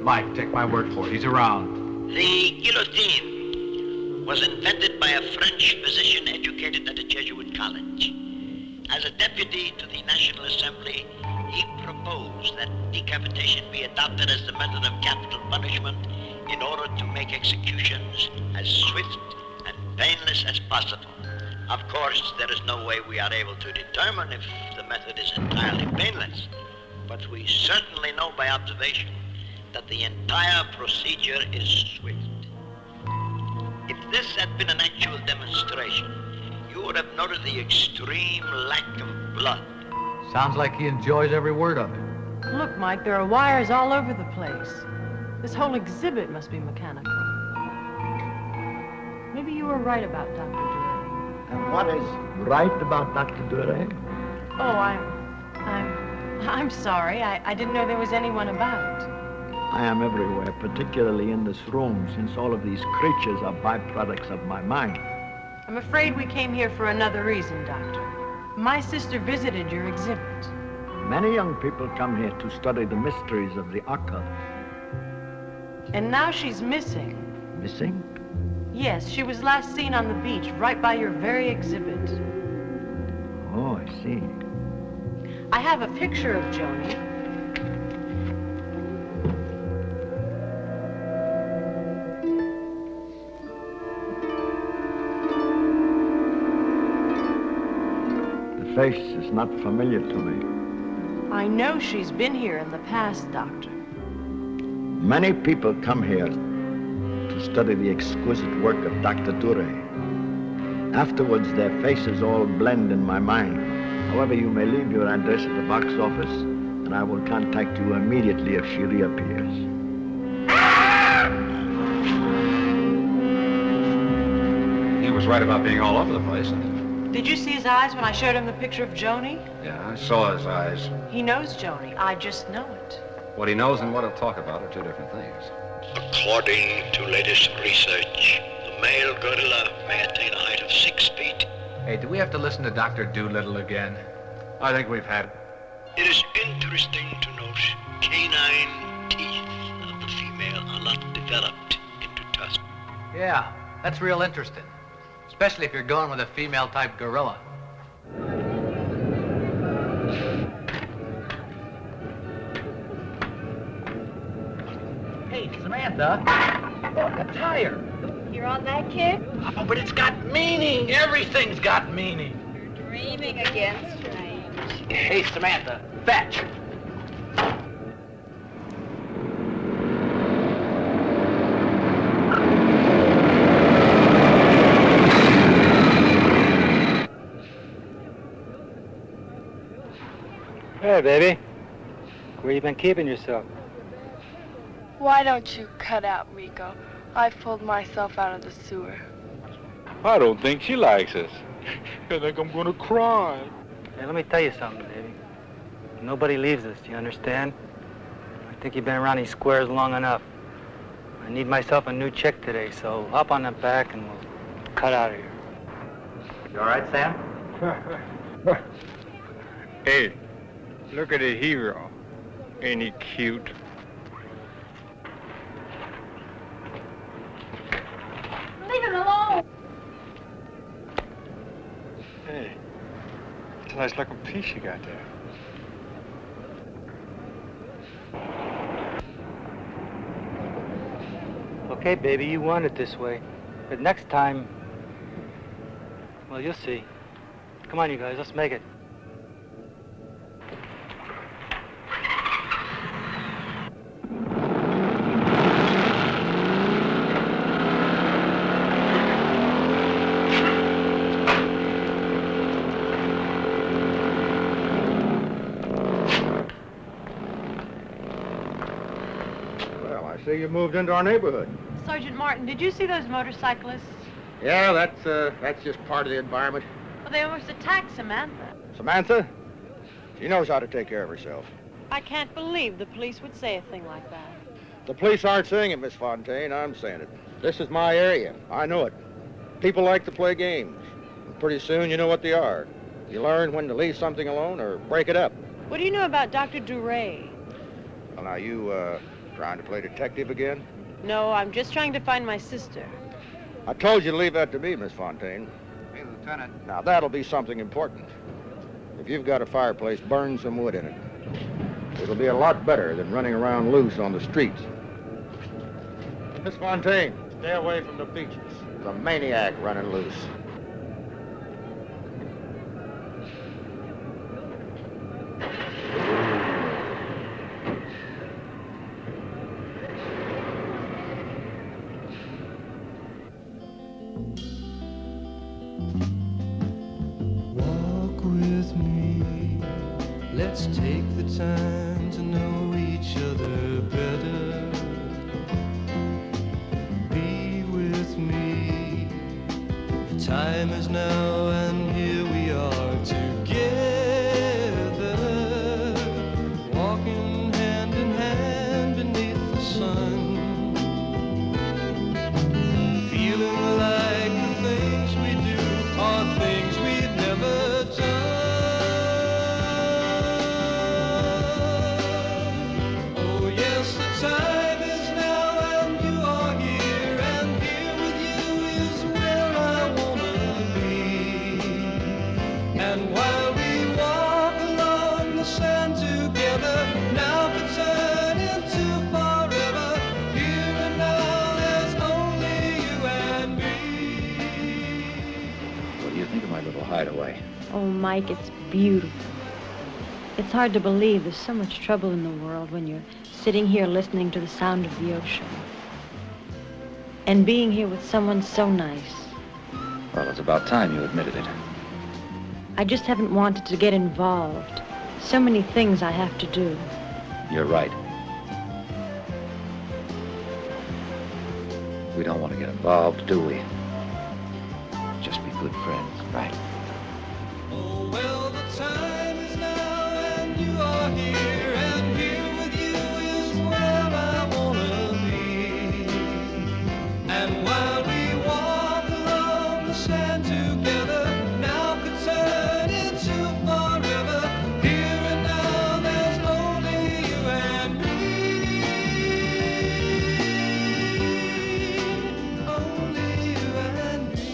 Mike, take my word for it. He's around.
The guillotine was invented by a French physician educated at a Jesuit college. As a deputy to the National Assembly, he proposed that decapitation be adopted as the method of capital punishment in order to make executions as swift and painless as possible. Of course, there is no way we are able to determine if the method is entirely painless, but we certainly know by observation that the entire procedure is swift. If this had been an actual demonstration, you would have noted the extreme lack of blood.
Sounds like he enjoys every word of it.
Look, Mike, there are wires all over the place. This whole exhibit must be mechanical. Maybe you were right about Dr. Duray.
And what is right about Dr. Duray?
Oh, I'm sorry. I didn't know there was anyone about.
I am everywhere, particularly in this room, since all of these creatures are byproducts of my mind.
I'm afraid we came here for another reason, Doctor. My sister visited your exhibit.
Many young people come here to study the mysteries of the occult.
And now she's missing.
Missing?
Yes, she was last seen on the beach, right by your very exhibit.
Oh, I see.
I have a picture of Joni.
The face is not familiar to me.
I know she's been here in the past, Doctor.
Many people come here to study the exquisite work of Dr. Duray. Afterwards, their faces all blend in my mind. However, you may leave your address at the box office, and I will contact you immediately if she reappears.
He was right about being all over the place.
Did you see his eyes when I showed him the picture of Joni?
Yeah, I saw his eyes.
He knows Joni. I just know it.
What he knows and what he'll talk about are 2 different things.
According to latest research, the male gorilla may attain a height of 6 feet.
Hey, do we have to listen to Dr. Doolittle again?
I think we've had.
It is interesting to note canine teeth of the female are not developed into tusks.
Yeah, that's real interesting. Especially if you're going with a female-type gorilla. Hey, Samantha, look, a tire.
You're on that kick?
Oh, but it's got meaning. Everything's got meaning.
You're dreaming again, Strange.
Hey, Samantha, fetch.
Hey, baby. Where you been keeping yourself?
Why don't you cut out, Rico? I pulled myself out of the sewer.
I don't think she likes us. I think I'm gonna cry.
Hey, let me tell you something, baby. Nobody leaves us, do you understand? I think you've been around these squares long enough. I need myself a new chick today, so hop on that back and we'll cut out of here.
You all right, Sam?
Hey, look at the hero. Ain't he cute?
Leave him alone.
Hey, it's a nice looking piece you got there.
Okay, baby, you want it this way. But next time, well, you'll see. Come on, you guys, let's make it.
Well, I see you moved into our neighborhood.
Sergeant Martin, did you see those motorcyclists?
Yeah, that's just part of the environment.
Well, they almost attacked Samantha.
Samantha, she knows how to take care of herself.
I can't believe the police would say a thing like that.
The police aren't saying it, Miss Fontaine. I'm saying it. This is my area. I know it. People like to play games. And pretty soon you know what they are. You learn when to leave something alone or break it up.
What do you know about Dr. Duray?
Well, now, you, trying to play detective again?
No, I'm just trying to find my sister.
I told you to leave that to me, Miss Fontaine.
Hey, Lieutenant.
Now, that'll be something important. If you've got a fireplace, burn some wood in it. It'll be a lot better than running around loose on the streets. Miss Fontaine, stay away from the beaches. There's a maniac running loose.
Walk with me. Let's take the time to know each other better. Be with me. The time is now, and here we are together, walking hand in hand beneath the sun, feeling like the things we do are things we've never done. Oh yes, the time is now, and you are here, and here with you is where I wanna be. And while we walk along the sand together, now for turn into forever, here and now there's only you and me.
What do you think of my little hideaway?
Oh, Mike, it's beautiful. It's hard to believe there's so much trouble in the world when you're sitting here listening to the sound of the ocean. And being here with someone so nice.
Well, it's about time you admitted it.
I just haven't wanted to get involved. So many things I have to do.
You're right. We don't want to get involved, do we? Just be good friends, right?
Oh, well, the time is now, and you are here, and here with you is where I wanna be. And while we walk along the sand together, now could turn into forever. Here and now, there's only you and me. Only you and me.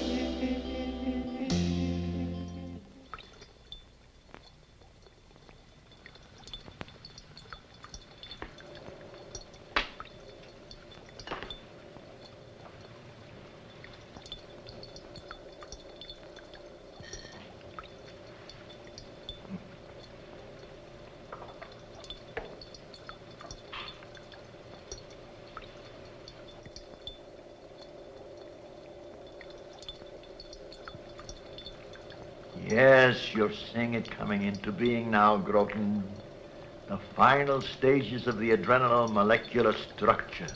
Yes, you're seeing it coming into being now, Groton. The final stages of the adrenal molecular structure.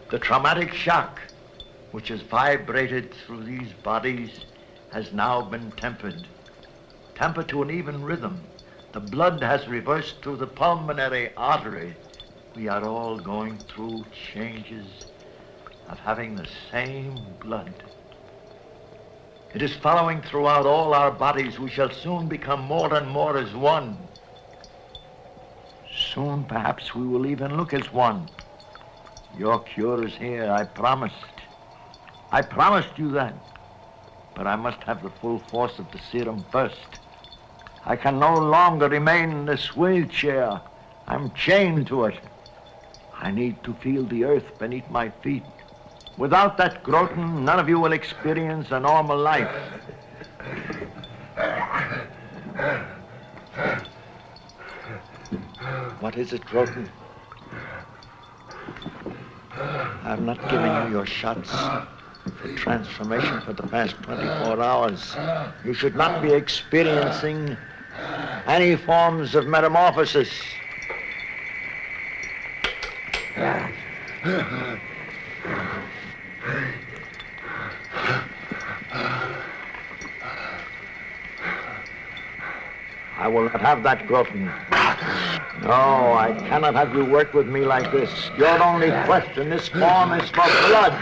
The traumatic shock, which has vibrated through these bodies, has now been tempered. Tempered to an even rhythm. The blood has reversed through the pulmonary artery. We are all going through changes of having the same blood. It is following throughout all our bodies. We shall soon become more and more as one. Soon, perhaps, we will even look as one. Your cure is here, I promised. I promised you that. But I must have the full force of the serum first. I can no longer remain in this wheelchair. I'm chained to it. I need to feel the earth beneath my feet. Without that, Groton, none of you will experience a normal life. What is it, Groton? I've not given you your shots for transformation for the past 24 hours. You should not be experiencing any forms of metamorphosis. I will not have that, Groton. No, I cannot have you work with me like this. Your only question, this form is for blood.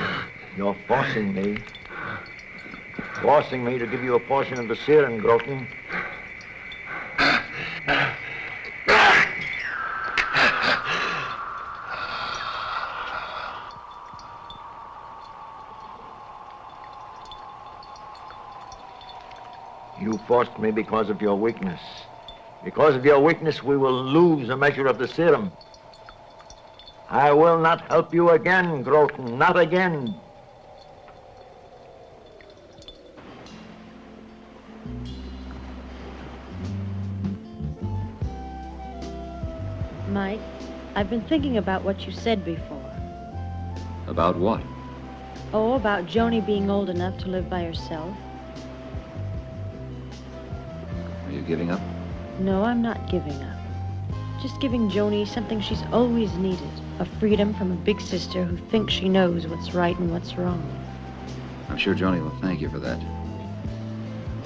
You're forcing me to give you a portion of the serum, Groton. You forced me because of your weakness. Because of your weakness, we will lose a measure of the serum. I will not help you again, Groton, not again.
Mike, I've been thinking about what you said before.
About what?
Oh, about Joni being old enough to live by herself.
Are you giving up?
No, I'm not giving up. Just giving Joni something she's always needed. A freedom from a big sister who thinks she knows what's right and what's wrong.
I'm sure Joni will thank you for that.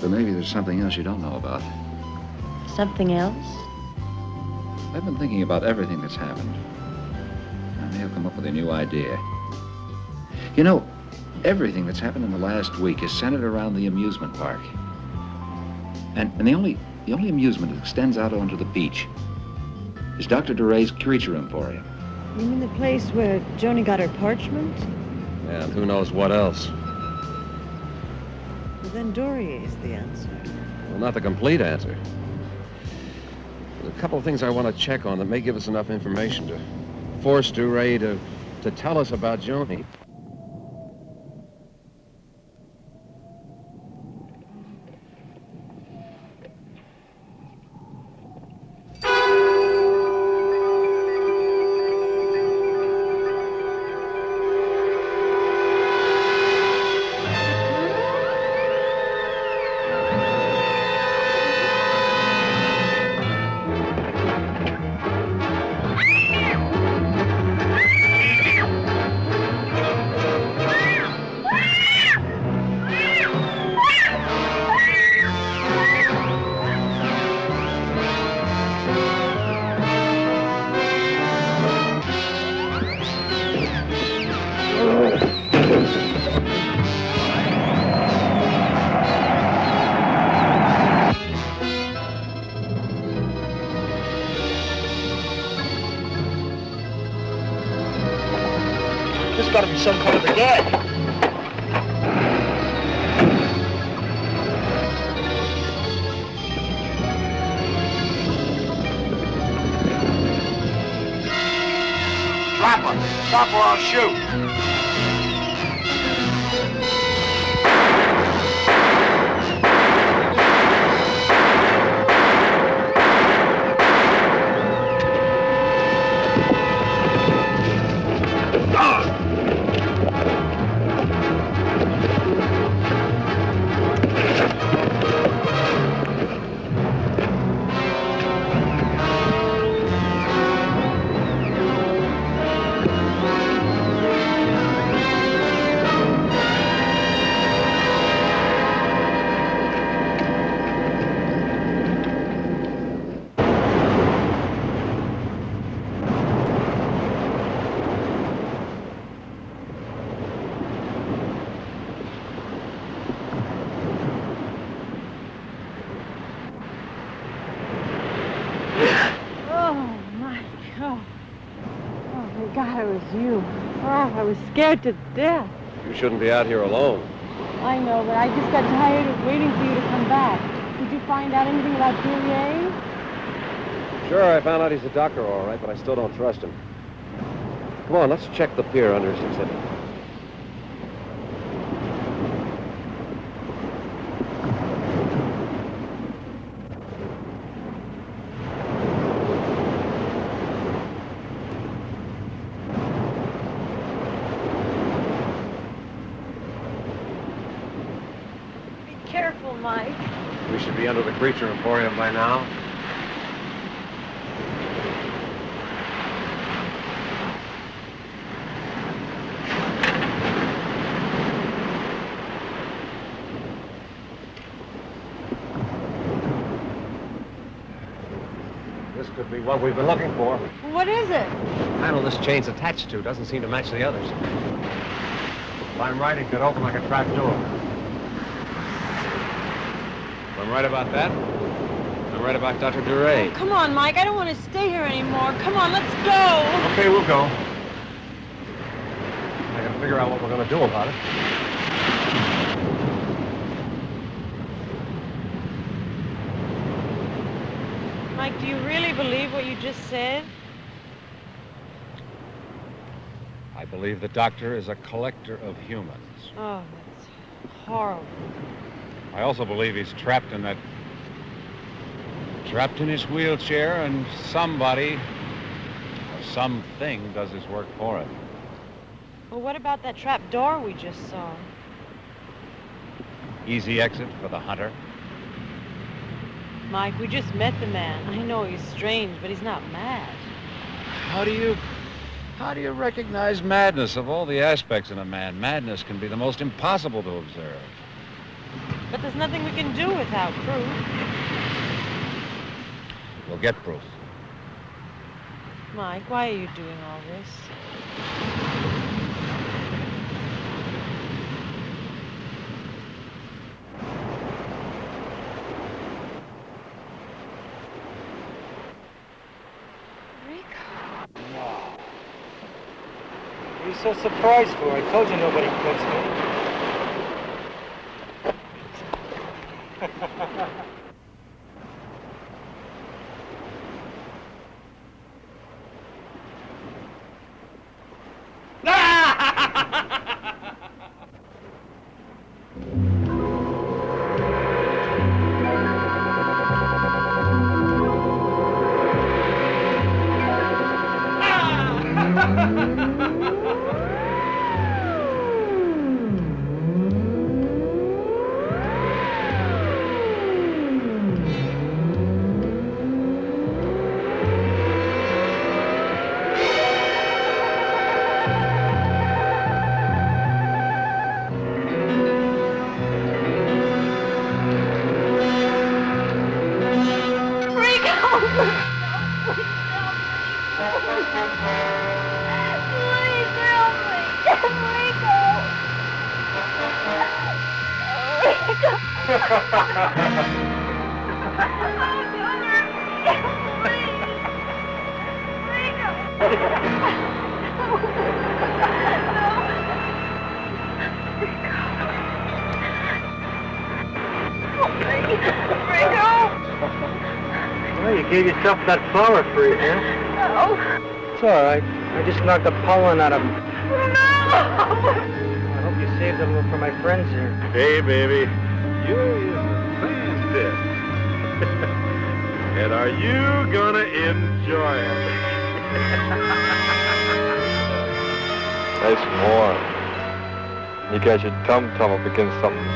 But maybe there's something else you don't know about.
Something else?
I've been thinking about everything that's happened. I may have come up with a new idea. You know, everything that's happened in the last week is centered around the amusement park. And the only amusement that extends out onto the beach is Dr. DeRay's Creature Emporium.
You mean the place where Joni got her parchment?
Yeah, and who knows what else.
Well, then Dorier's the answer.
Well, not the complete answer. There's a couple of things I want to check on that may give us enough information to force DeRay to tell us about Joni.
There's got to be some kind of a gag. Drop her. Stop or I'll shoot.
I was you. Oh, I was scared to death.
You shouldn't be out here alone.
I know, but I just got tired of waiting for you to come back. Did you find out anything about Duryea?
Sure, I found out he's a doctor, all right, but I still don't trust him. Come on, let's check the pier under his exhibit.
Careful, Mike.
We should be under the creature emporium by now. This could be what we've been looking for.
What is it?
The panel this chain's attached to doesn't seem to match the others. If I'm right, it could open like a trap door. If I'm right about that, I'm right about Dr. Duryea.
Come on, Mike. I don't want to stay here anymore. Come on, let's go.
Okay, we'll go. I gotta figure out what we're gonna do about it.
Mike, do you really believe what you just said?
I believe the doctor is a collector of humans.
Oh, that's horrible.
I also believe he's trapped in his wheelchair, and somebody or something does his work for him.
Well, what about that trap door we just saw?
Easy exit for the hunter.
Mike, we just met the man. I know he's strange, but he's not mad.
How do you recognize madness? Of all the aspects in a man, madness can be the most impossible to observe.
But there's nothing we can do without proof.
We'll get proof.
Mike, why are you doing all this?
What are you so surprised for? I told you nobody puts me. Well, you gave yourself that flower free, huh?
No.
It's all right. I just knocked the pollen out of him.
No!
I hope you saved a little for my friends here.
Hey, baby, you're in the sandpit. And are you gonna enjoy it?
Nice and warm. You got your tum-tum up against something.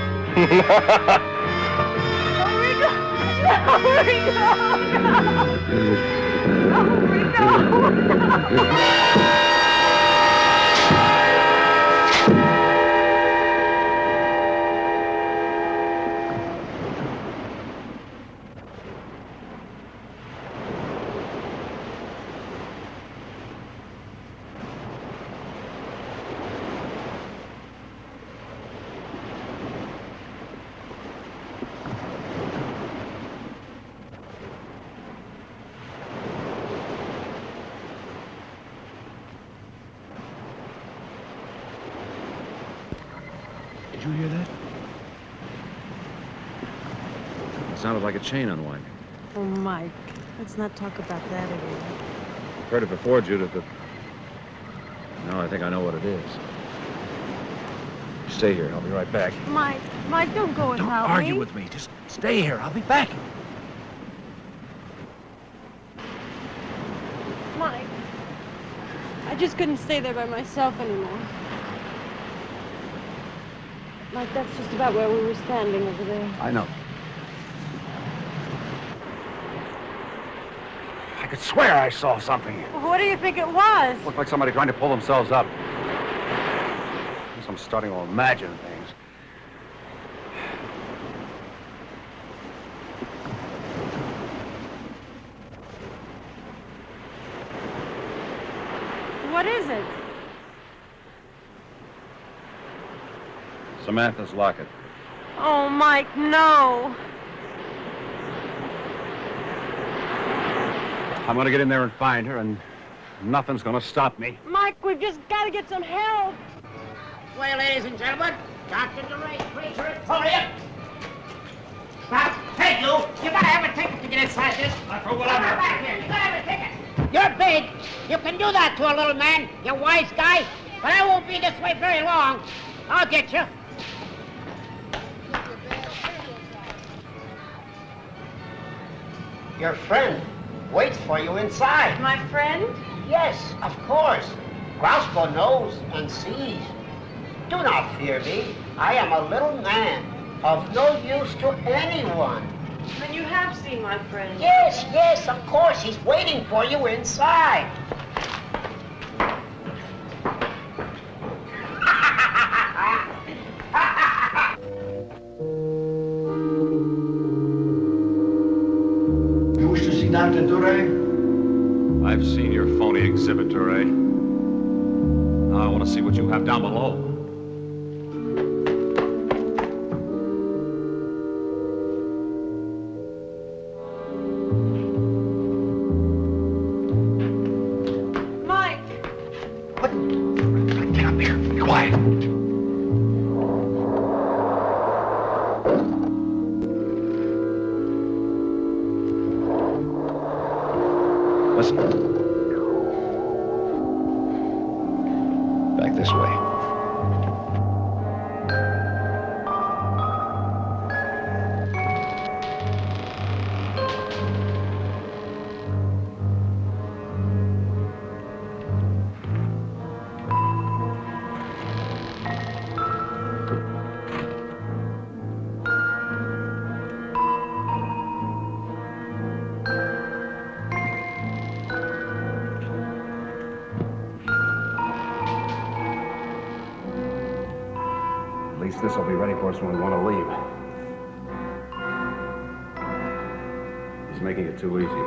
Did you hear that? It sounded like a chain unwinding.
Oh, Mike, let's not talk about that again.
I've heard it before, Judith, but now I think I know what it is. Stay here. I'll be right back.
Mike, don't go without me.
Don't argue with me. Just stay here. I'll be back.
Mike, I just couldn't stay there by myself anymore. Mike, that's just about where we were standing over there.
I know. I could swear I saw something.
Well, what do you think it was?
Looked like somebody trying to pull themselves up. I guess I'm starting to imagine things.
What is it?
Samantha's locket.
Oh, Mike, no.
I'm gonna get in there and find her, and nothing's gonna stop me.
Mike, we've just got to get some help.
Well, ladies and gentlemen, Dr. DeRay, Preacher, Emporium. Now, hey, you gotta have a ticket to get inside this. For what I'm back here. You gotta have a ticket. You're big. You can do that to a little man, you wise guy. But I won't be this way very long. I'll get you. Your friend waits for you inside.
My friend?
Yes, of course. Grosco knows and sees. Do not fear me. I am a little man of no use to anyone.
Then you have seen my friend.
Yes, yes, of course. He's waiting for you inside.
You wish to see Dr. Duray?
I've seen your phony exhibit, Duray. Now I want to see what you have down below. Back this way. This will be ready for us when we want to leave. He's making it too easy.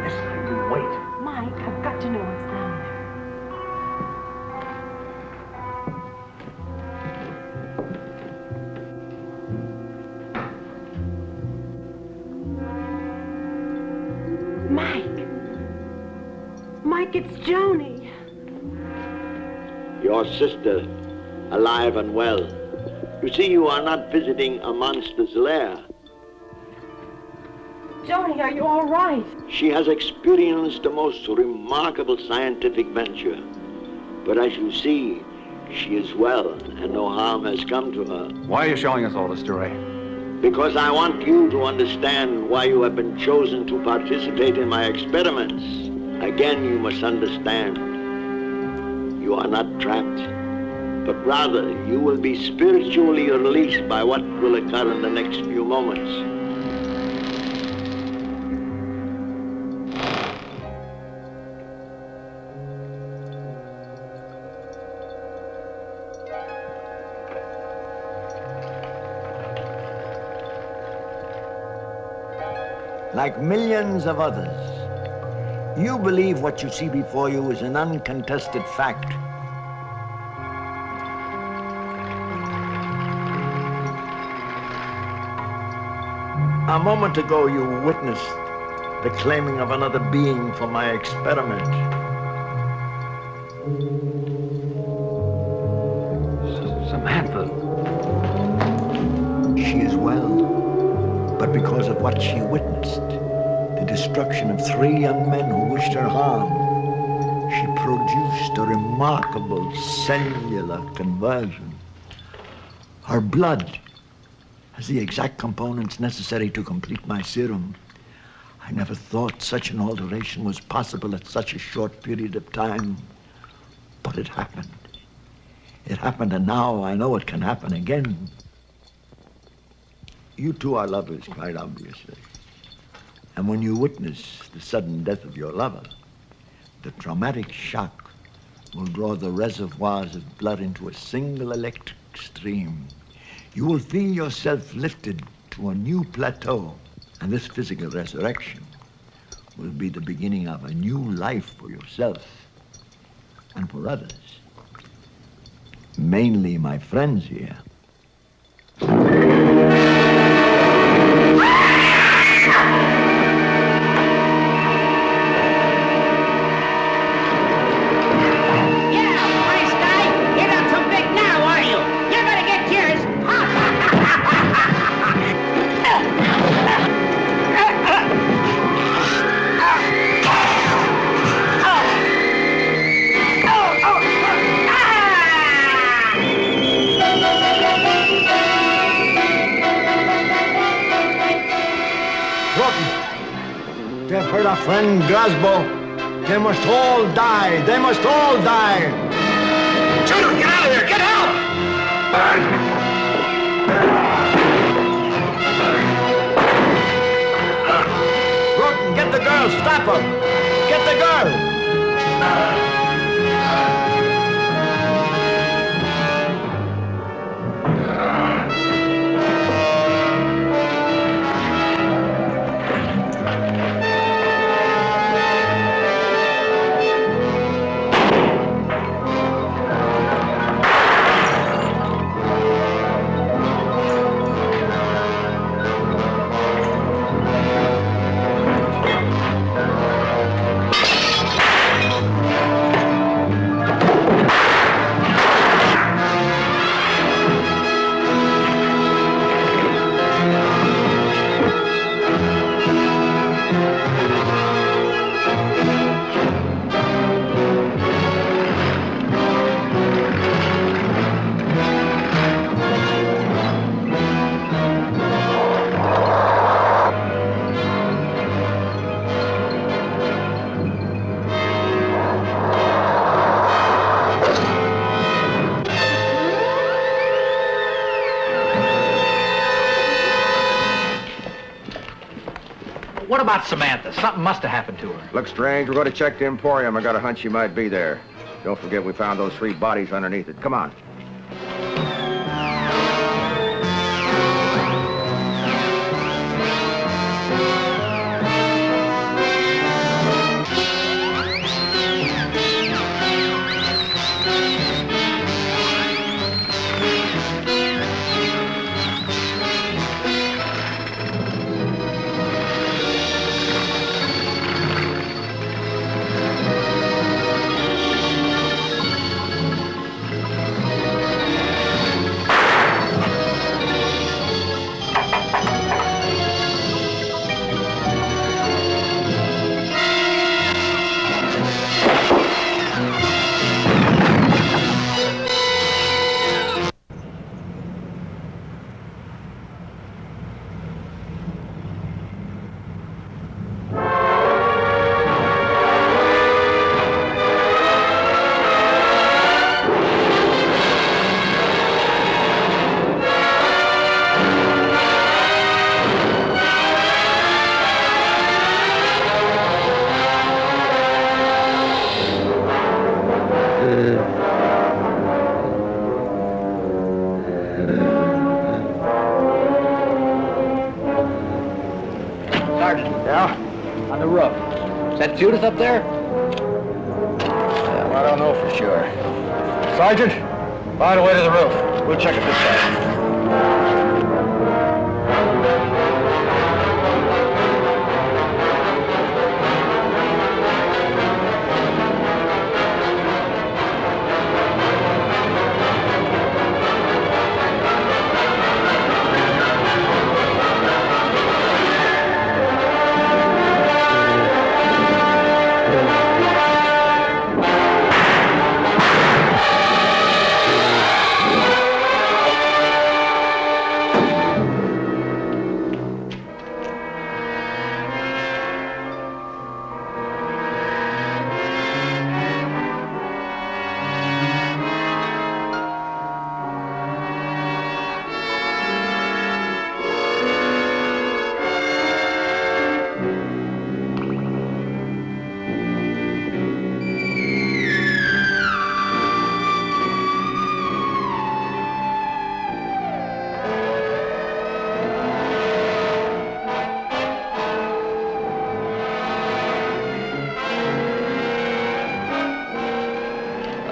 This time you wait.
Mike, I've got to know what's down there. Mike, it's Joni.
Your sister, alive and well. You see, you are not visiting a monster's lair.
Joni, are you all right?
She has experienced a most remarkable scientific venture. But as you see, she is well, and no harm has come to her.
Why are you showing us all this, Duray?
Because I want you to understand why you have been chosen to participate in my experiments. Again, you must understand, you are not trapped, but rather you will be spiritually released by what will occur in the next few moments. Like millions of others, you believe what you see before you is an uncontested fact. A moment ago, you witnessed the claiming of another being for my experiment.
Samantha.
She is well, but because of what she witnessed, the destruction of 3 young men who wished her harm, she produced a remarkable cellular conversion. Her blood has the exact components necessary to complete my serum. I never thought such an alteration was possible at such a short period of time, but it happened. It happened, and now I know it can happen again. You two are lovers, quite obviously. And when you witness the sudden death of your lover, the traumatic shock will draw the reservoirs of blood into a single electric stream. You will feel yourself lifted to a new plateau, and this physical resurrection will be the beginning of a new life for yourself and for others. Mainly my friends here. They've heard our friend Criswell. They must all die. They must all die. Judah, get out of here! Get out! Roten, get the girl. Stop her. Get the girl.
What about Samantha? Something must have happened to her.
Looks strange. We're going to check the Emporium. I got a hunch she might be there. Don't forget we found those 3 bodies underneath it. Come on.
Judith up there?
Well, I don't know for sure.
Sergeant, find a way to the roof.
We'll check it this side.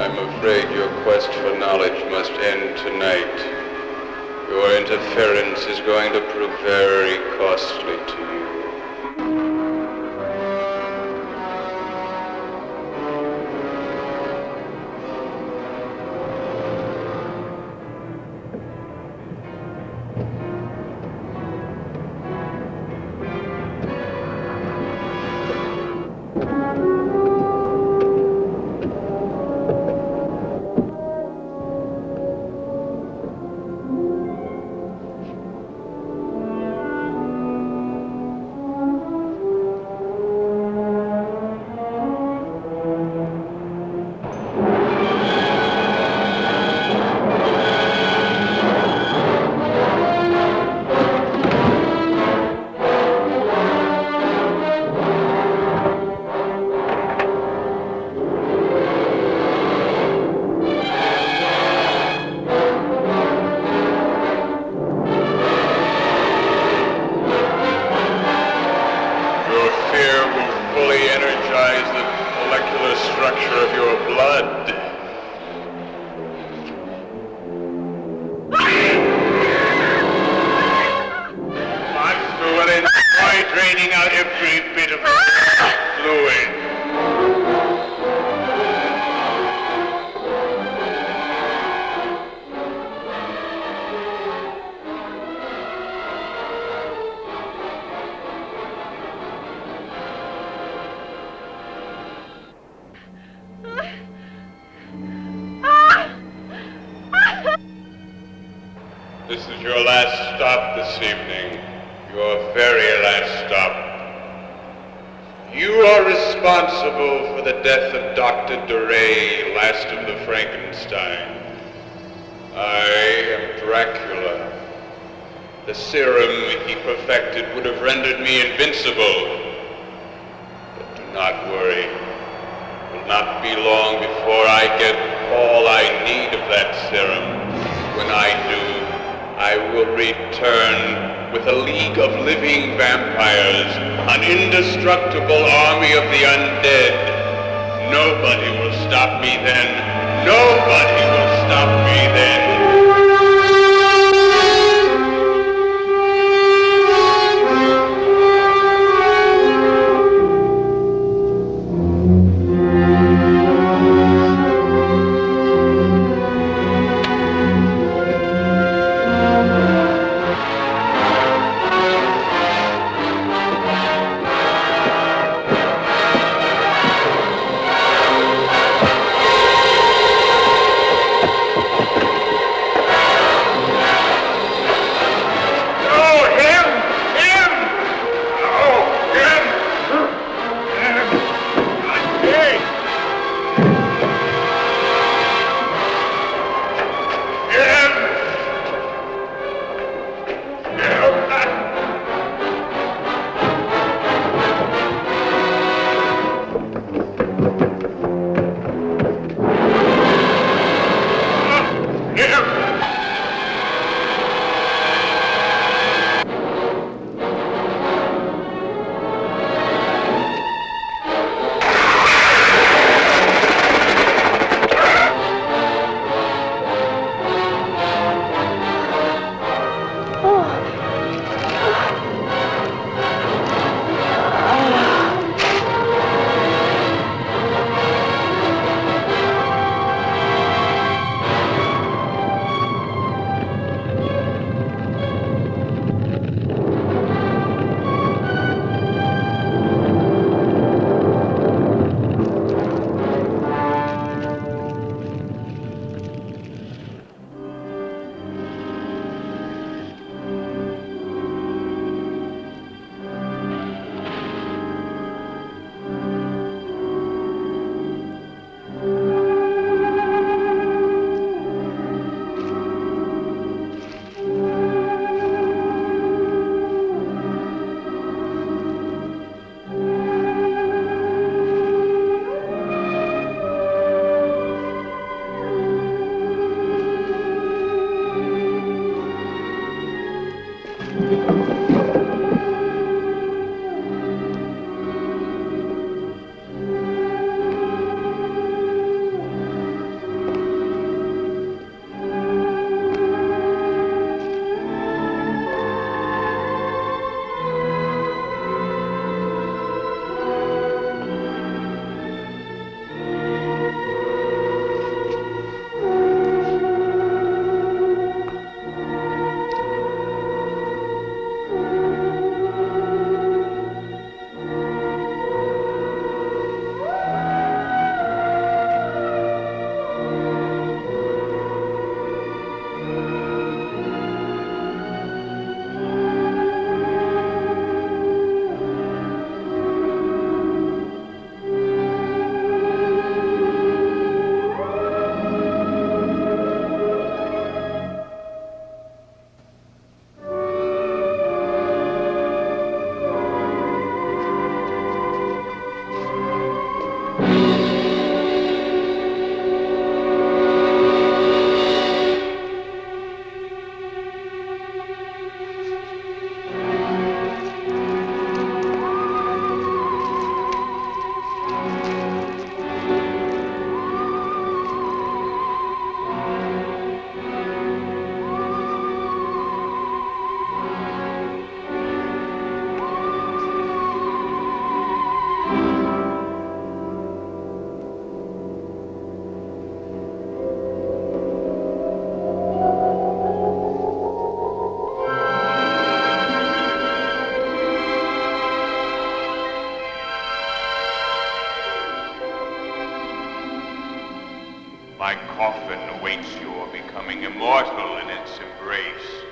I'm afraid your quest for knowledge must end tonight. Your interference is going to prove very costly to you. This is your last stop this evening. Your very last stop. You are responsible for the death of Dr. Duray, last of the Frankenstein. I am Dracula. The serum he perfected would have rendered me invincible. But do not worry. It will not be long before I get all I need of that serum. When I do, I will return with a league of living vampires, an indestructible army of the undead. Nobody will stop me then. Nobody will stop me then. My coffin awaits your becoming immortal in its embrace.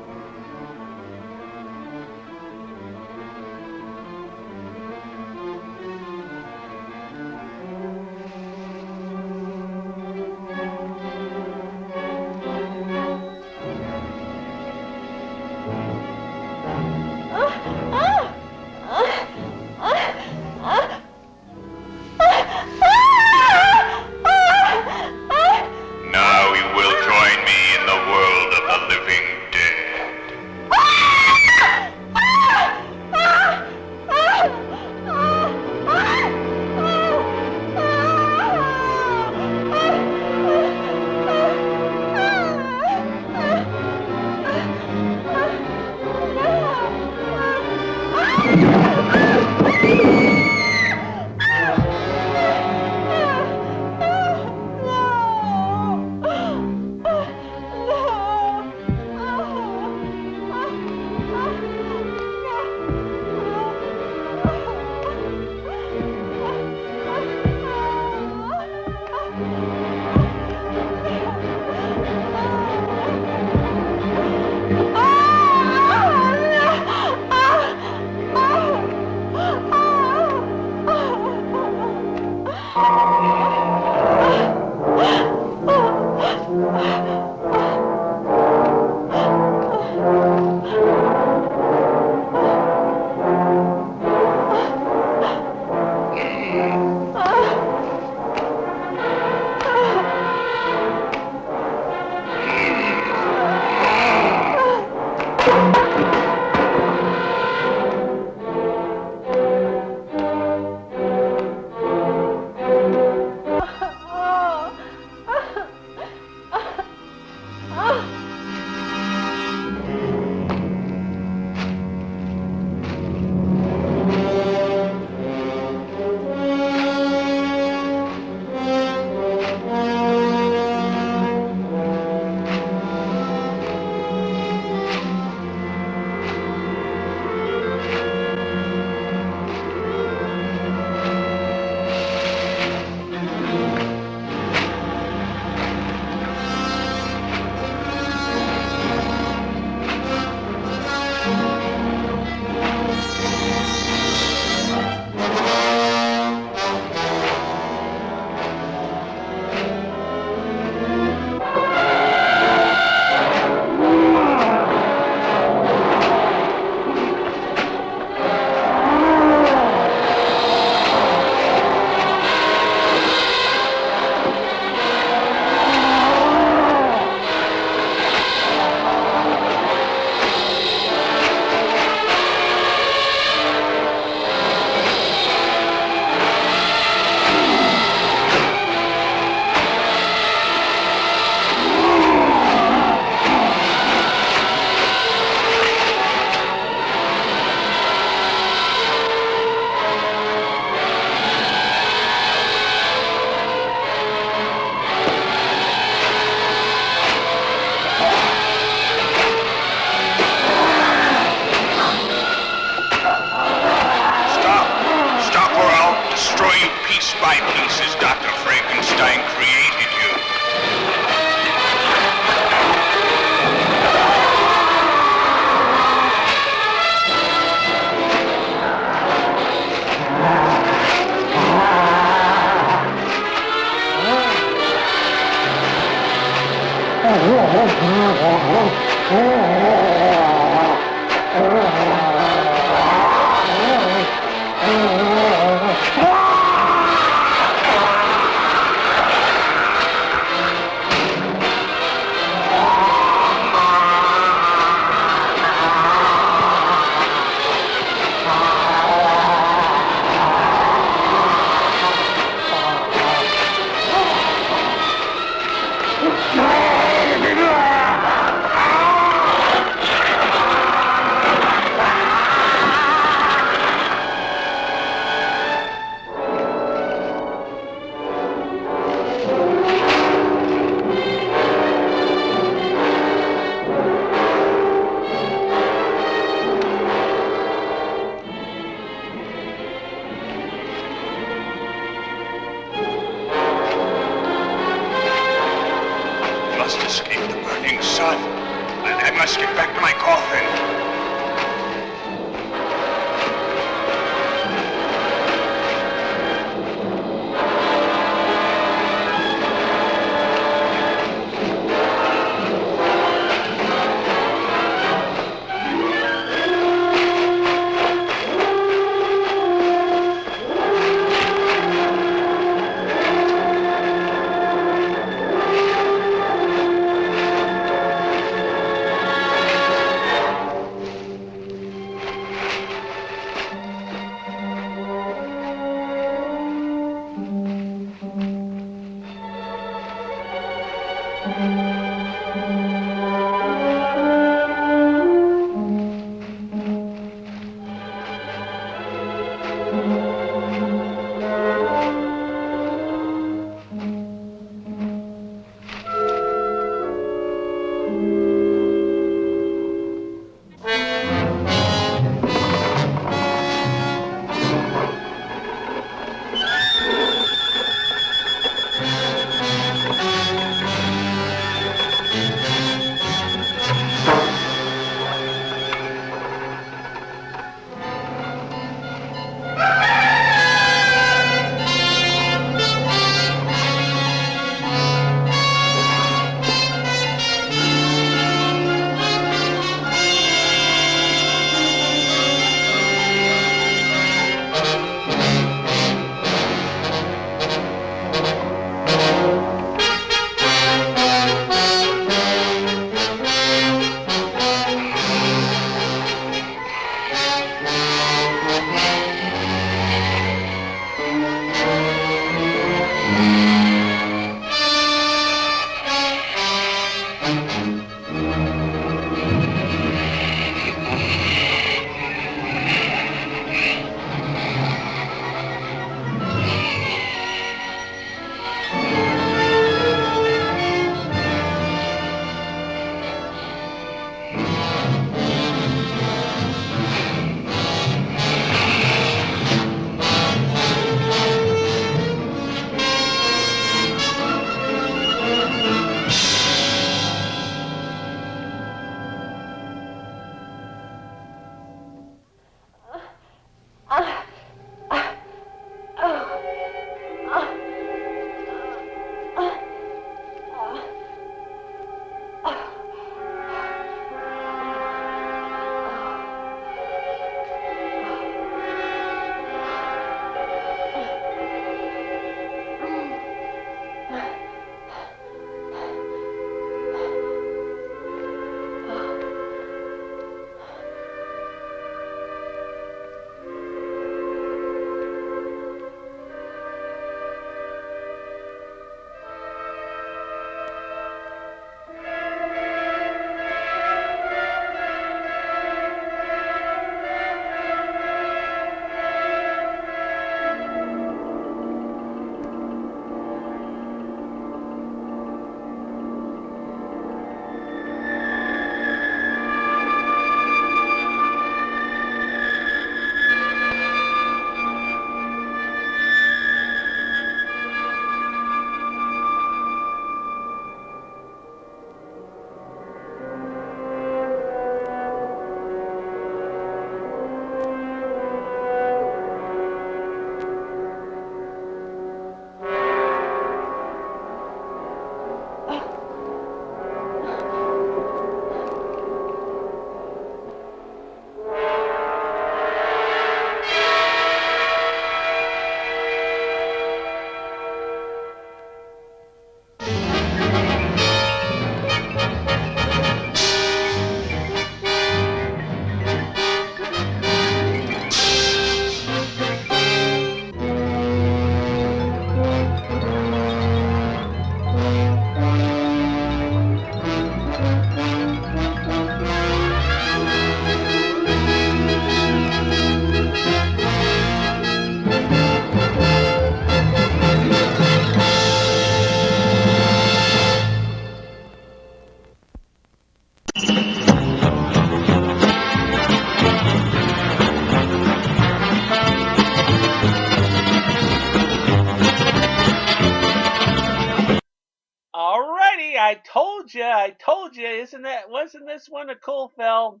I told you, wasn't this one a cool film?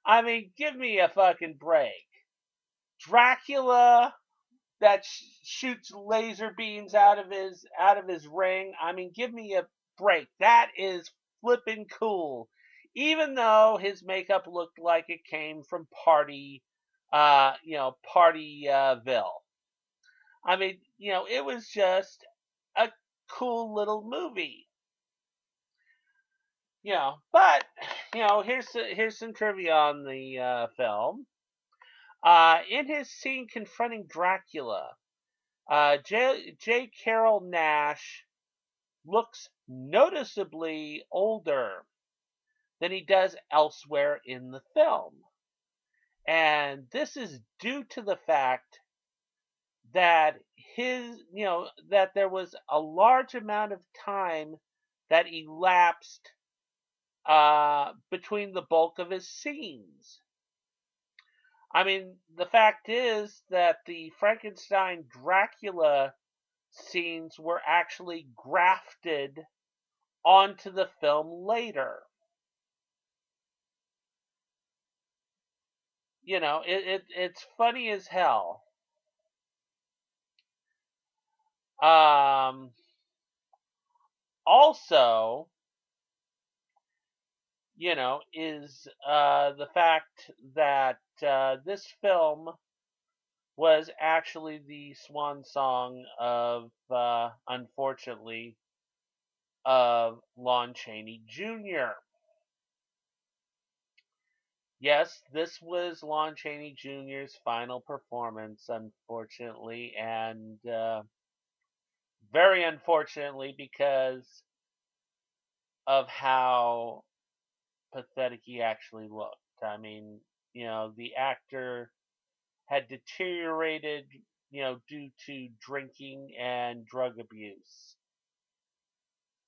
I mean, give me a fucking break. Dracula that shoots laser beams out of his ring. I mean, give me a break. That is flippin' cool. Even though his makeup looked like it came from Partyville. I mean, it was just a cool little movie. But here's some trivia on the film. In his scene confronting Dracula, J. Carroll Nash looks noticeably older than he does elsewhere in the film. And this is due to the fact that that there was a large amount of time that elapsed between the bulk of his scenes. I mean, the fact is that the Frankenstein Dracula scenes were actually grafted onto the film later. It's funny as hell. Also, is the fact that this film was actually the swan song of, unfortunately, of Lon Chaney Jr. Yes, this was Lon Chaney Jr.'s final performance, unfortunately, and very unfortunately because of how pathetic he actually looked. I mean, the actor had deteriorated, due to drinking and drug abuse.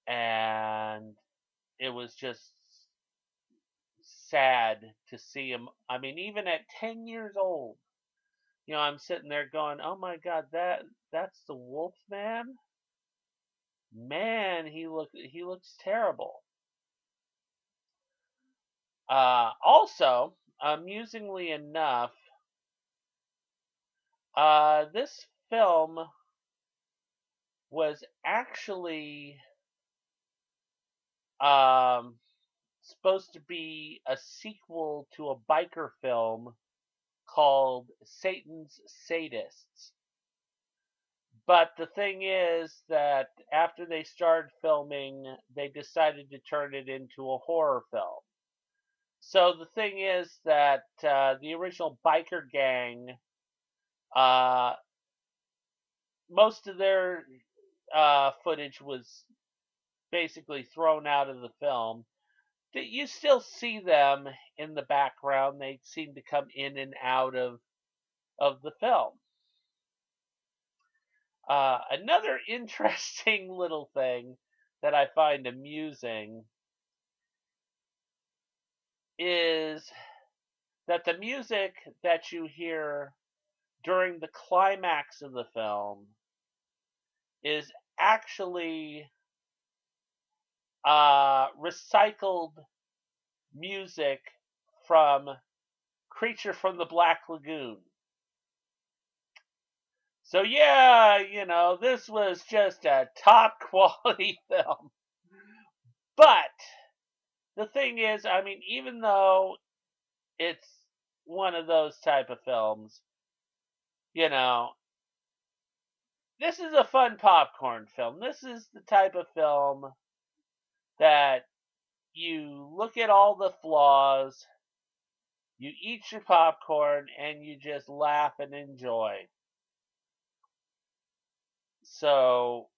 And it was just sad to see him. I mean, even at 10 years old, I'm sitting there going, "Oh my God, that's the Wolf Man? Man, he looks terrible." Also, amusingly enough, this film was actually supposed to be a sequel to a biker film called Satan's Sadists. But the thing is that after they started filming, they decided to turn it into a horror film. So the thing is that the original biker gang, most of their footage was basically thrown out of the film. You still see them in the background. They seem to come in and out of the film. Another interesting little thing that I find amusing is that the music that you hear during the climax of the film is actually recycled music from Creature from the Black Lagoon. So yeah, this was just a top quality film. But the thing is, I mean, even though it's one of those type of films, this is a fun popcorn film. This is the type of film that you look at all the flaws, you eat your popcorn, and you just laugh and enjoy. So,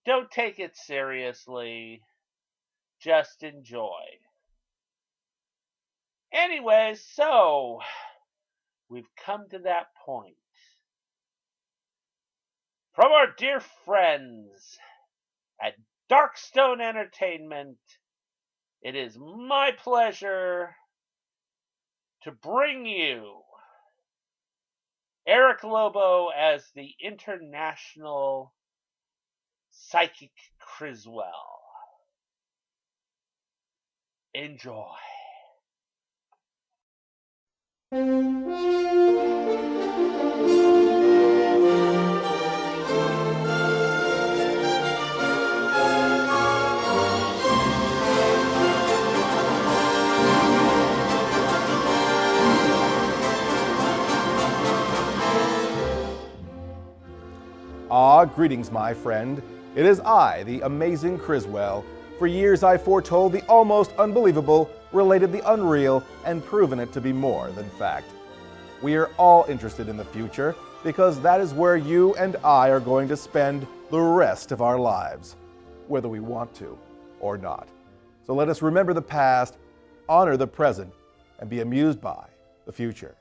don't take it seriously. Just enjoy. Anyways, so we've come to that point. From our dear friends at Darkstone Entertainment, it is my pleasure to bring you Eric Lobo as the international psychic Criswell. Enjoy.
Ah, greetings, my friend. It is I, the amazing Criswell. For years I foretold the almost unbelievable, related the unreal, and proven it to be more than fact. We are all interested in the future because that is where you and I are going to spend the rest of our lives, whether we want to or not. So let us remember the past, honor the present, and be amused by the future.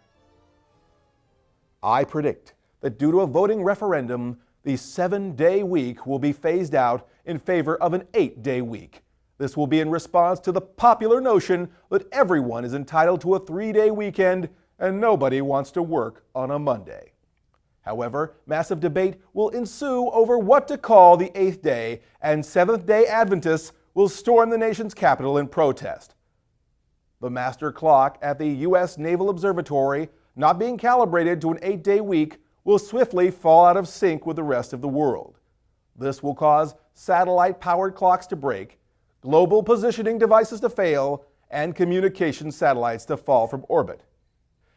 I predict that due to a voting referendum, the 7-day week will be phased out in favor of an 8-day week. This will be in response to the popular notion that everyone is entitled to a 3-day weekend and nobody wants to work on a Monday. However, massive debate will ensue over what to call the 8th day, and Seventh-day Adventists will storm the nation's capital in protest. The master clock at the U.S. Naval Observatory, not being calibrated to an 8-day week, will swiftly fall out of sync with the rest of the world. This will cause satellite-powered clocks to break, global positioning devices to fail, and communication satellites to fall from orbit.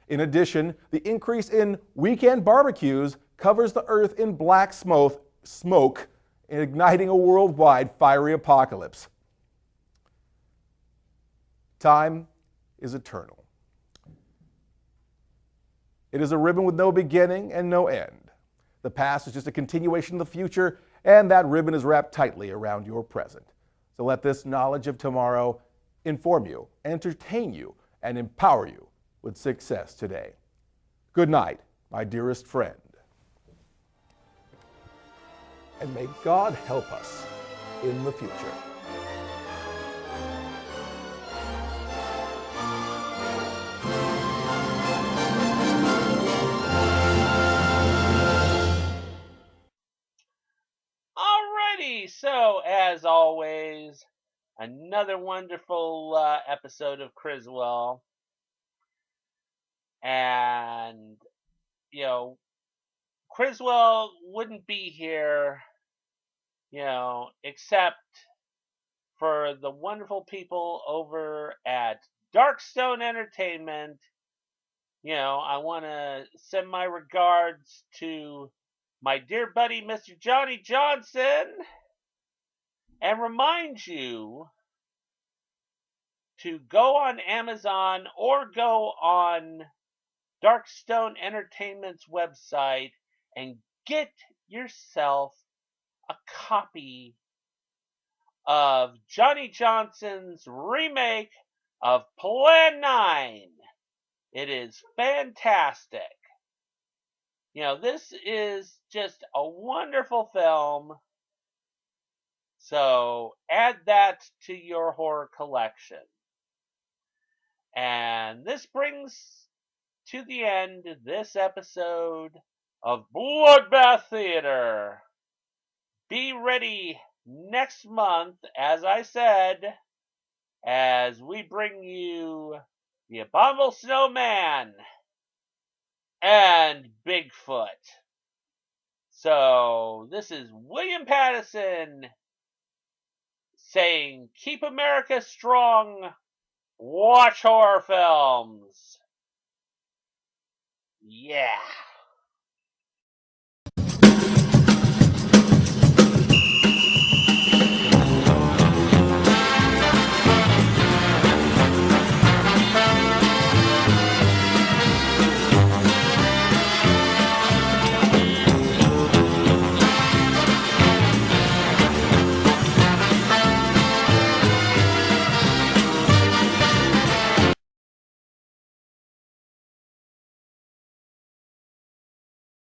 In addition, the increase in weekend barbecues covers the earth in black smoke, igniting a worldwide fiery apocalypse. Time is eternal. It is a ribbon with no beginning and no end. The past is just a continuation of the future, and that ribbon is wrapped tightly around your present. So let this knowledge of tomorrow inform you, entertain you, and empower you with success today. Good night, my dearest friend. And may God help us in the future.
Alrighty, so as always, another wonderful episode of Criswell. And, Criswell wouldn't be here, except for the wonderful people over at Darkstone Entertainment. I want to send my regards to my dear buddy, Mr. Johnny Johnson, and remind you to go on Amazon or go on Darkstone Entertainment's website and get yourself a copy of Johnny Johnson's remake of Plan 9. It is fantastic. This is just a wonderful film. So add that to your horror collection. And this brings to the end this episode of Bloodbath Theater. Be ready next month, as I said, as we bring you The Abominable Snowman and Bigfoot. So this is William Pattison saying, keep America strong, watch horror films. Yeah.